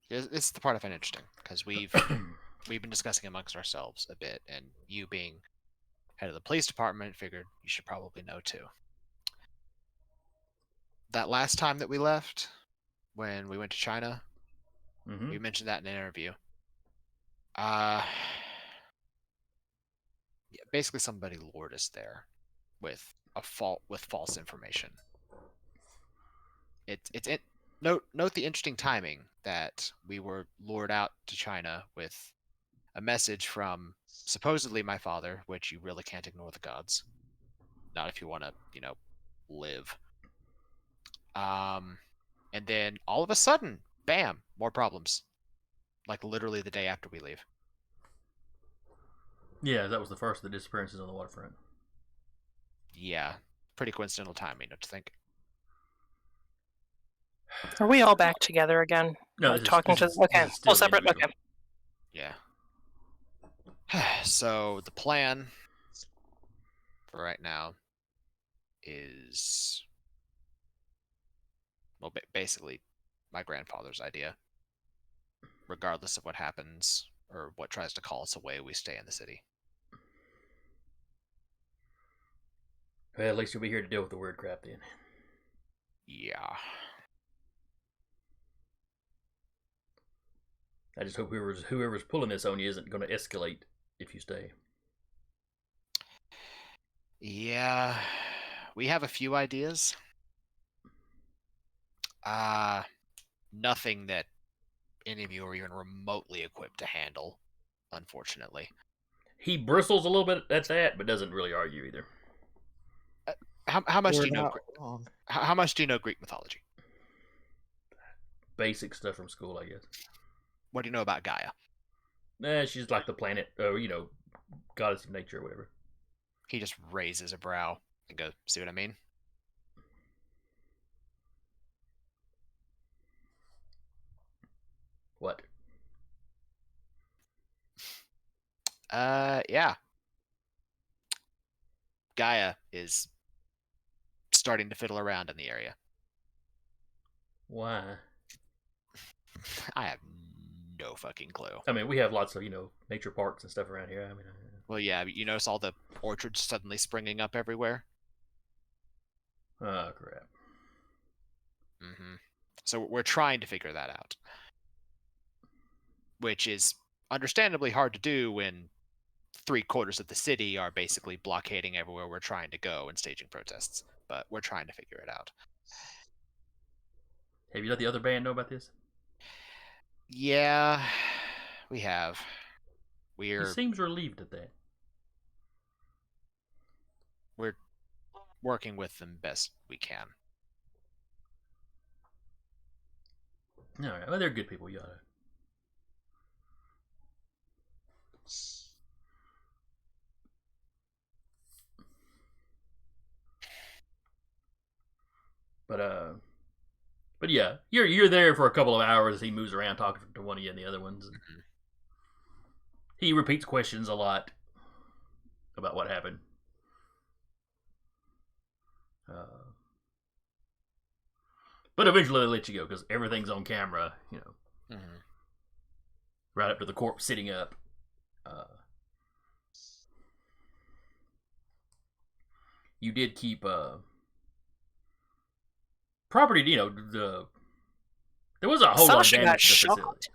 It's the part I find interesting because we've been discussing amongst ourselves a bit, and you being head of the police department figured you should probably know too. That last time that we left, when we went to China, Mm-hmm. we mentioned that in an interview. Basically somebody lured us there with false information. Note the interesting timing that we were lured out to China with a message from supposedly my father, which you really can't ignore the gods. Not if you want to, live. And then all of a sudden, bam, more problems. Like literally the day after we leave. Yeah, that was the first of the disappearances on the waterfront. Yeah, pretty coincidental timing, don't you think? Are we all back together again? No, Like this talking is, to. this Okay, is still all separate. individual. Okay. Yeah. So the plan for right now is, well, basically my grandfather's idea. Regardless of what happens or what tries to call us away, we stay in the city. Well, at least you'll be here to deal with the word crap then. Yeah. I just hope whoever's pulling this on you isn't going to escalate if you stay. Yeah. We have a few ideas. Nothing that any of you are even remotely equipped to handle, unfortunately. He bristles a little bit at that, but doesn't really argue either. How much do We're you know? not wrong. How much do you know Greek mythology? Basic stuff from school, I guess. What do you know about Gaia? She's like the planet, goddess of nature or whatever. He just raises a brow and goes, "See what I mean?" What? Yeah. Gaia is starting to fiddle around in the area. Why? I have no fucking clue. I mean, we have lots of, nature parks and stuff around here. I mean, Well, yeah, but you notice all the orchards suddenly springing up everywhere? oh, crap. Mm-hmm. So we're trying to figure that out. Which is understandably hard to do when 3/4 of the city are basically blockading everywhere we're trying to go and staging protests. But we're trying to figure it out. Have you let the other band know about this? Yeah, we have. He seems relieved at that. We're working with them best we can. All right. Well, they're good people. You oughta. But yeah, you're there for a couple of hours as he moves around talking to one of you and the other ones. Mm-hmm. He repeats questions a lot about what happened. But eventually they let you go because everything's on camera, Mm-hmm. right up to the corpse sitting up. You did keep property, there was a whole lot of Sasha got damage to the shot. facility.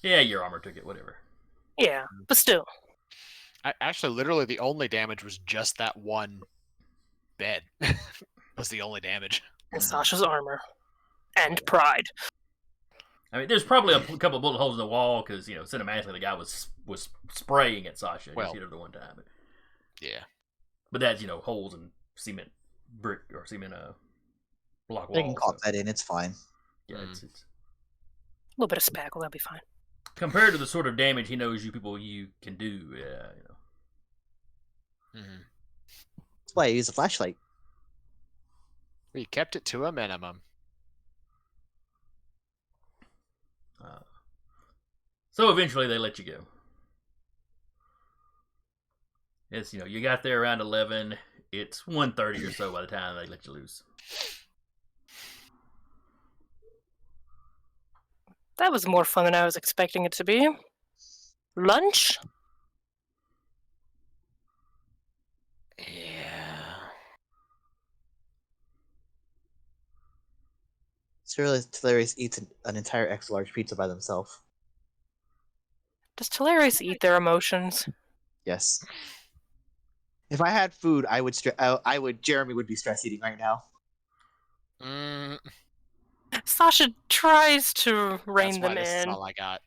Yeah, your armor took it, whatever. Yeah, but still. Actually, literally, the only damage was just that one bed. Was the only damage. And Sasha's armor. And pride. I mean, there's probably a couple of bullet holes in the wall because, cinematically the guy was spraying at Sasha. Well, just hit her the one time. Yeah. But that's, holes in cement brick or cement block wall. They can caulk that in. It's fine. Yeah, it's A little bit of spackle, that'll be fine. compared to the sort of damage he knows you can do. Yeah, Mm-hmm. That's why I use a flashlight. We kept it to a minimum. So eventually they let you go. It's you got there around 11. It's 1:30 or so by the time they let you loose. That was more fun than I was expecting it to be. Lunch? Yeah. Hilarious eats an entire extra large pizza by themselves. Does Teleris eat their emotions? Yes. If I had food, I would. Jeremy would be stress eating right now. Sasha tries to rein them This is in. all I got.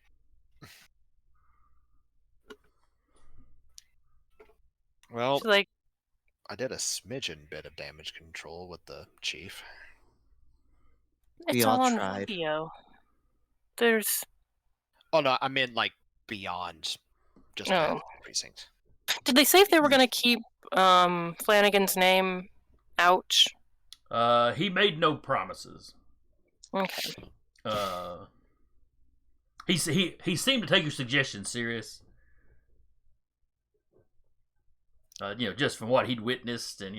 Well, She's like, I did a smidgen bit of damage control with the chief. it's We all all on tried. video. There's. Oh no, I meant like beyond just Oh. past the precinct. Did they say if they were going to keep Flanagan's name out? He made no promises. Okay. He seemed to take your suggestion serious. Just from what he'd witnessed and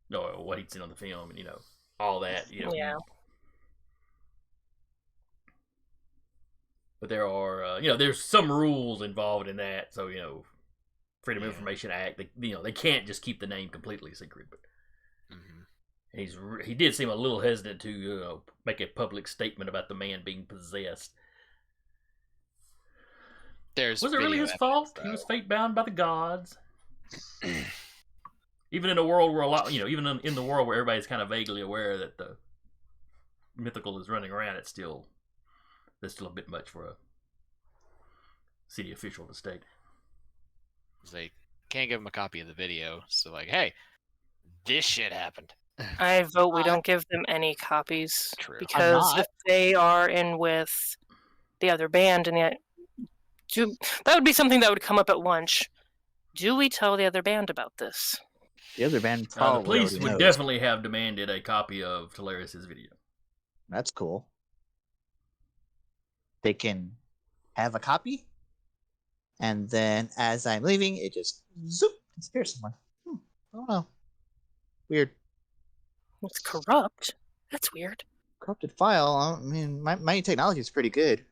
what he'd seen on the film and all that. Yeah. But there are there's some rules involved in that. So Freedom of Information Act. They can't just keep the name completely secret. But he did seem a little hesitant to make a public statement about the man being possessed. Was it really his fault? He was fate bound by the gods. Even in a world where even in the world where everybody's kind of vaguely aware that the mythical is running around, there's still a bit much for a city official to state. They can't give him a copy of the video, so hey, this shit happened. I vote we don't give them any copies. True. Because if they are in with the other band, and that would be something that would come up at lunch. Do we tell the other band about this? The other band probably the police already would knows. definitely have demanded a copy of Teleris's video. That's cool. They can have a copy, and then as I'm leaving, it just zoop disappears somewhere. I don't know. Weird. It's corrupt. That's weird. Corrupted file. I mean, my technology is pretty good.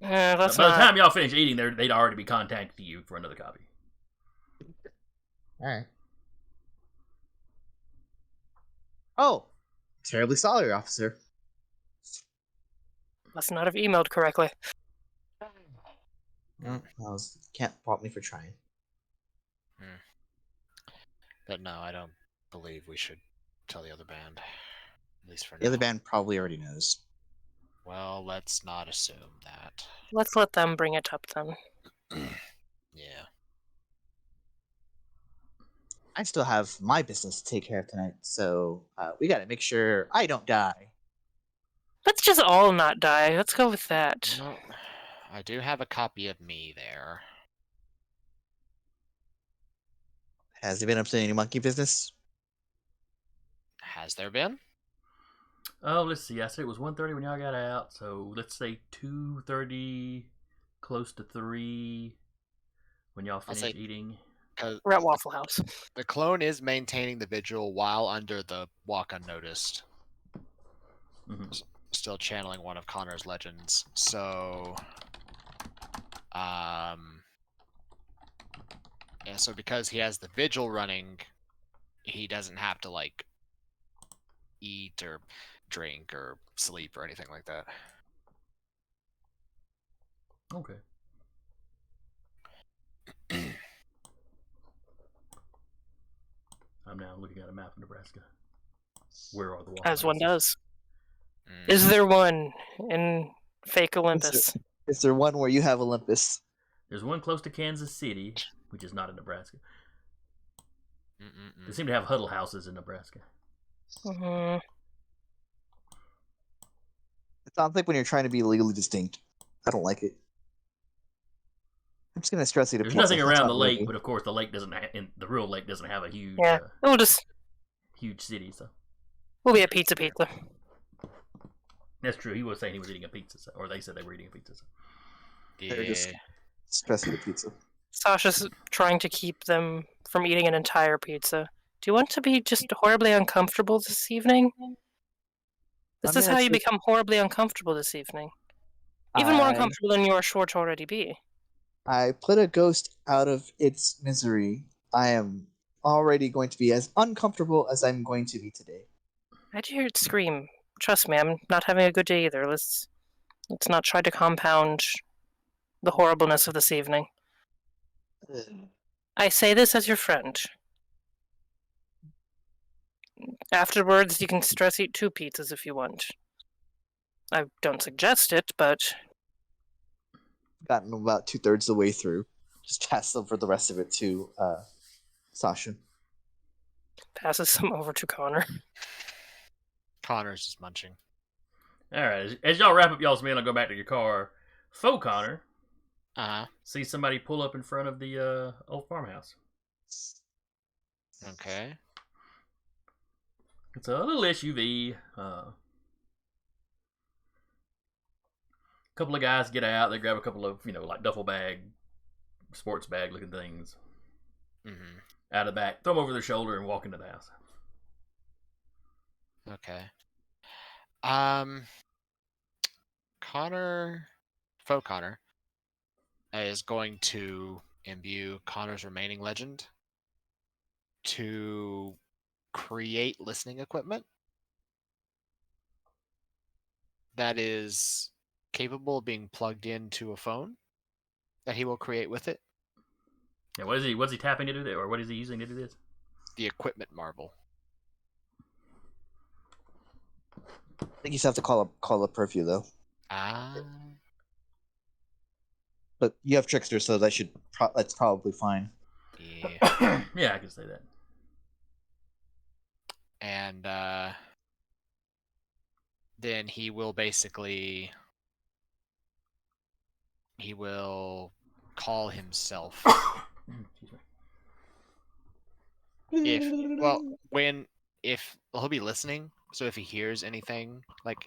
By the time y'all finish eating, they'd already be contacting you for another copy. All right. Oh, terribly sorry, officer. Must not have emailed correctly. Can't fault me for trying. But no, I don't believe we should tell the other band. At least for now. The other band probably already knows. Well, let's not assume that. Let's let them bring it up then. Yeah. I still have my business to take care of tonight, so we gotta make sure I don't die. Let's just all not die. Let's go with that. No, I do have a copy of me there. Has there been up to any monkey business? Has there been? Oh, let's see. I said it was 1:30 when y'all got out, so let's say 2:30, close to 3 when y'all finished eating. We're at Waffle House. The clone is maintaining the vigil while under the walk unnoticed. Still channeling one of Connor's legends. So, so because he has the vigil running, he doesn't have to eat or drink or sleep or anything like that. Okay. I'm now looking at a map of Nebraska. Where are the Waffle As one Houses? does. Is there one in fake Olympus? Is there one where you have Olympus? There's one close to Kansas City, which is not in Nebraska. They seem to have huddle houses in Nebraska. It sounds like when you're trying to be legally distinct. I don't like it. I'm just gonna stress you to There's nothing around the lake, but of course the lake doesn't. The real lake doesn't have a huge, we'll just huge city. So we'll be at Pizza. That's true. He was saying he was eating a pizza, or they said they were eating a pizza. So. Yeah. They're just stressing the pizza. Sasha's trying to keep them from eating an entire pizza. Do you want to be just horribly uncomfortable this evening? This is how you become horribly uncomfortable this evening. Even more uncomfortable than you are sure to already be. I put a ghost out of its misery. I am already going to be as uncomfortable as I'm going to be today. I do hear it scream. Trust me, I'm not having a good day either. Let's not try to compound the horribleness of this evening. I say this as your friend. Afterwards, you can stress eat 2 pizzas if you want. I don't suggest it, but... Gotten about 2/3 of the way through. Just pass over the rest of it to Sasha. Passes some over to Connor. Connor's just munching. All right. As y'all wrap up y'all's meal and go back to your car, Faux Connor Uh-huh. sees somebody pull up in front of the old farmhouse. Okay. It's a little SUV. A couple of guys get out. They grab a couple of, like duffel bag, sports bag looking things Mm-hmm. out of the back, throw them over their shoulder, and walk into the house. Okay. Faux Connor, is going to imbue Connor's remaining legend to create listening equipment that is capable of being plugged into a phone that he will create with it. Yeah, what's he tapping to do that, or what is he using to do this? The equipment marble. I think you still have to call a curfew though. But you have Trickster, so that's probably fine. Yeah. Yeah, I can say that. And then he will call himself. Excuse me. If he'll be listening, so if he hears anything like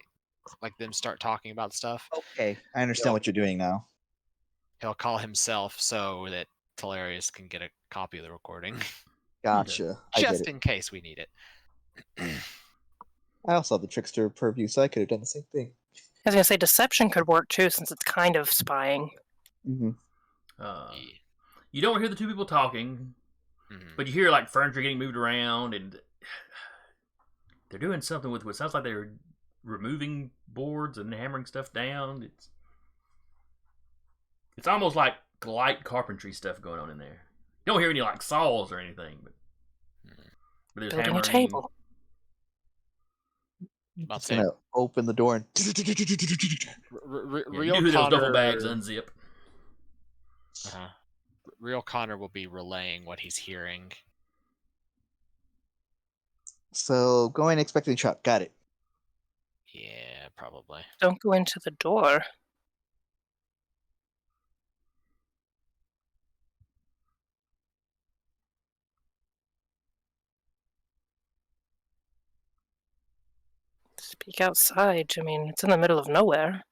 them start talking about stuff, Okay, I understand what you're doing now. he'll call himself so that Talarius can get a copy of the recording. Gotcha. I get Just it. in case we need it. I also have the Trickster purview, so I could have done the same thing. I was gonna say deception could work too, since it's kind of spying. Mm-hmm. You don't hear the two people talking, but you hear like furniture getting moved around, and they're doing something with what sounds like they're removing boards and hammering stuff down. It's almost like light carpentry stuff going on in there. You don't hear any like saws or anything, but there's Building hammering. a table. Just gonna open the door and You hear those duffel bags unzip. Real Connor will be relaying what he's hearing. So going expecting shot. Got it. Yeah, probably. Don't go into the door. Speak outside. I mean, it's in the middle of nowhere.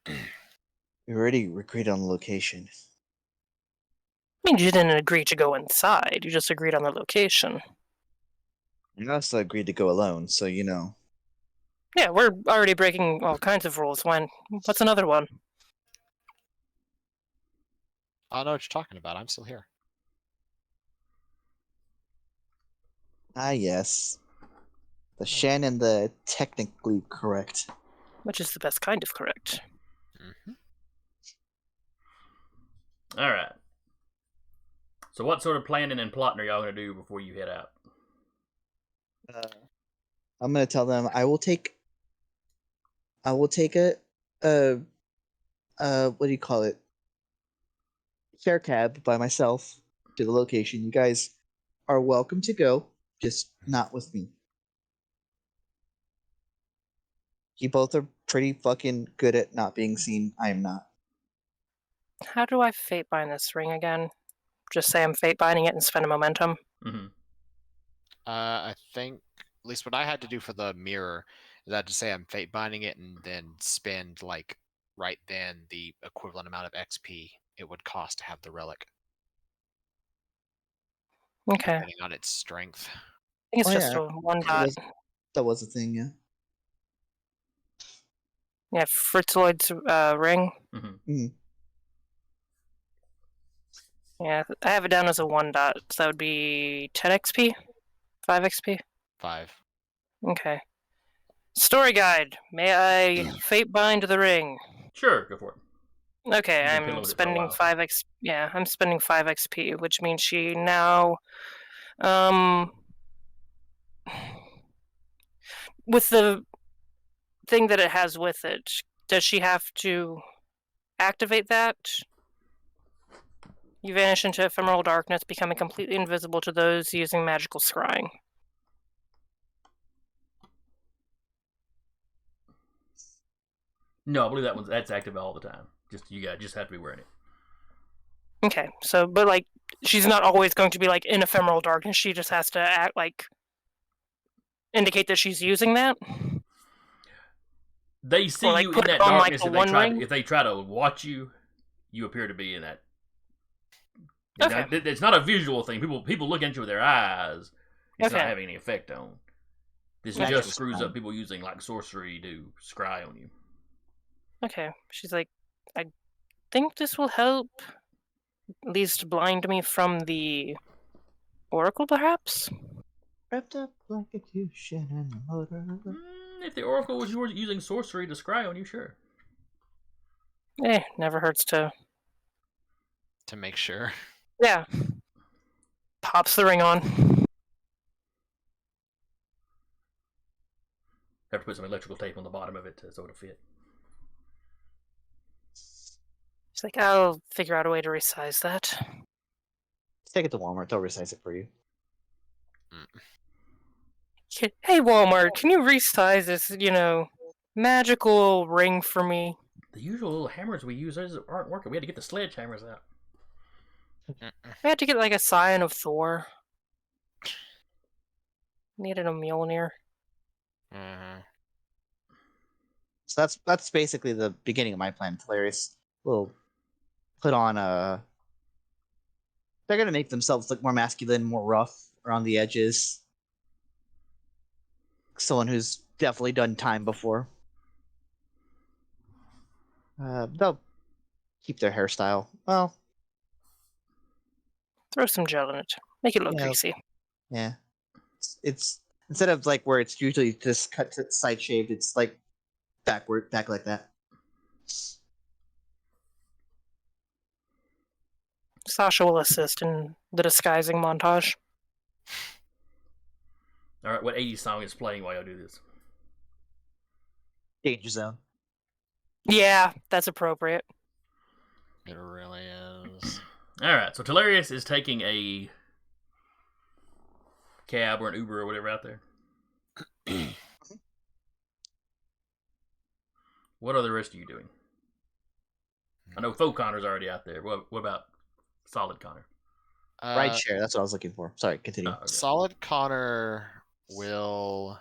We already agreed on the location. I mean, you didn't agree to go inside. You just agreed on the location. You also agreed to go alone, so you know. Yeah, we're already breaking all kinds of rules. What's another one? I don't know what you're talking about. I'm still here. Ah, yes. The Shannon, the technically correct. Which is the best kind of correct. Mm-hmm. All right. So what sort of planning and plotting are y'all going to do before you head out? I'm going to tell them I will take a what do you call it? Share cab by myself to the location. You guys are welcome to go, just not with me. You both are pretty fucking good at not being seen. I am not. How do I fate bind this ring again? Just say I'm fate binding it and spend a momentum. Mm-hmm. I think, at least what I had to do for the mirror, is I had to say I'm fate binding it and then spend, like, right then the equivalent amount of XP it would cost to have the relic. Okay. Depending on its strength. I think it's just a one dot. That was a thing, yeah. Yeah, Fritzloid's ring. Mm-hmm. Yeah, I have it down as a 1 dot, so that would be 10 XP? 5 XP? 5. Okay. Story guide. May I fate bind the ring? Sure, go for it. Okay, You've been piddling I'm with it for a spending while. 5 XP. Yeah, I'm spending 5 XP, which means she now, with the thing that it has with it, does she have to activate that? You vanish into ephemeral darkness, becoming completely invisible to those using magical scrying. No, I believe that's active all the time. You guys just have to be wearing it. Okay, so but like she's not always going to be like in ephemeral darkness. She just has to act like indicate that she's using that. They see Or, like, you put in it that on, like, darkness. the One Ring? If they try to watch you, you appear to be in that. Okay. Now, it's not a visual thing. People look into their eyes. It's not Okay. having any effect on. This Magic just screws scry. up people using like sorcery to scry on you. Okay. She's like, I think this will help. At least blind me from the Oracle, perhaps? Wrapped up like a cushion in the motor. If the oracle was using sorcery to scry on you, sure. Never hurts to... To make sure. Yeah. Pops the ring on. Have to put some electrical tape on the bottom of it so it'll fit. She's like, I'll figure out a way to resize that. Take it to Walmart. They'll resize it for you. Hey, Walmart, can you resize this, magical ring for me? The usual little hammers we use aren't working. We had to get the sledgehammers out. I had to get like a Scion of Thor. Needed a Mjolnir. So that's basically the beginning of my plan. Hilarious. We'll put on a. They're gonna make themselves look more masculine, more rough around the edges. Someone who's definitely done time before. They'll keep their hairstyle. Well, Throw some gel in it. Make it look Yeah. greasy. yeah. It's instead of like where it's usually just cut to side shaved, it's like back like that. Sasha will assist in the disguising montage. All right, what 80s song is playing while y'all do this? Danger Zone. Yeah, that's appropriate. It really is. All right, so Telarius is taking a cab or an Uber or whatever out there. What are the rest of you doing? I know Faux Connor's already out there. What about Solid Connor? Ride share. That's what I was looking for. Sorry, continue. Oh, okay. Solid Connor will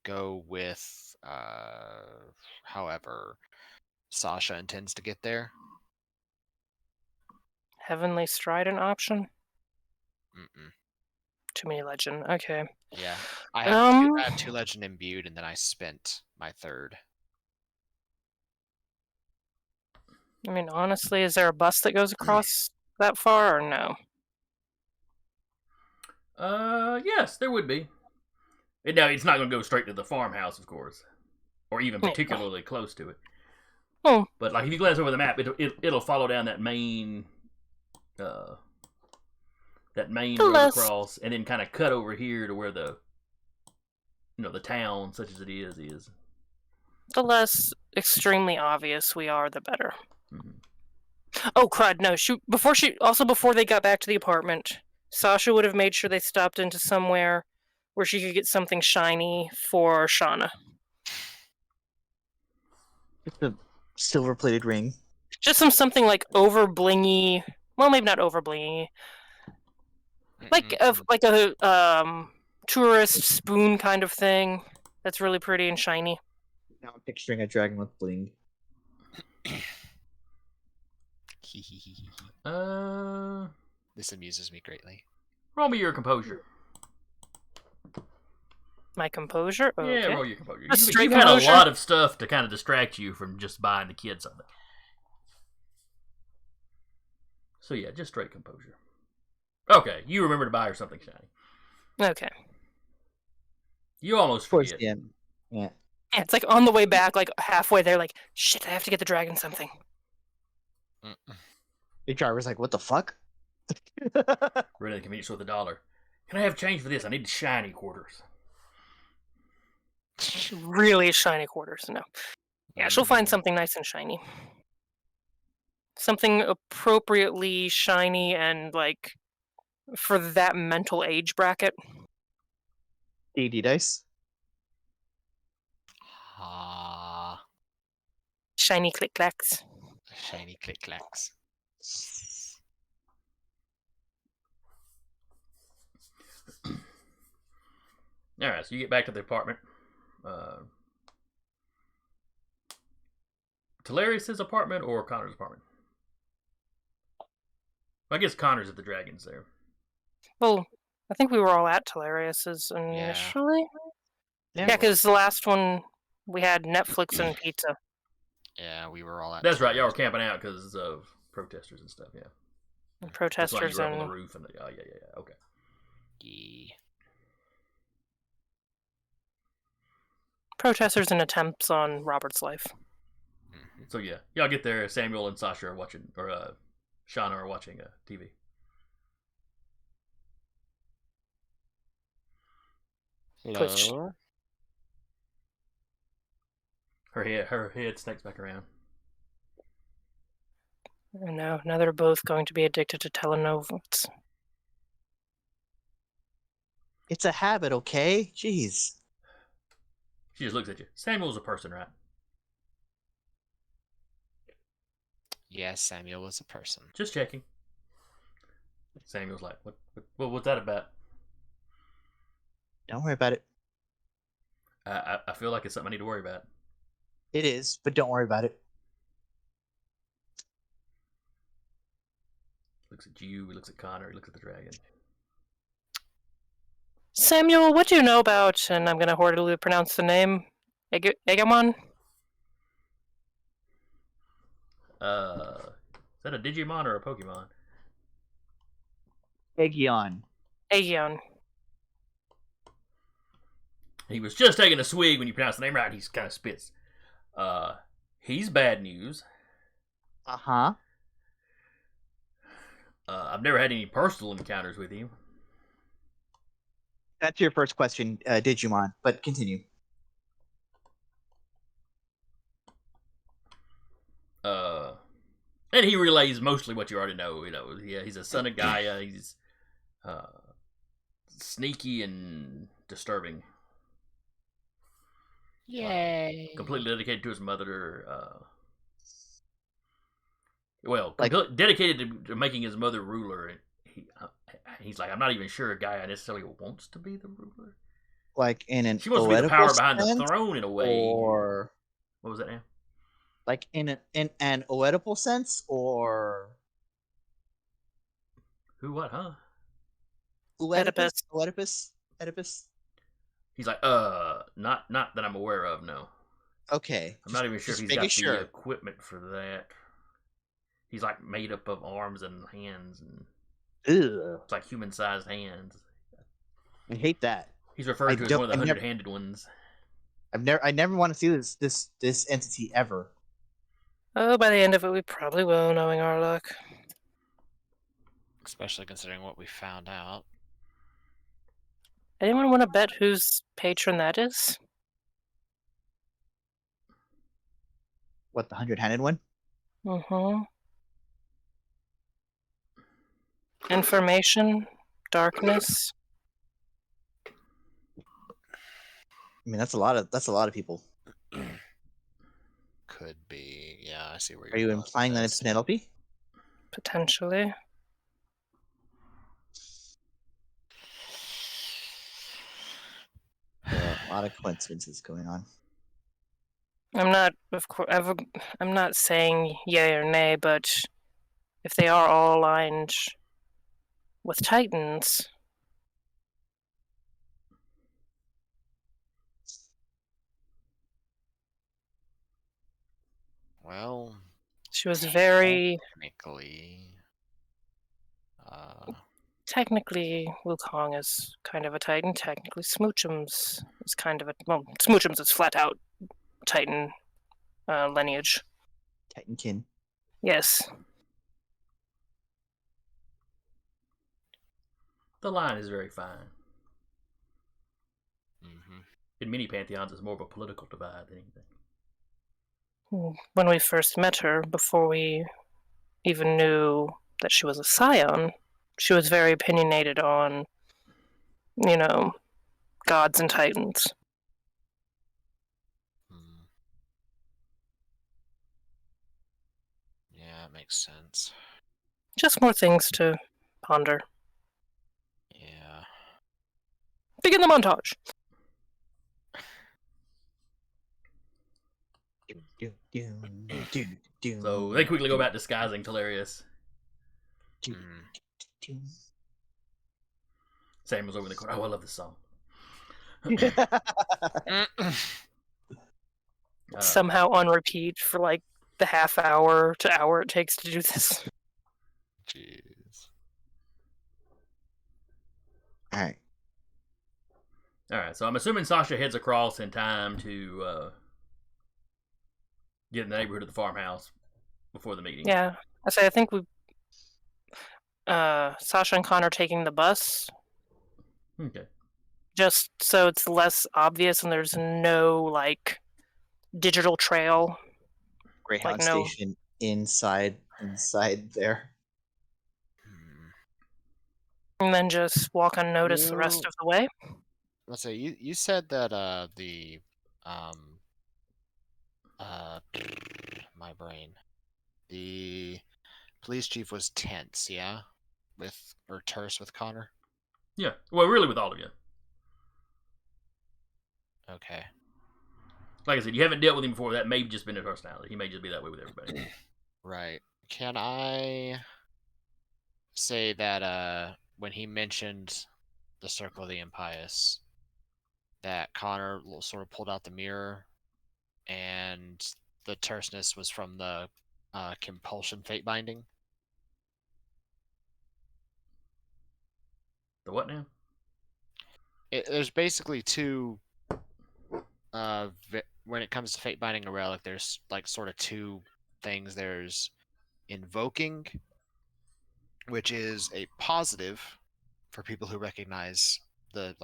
go with however Sasha intends to get there. Heavenly Strident option? Mm-mm. Too many legend. Okay. Yeah, I have two legend imbued, and then I spent my third. I mean, honestly, is there a bus that goes across that far, or no? Yes, there would be. Now, it's not going to go straight to the farmhouse, of course, or even particularly close to it. Oh. But like, if you glance over the map, it'll follow down that main road across, and then kind of cut over here to where the town, such as it is. The less extremely obvious we are, the better. Mm-hmm. Oh crud! No, before they got back to the apartment, Sasha would have made sure they stopped into somewhere where she could get something shiny for Shauna. Just a silver-plated ring. Just something like over blingy. Well, maybe not over blingy. Like a tourist spoon kind of thing. That's really pretty and shiny. Now I'm picturing a dragon with bling. This amuses me greatly. Roll me your composure. My composure? Okay. Yeah, roll your composure. Straight You've had a composure? lot of stuff to kind of distract you from just buying the kids something. So yeah, just straight composure. Okay, you remember to buy her something shiny. Okay. You almost Towards forget. the end. Yeah. Yeah, it's like on the way back, like halfway there, like, shit, I have to get the dragon something. The driver's like, what the fuck? We're in the convenience store with $1. Can I have change for this? I need shiny quarters. Really shiny quarters, no. Yeah, she'll find something nice and shiny. Something appropriately shiny and, like, for that mental age bracket. D&D dice. Shiny click-clacks. Shiny click-clacks. All right, so you get back to the apartment. Talarius' apartment or Connor's apartment? I guess Connor's at the Dragons there. Well, I think we were all at Talarius's initially. Yeah. Yeah, because the last one we had Netflix and pizza. Yeah, we were all at. That's right. Y'all were Talarius. camping out because of protesters and stuff. Yeah. And That's why you protesters were up on and the roof and yeah. Okay. Yeah. protesters and attempts on Robert's life. Mhm. So yeah, y'all get there. Samuel and Sasha are watching, or Shauna are watching TV. Twitch. Hello. Her head snakes back around. And now they're both going to be addicted to telenovelas. It's a habit, okay? Jeez. She just looks at you. Samuel's a person, right? Yes, Samuel was a person. Just checking. Samuel's like, what's that about? Don't worry about it. I feel like it's something I need to worry about. It is, but don't worry about it. Looks at you. He looks at Connor. He looks at the dragon. Samuel, what do you know about, and I'm going to horribly pronounce the name, Egamon? Is that a Digimon or a Pokemon? Aegion. Aegon. He was just taking a swig when you pronounce the name right. He kind of spits. He's bad news. Uh-huh. I've never had any personal encounters with him. That's your first question, Digimon, but continue. And he relays mostly what you already know. You know, yeah, he's a son of Gaia. He's sneaky and disturbing. Yay! Completely dedicated to his mother. Well, Like- dedicated to making his mother ruler. He's like, I'm not even sure Gaia necessarily wants to be the ruler. Like in an She wants to be the power Oedipus behind the sense, throne in a way. or What was that now? like in an Oedipal sense, or Who? What? Huh? Oedipus? Oedipus? He's like, not that I'm aware of. No, Okay. I'm not even sure if just he's making got sure. the equipment for that. He's like made up of arms and hands, and Ugh. it's like human-sized hands. I hate that. He's referred I to as don't- one of the I never- 100-handed ones. I never want to see this entity ever. Oh, by the end of it, we probably will, knowing our luck. Especially considering what we found out. Anyone want to bet whose patron that is? What, the 100-handed one? Mm-hmm. Information, darkness. I mean, that's a lot of people. Could be. Yeah, I see where Are you're you going with implying that this. it's Penelope? Potentially. There are a lot of coincidences going on. I'm not, of course, I'm not saying yay or nay, but if they are all aligned with Titans, Well, she was very technically, technically. Wukong is kind of a Titan. Technically, Smoochums is kind of a Smoochums is flat out Titan lineage. Titankin. Yes. The line is very fine. hmm In many pantheons, it's more of a political divide than anything. When we first met her, before we even knew that she was a Scion, she was very opinionated on, gods and Titans. makes sense. Just more things to ponder. Yeah. Begin the montage. So they quickly go about disguising Telarius. Sam was over in the corner. Oh, I love this song. Somehow on repeat for like the half hour to hour it takes to do this. Jeez. Alright. Alright, so I'm assuming Sasha heads across in time to get in the neighborhood of the farmhouse before the meeting. Yeah. I think we Sasha and Connor taking the bus. Okay. Just so it's less obvious and there's no like digital trail. Greyhound Like, no. station inside there. And then just walk unnoticed the rest of the way. Let's say you said that my brain. The police chief was tense, yeah? Or terse with Connor? Yeah. Well, really with all of you. Okay. Like I said, you haven't dealt with him before. That may have just been his personality. He may just be that way with everybody. Right. Can I say that when he mentioned the Circle of the Impious, that Connor sort of pulled out the mirror and the terseness was from the compulsion fate binding? The what now? There's basically two when it comes to fate binding a relic, there's like sort of two things. There's invoking, which is a positive for people who recognize the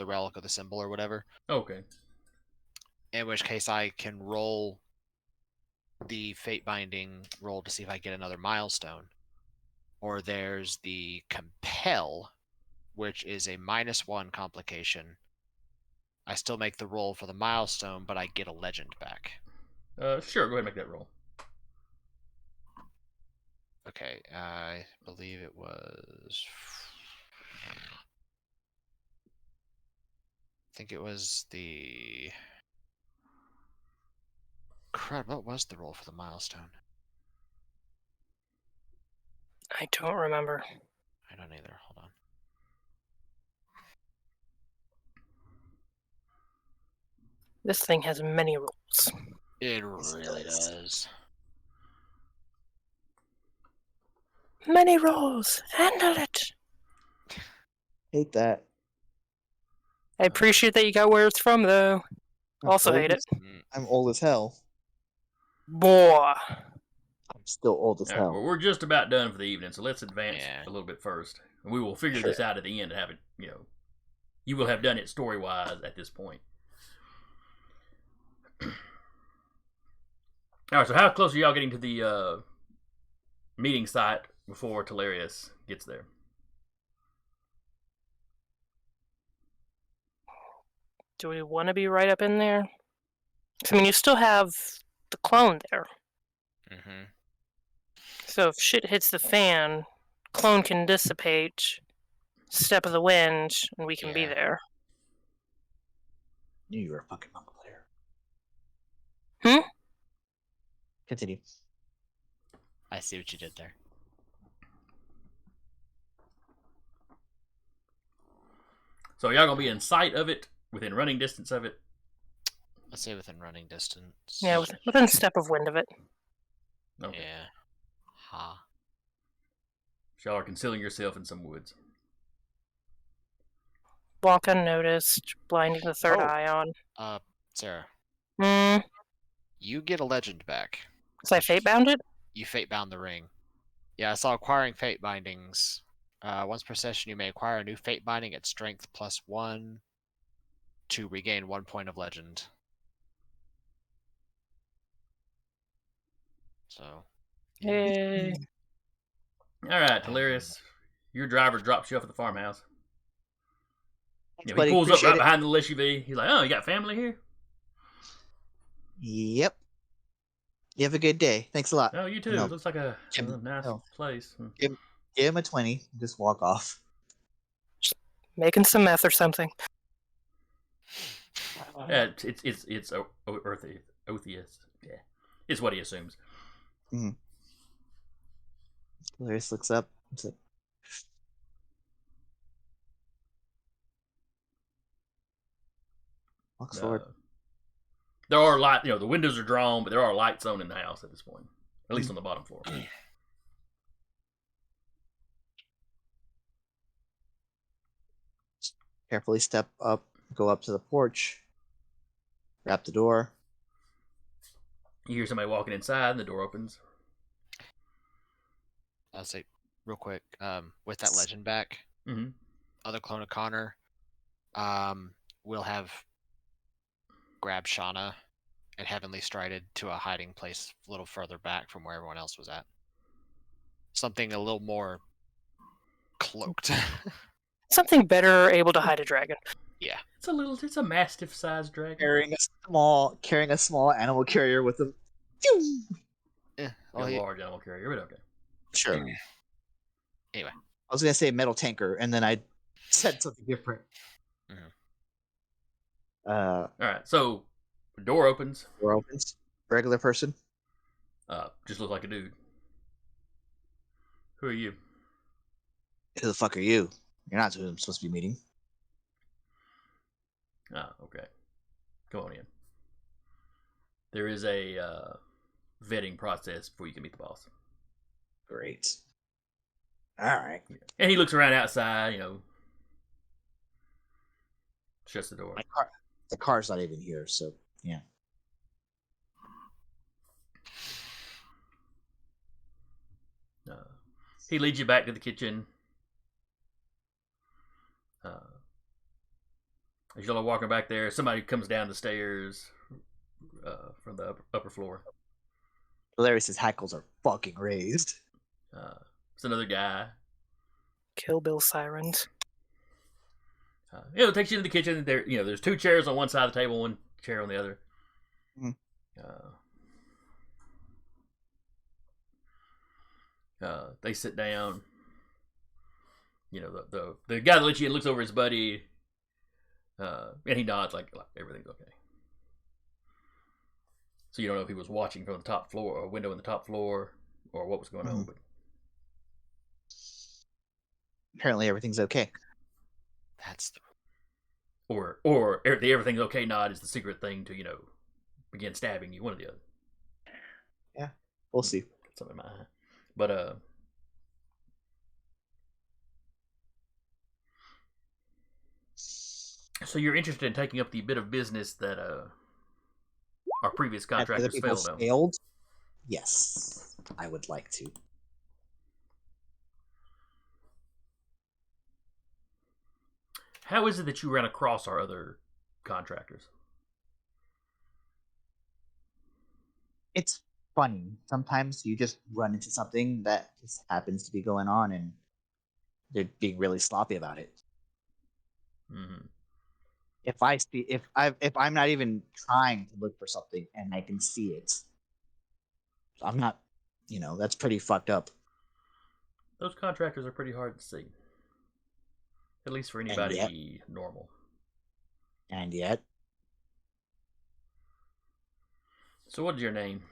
relic or the symbol or whatever. Okay. In which case I can roll the fate binding roll to see if I get another milestone. Or there's the compel, which is a -1 complication. I still make the roll for the milestone, but I get a legend back. Sure, go ahead and make that roll. Okay, I believe it was... I think it was the... Crud, what was the roll for the milestone? I don't remember. I don't either, hold on. This thing has many rules. It really does. Many rules. Handle it. Hate that. I appreciate that you got where it's from, though. I'm Also old hate it. I'm old as hell. Boy. I'm still old as All right, hell. well, we're just about done for the evening, so let's advance Yeah. a little bit first. And we will figure Sure. this out at the end and have it, you will have done it story-wise at this point. All right, so how close are y'all getting to the meeting site before Telarius gets there? Do we want to be right up in there? I mean, you still have the clone there. Mm-hmm. So if shit hits the fan, clone can dissipate, step of the wind, and we can be Yeah. there. Knew you were a fucking mumble player. Hmm? Continue. I see what you did there. So y'all gonna be in sight of it, within running distance of it? Let's say within running distance. Yeah, within step of wind of it. Okay. Yeah. Ha. So y'all are concealing yourself in some woods. Walk unnoticed, blinding the third Oh. eye on. Sarah, Hmm. you get a legend back. Was I fate bound it? You fate bound the ring. Yeah, I saw acquiring fate bindings. Once per session, you may acquire a new fate binding at strength +1 to regain 1 point of legend. So. Yay. All right, Telarius, your driver drops you off at the farmhouse. He Buddy, pulls up appreciate right it. behind the little SUV. He's like, "Oh, you got family here?" Yep. You have a good day. Thanks a lot. Oh, you too. No, It looks like a Jim, nice no. place. Give him a 20. Just walk off. Making some meth or something. Yeah, it's Otheus. Yeah, it's what he assumes. Larry looks up. It's like, walks forward. There are light. The windows are drawn, but there are lights on in the house at this point, at least on the bottom floor. Carefully step up, go up to the porch, wrap the door. You hear somebody walking inside, and the door opens. I'll say real quick, with that legend back, Mm-hmm. other clone of Connor, will have grabbed Shauna and heavenly strided to a hiding place a little further back from where everyone else was at. Something a little more cloaked. Something better able to hide a dragon. Yeah. It's a mastiff-sized dragon. Carrying a small animal carrier with him. Yeah. A large animal carrier, but okay. Sure. Anyway. I was gonna say metal tanker, and then I said something different. All right, so the door opens. Door opens. Regular person. Just look like a dude. Who are you? Who the fuck are you? You're not who I'm supposed to be meeting. Oh, okay. Come on in. There is a vetting process before you can meet the boss. Great. All right. And he looks around outside, shuts the door. The car's not even here, so yeah. He leads you back to the kitchen. As y'all are walking back there, somebody comes down the stairs from the upper floor. Hilarious' hackles are fucking raised. It's another guy. Kill Bill sirens. It takes you to the kitchen. There's two chairs on one side of the table, one chair on the other. They sit down. The guy that lets you in looks over his buddy, and he nods like everything's okay. So you don't know if he was watching from the top floor or a window in the top floor or what was going on. But apparently everything's okay. That's the or the everything's okay nod is the secret thing to begin stabbing you, one or the other. Yeah, we'll see. Got something in my eye, but so you're interested in taking up the bit of business that our previous contractors failed on? Yes, I would like to. How is it that you ran across our other contractors? It's funny. Sometimes you just run into something that just happens to be going on, and they're being really sloppy about it. Mm-hmm. If I'm not even trying to look for something and I can see it, I'm not. That's pretty fucked up. Those contractors are pretty hard to see. At least for anybody normal. And yet. So what is your name?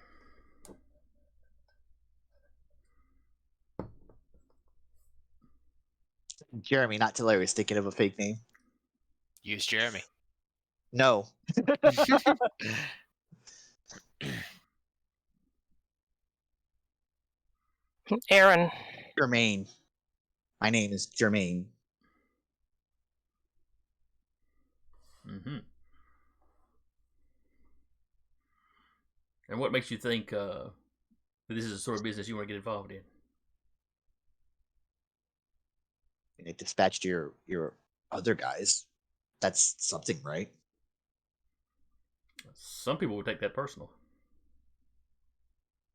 Jeremy, not Hilarious, thinking of a fake name. Use Jeremy. No. Aaron. Jermaine. My name is Jermaine. Mm-hmm. And what makes you think that this is the sort of business you want to get involved in? It dispatched your other guys. That's something, right? Some people would take that personal.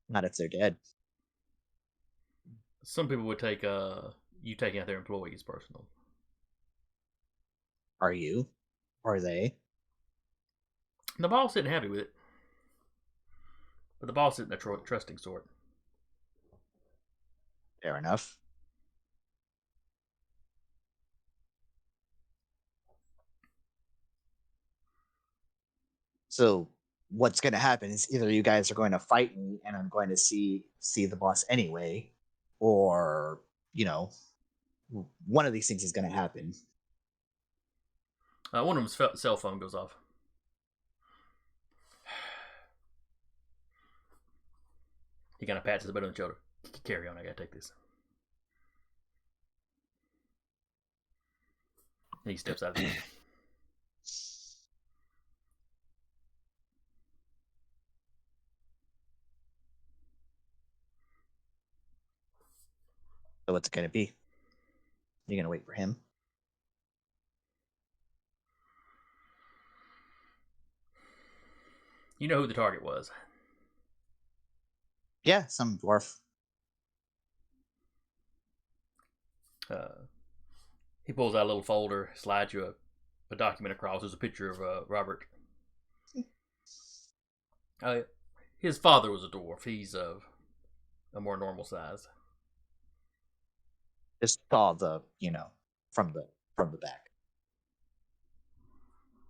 Not if they're dead. Some people would take you taking out their employees personal. Are you? Are they? The boss isn't happy with it. But the boss isn't a trusting sort. Fair enough. So what's going to happen is either you guys are going to fight me and I'm going to see the boss anyway, or one of these things is going to happen. One of them's cell phone goes off. He kind of pats his butt on the shoulder. Carry on, I gotta take this. And he steps out of the room. So what's it going to be? You're going to wait for him? You know who the target was. Yeah, some dwarf. He pulls out a little folder, slides you a document across. There's a picture of Robert. His father was a dwarf. He's of a more normal size. Just saw the, from the back.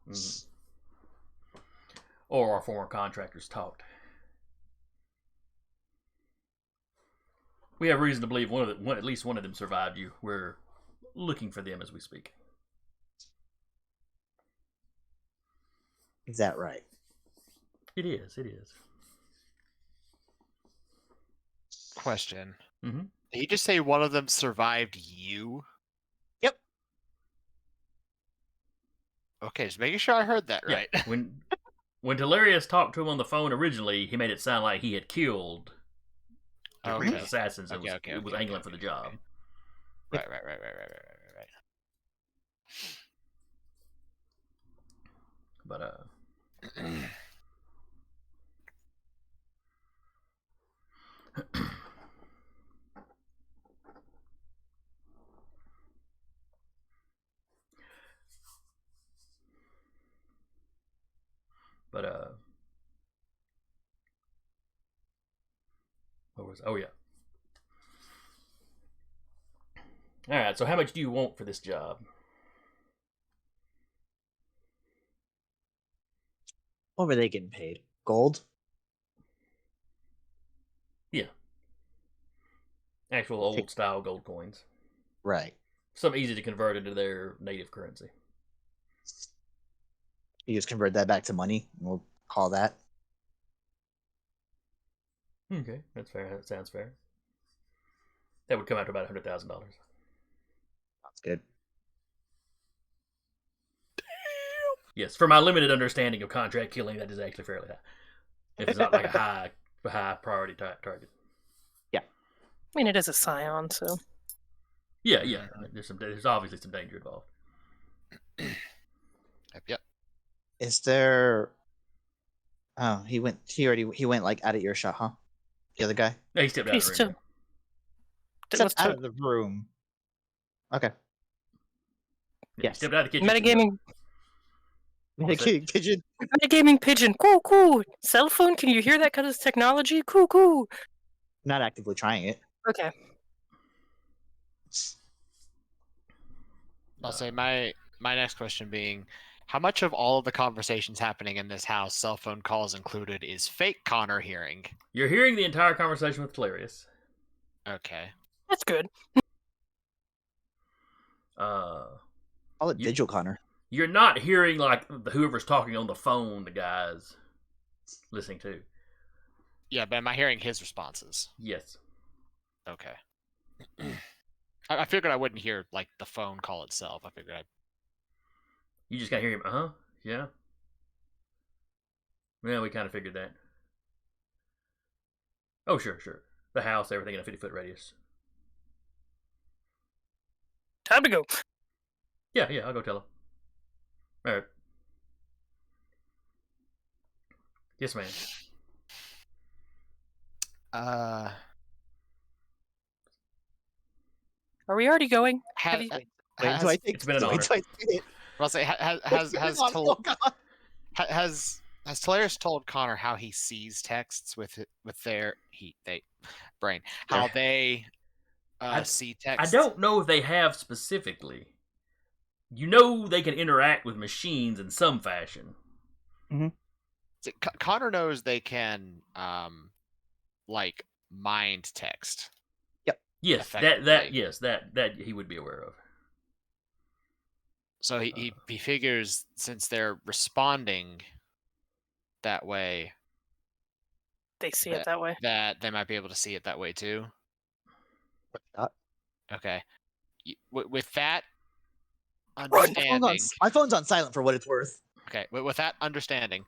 Mm-hmm. Or our former contractors talked. We have reason to believe at least one of them survived you. We're looking for them as we speak. Is that right? It is. It is. Question. Mm-hmm. Did you just say one of them survived you? Yep. Okay, just making sure I heard that right. Yeah. When Delirious talked to him on the phone originally, he made it sound like he had killed the previous assassins and was angling for the job. Right. But what was? Oh yeah. All right. So how much do you want for this job? What were they getting paid? Gold? Yeah. Actual old style gold coins. Right. Some easy to convert into their native currency. You just convert that back to money, and we'll call that. Okay, that's fair. That sounds fair. That would come out to about $100,000. That's good. Yes, for my limited understanding of contract killing, that is actually fairly high. If it's not like a high priority target. I mean, it is a Scion, so. Yeah. There's obviously some danger involved. Yep. Is there? Oh, he went like out of earshot, huh? The other guy. No, he stepped out of the room. Stepped out of the room. Okay. Yeah, he stepped out of the kitchen. Metagaming pigeon. Metagaming pigeon. Cool. Cell phone. Can you hear that kind of technology? Cool. Not actively trying it. Okay. I'll say my next question being, how much of all of the conversations happening in this house, cell phone calls included, is fake Connor hearing? You're hearing the entire conversation with Delirious. Okay. That's good. Call it Vigil Connor. You're not hearing like whoever's talking on the phone, the guys listening to. Yeah, but am I hearing his responses? Yes. Okay. I figured I wouldn't hear like the phone call itself. I figured You just gotta hear him. Yeah. Well, we kind of figured that. Oh, sure. The house, everything in a 50-foot radius. Time to go. Yeah, I'll go tell him. All right. Yes, ma'am. Are we already going? It's been an honor. I'll say has Has Talaris told Connor how he sees texts with their brain? How they see I texts? don't know if they have specifically. You know they can interact with machines in some fashion. Connor knows they can like mind text. Yes, that he would be aware of. So he figures since they're responding that way, They see it that way. that they might be able to see it that way too. Okay. With that understanding, my phone's on silent for what it's worth. Okay, with that understanding,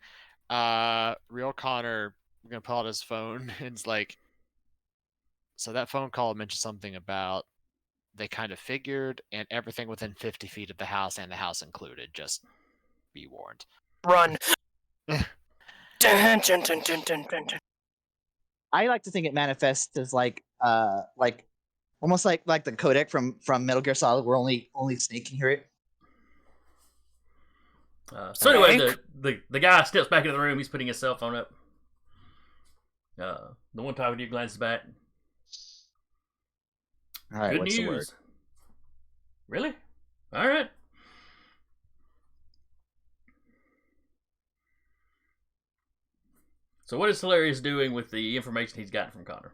real Connor gonna pull out his phone and it's like, so that phone call mentioned something about they kind of figured and everything within 50 feet of the house and the house included. Just be warned. Run. Dun, dun, dun, dun, dun, dun, dun. I like to think it manifests as like almost like the codec from Metal Gear Solid, where only Snake can hear it. So anyway, the guy steps back into the room. He's putting his cell phone up. The one talking to you glances back. All right, Good what's news. the word? Really? All right. So what is Hilarious doing with the information he's gotten from Connor?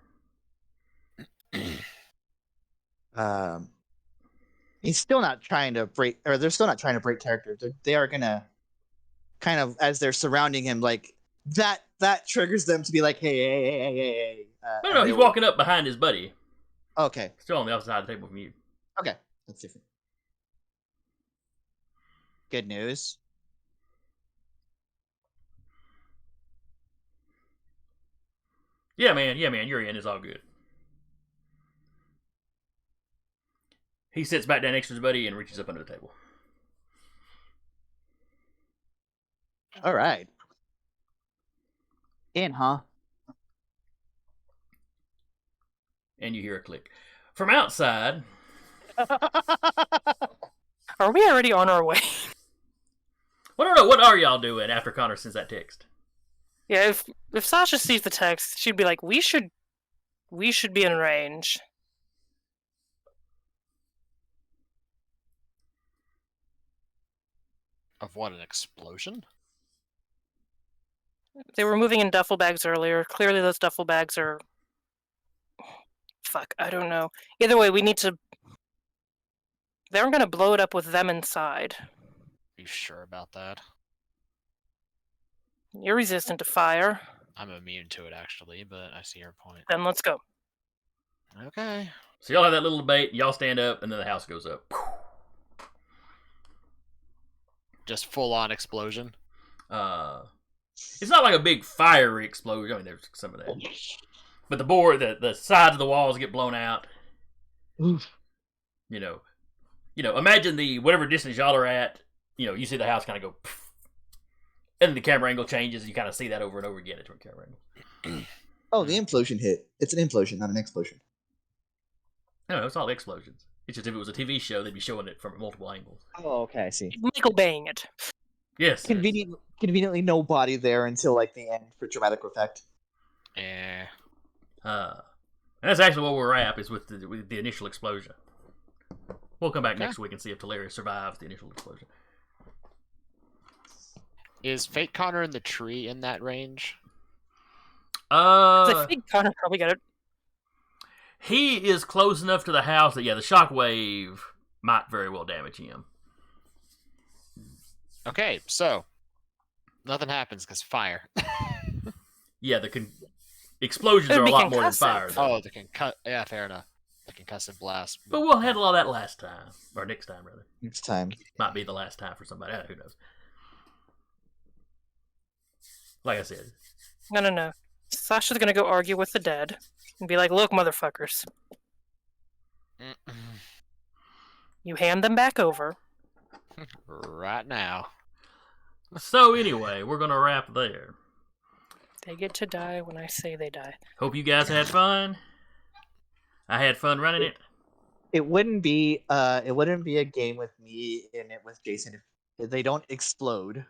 He's still not trying to break, or they're still not trying to break character. They are gonna kind of, as they're surrounding him, like that triggers them to be like, hey. No, he's walking up behind his buddy. Okay. Still on the other side of the table from you. Okay, that's different. Good news. Yeah, man, you're in. It's all good. He sits back down next to his buddy and reaches up under the table. All right. In, huh? And you hear a click. From outside... Are we already on our way? Well, no, what are y'all doing after Connor sends that text? Yeah, if Sasha sees the text, she'd be like, we should be in range. Of what, an explosion? They were moving in duffel bags earlier. Clearly those duffel bags are... Fuck, I don't know. Either way, we need to... They're gonna blow it up with them inside. Are you sure about that? You're resistant to fire. I'm immune to it, actually, but I see your point. Then let's go. Okay. So y'all have that little debate, y'all stand up, and then the house goes up. Just full-on explosion? It's not like a big fiery explosion. I mean, there's some of that. But the sides of the walls get blown out. Oof. You know, imagine whatever distance y'all are at, you see the house kind of go, poof, and the camera angle changes, and you kind of see that over and over again at different camera angles. Oh, the implosion hit. It's an implosion, not an explosion. No, it's all explosions. It's just if it was a TV show, they'd be showing it from multiple angles. Oh, okay, I see. Michael Baying it. Yes. Conveniently no body there until like the end for dramatic effect. Yeah. And that's actually what we're at, is with the initial explosion. We'll come back next week and see if Talaria survives the initial explosion. Is Fake Connor in the tree in that range? I think Connor probably got it. He is close enough to the house that, the shockwave might very well damage him. Okay, so nothing happens because fire. Yeah, explosions are a lot more than fire, though. Oh, yeah, fair enough. The concussive blast. But we'll handle all that last time. Or next time, rather. Next time. Might be the last time for somebody. Who knows? Like I said. No. Sasha's gonna go argue with the dead and be like, look, motherfuckers. You hand them back over. Right now. So anyway, we're going to wrap there. They get to die when I say they die. Hope you guys had fun. I had fun running it. It wouldn't be a game with me in it with Jason if they don't explode.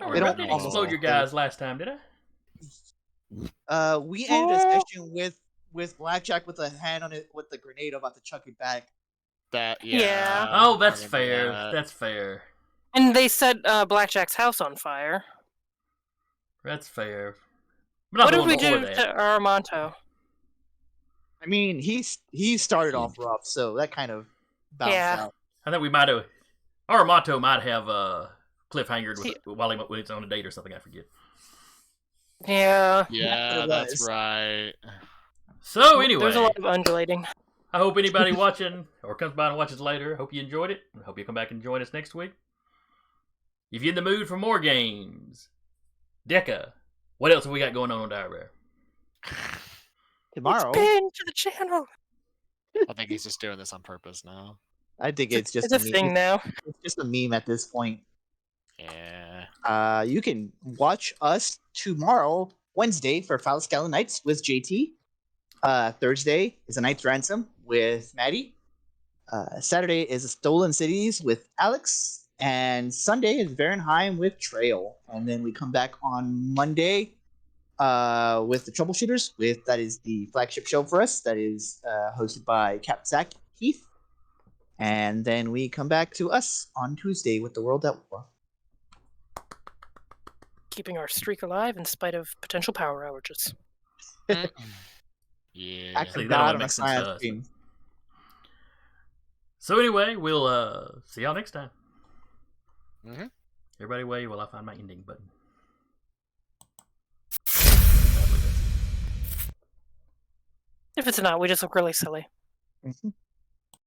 Oh, They I don't didn't almost explode your play. guys last time, did I? We ended a session with Blackjack with a hand on it with the grenade about to chuck it back. That Yeah. Oh, I that's remember fair. that. That's fair. And they set Blackjack's house on fire. That's fair. But not What the did one we before do that. to Aramonto? I mean, he started off rough, so that kind of balanced Yeah. out. I think we might have. Our motto might have cliffhangered See- while he was on a date or something. I forget. Yeah. Yeah, it that's was. right. So anyway, There's a lot of undulating. I hope anybody watching or comes by and watches later, hope you enjoyed it. I hope you come back and join us next week. If you're in the mood for more games, Deca, what else have we got going on Dire Bear? Tomorrow, It's been to the channel. I think he's just doing this on purpose now. I think it's just It's a meme. thing now. It's just a meme at this point. Yeah. You can watch us tomorrow, Wednesday, for Foul Scala Nights with JT. Thursday is a Knight's Ransom with Maddie. Saturday is a Stolen Cities with Alex. And Sunday is Varenheim with Trail. And then we come back on Monday with the Troubleshooters. That is the flagship show for us. That is hosted by Cap Zach Heath. And then we come back to us on Tuesday with the World at War. Keeping our streak alive in spite of potential power outages. Yeah. Actually, that only God on a makes sense to science us. stream. So anyway, we'll see y'all next time. Mhm. Everybody wave while I find my ending button. If it's not, we just look really silly. Mhm.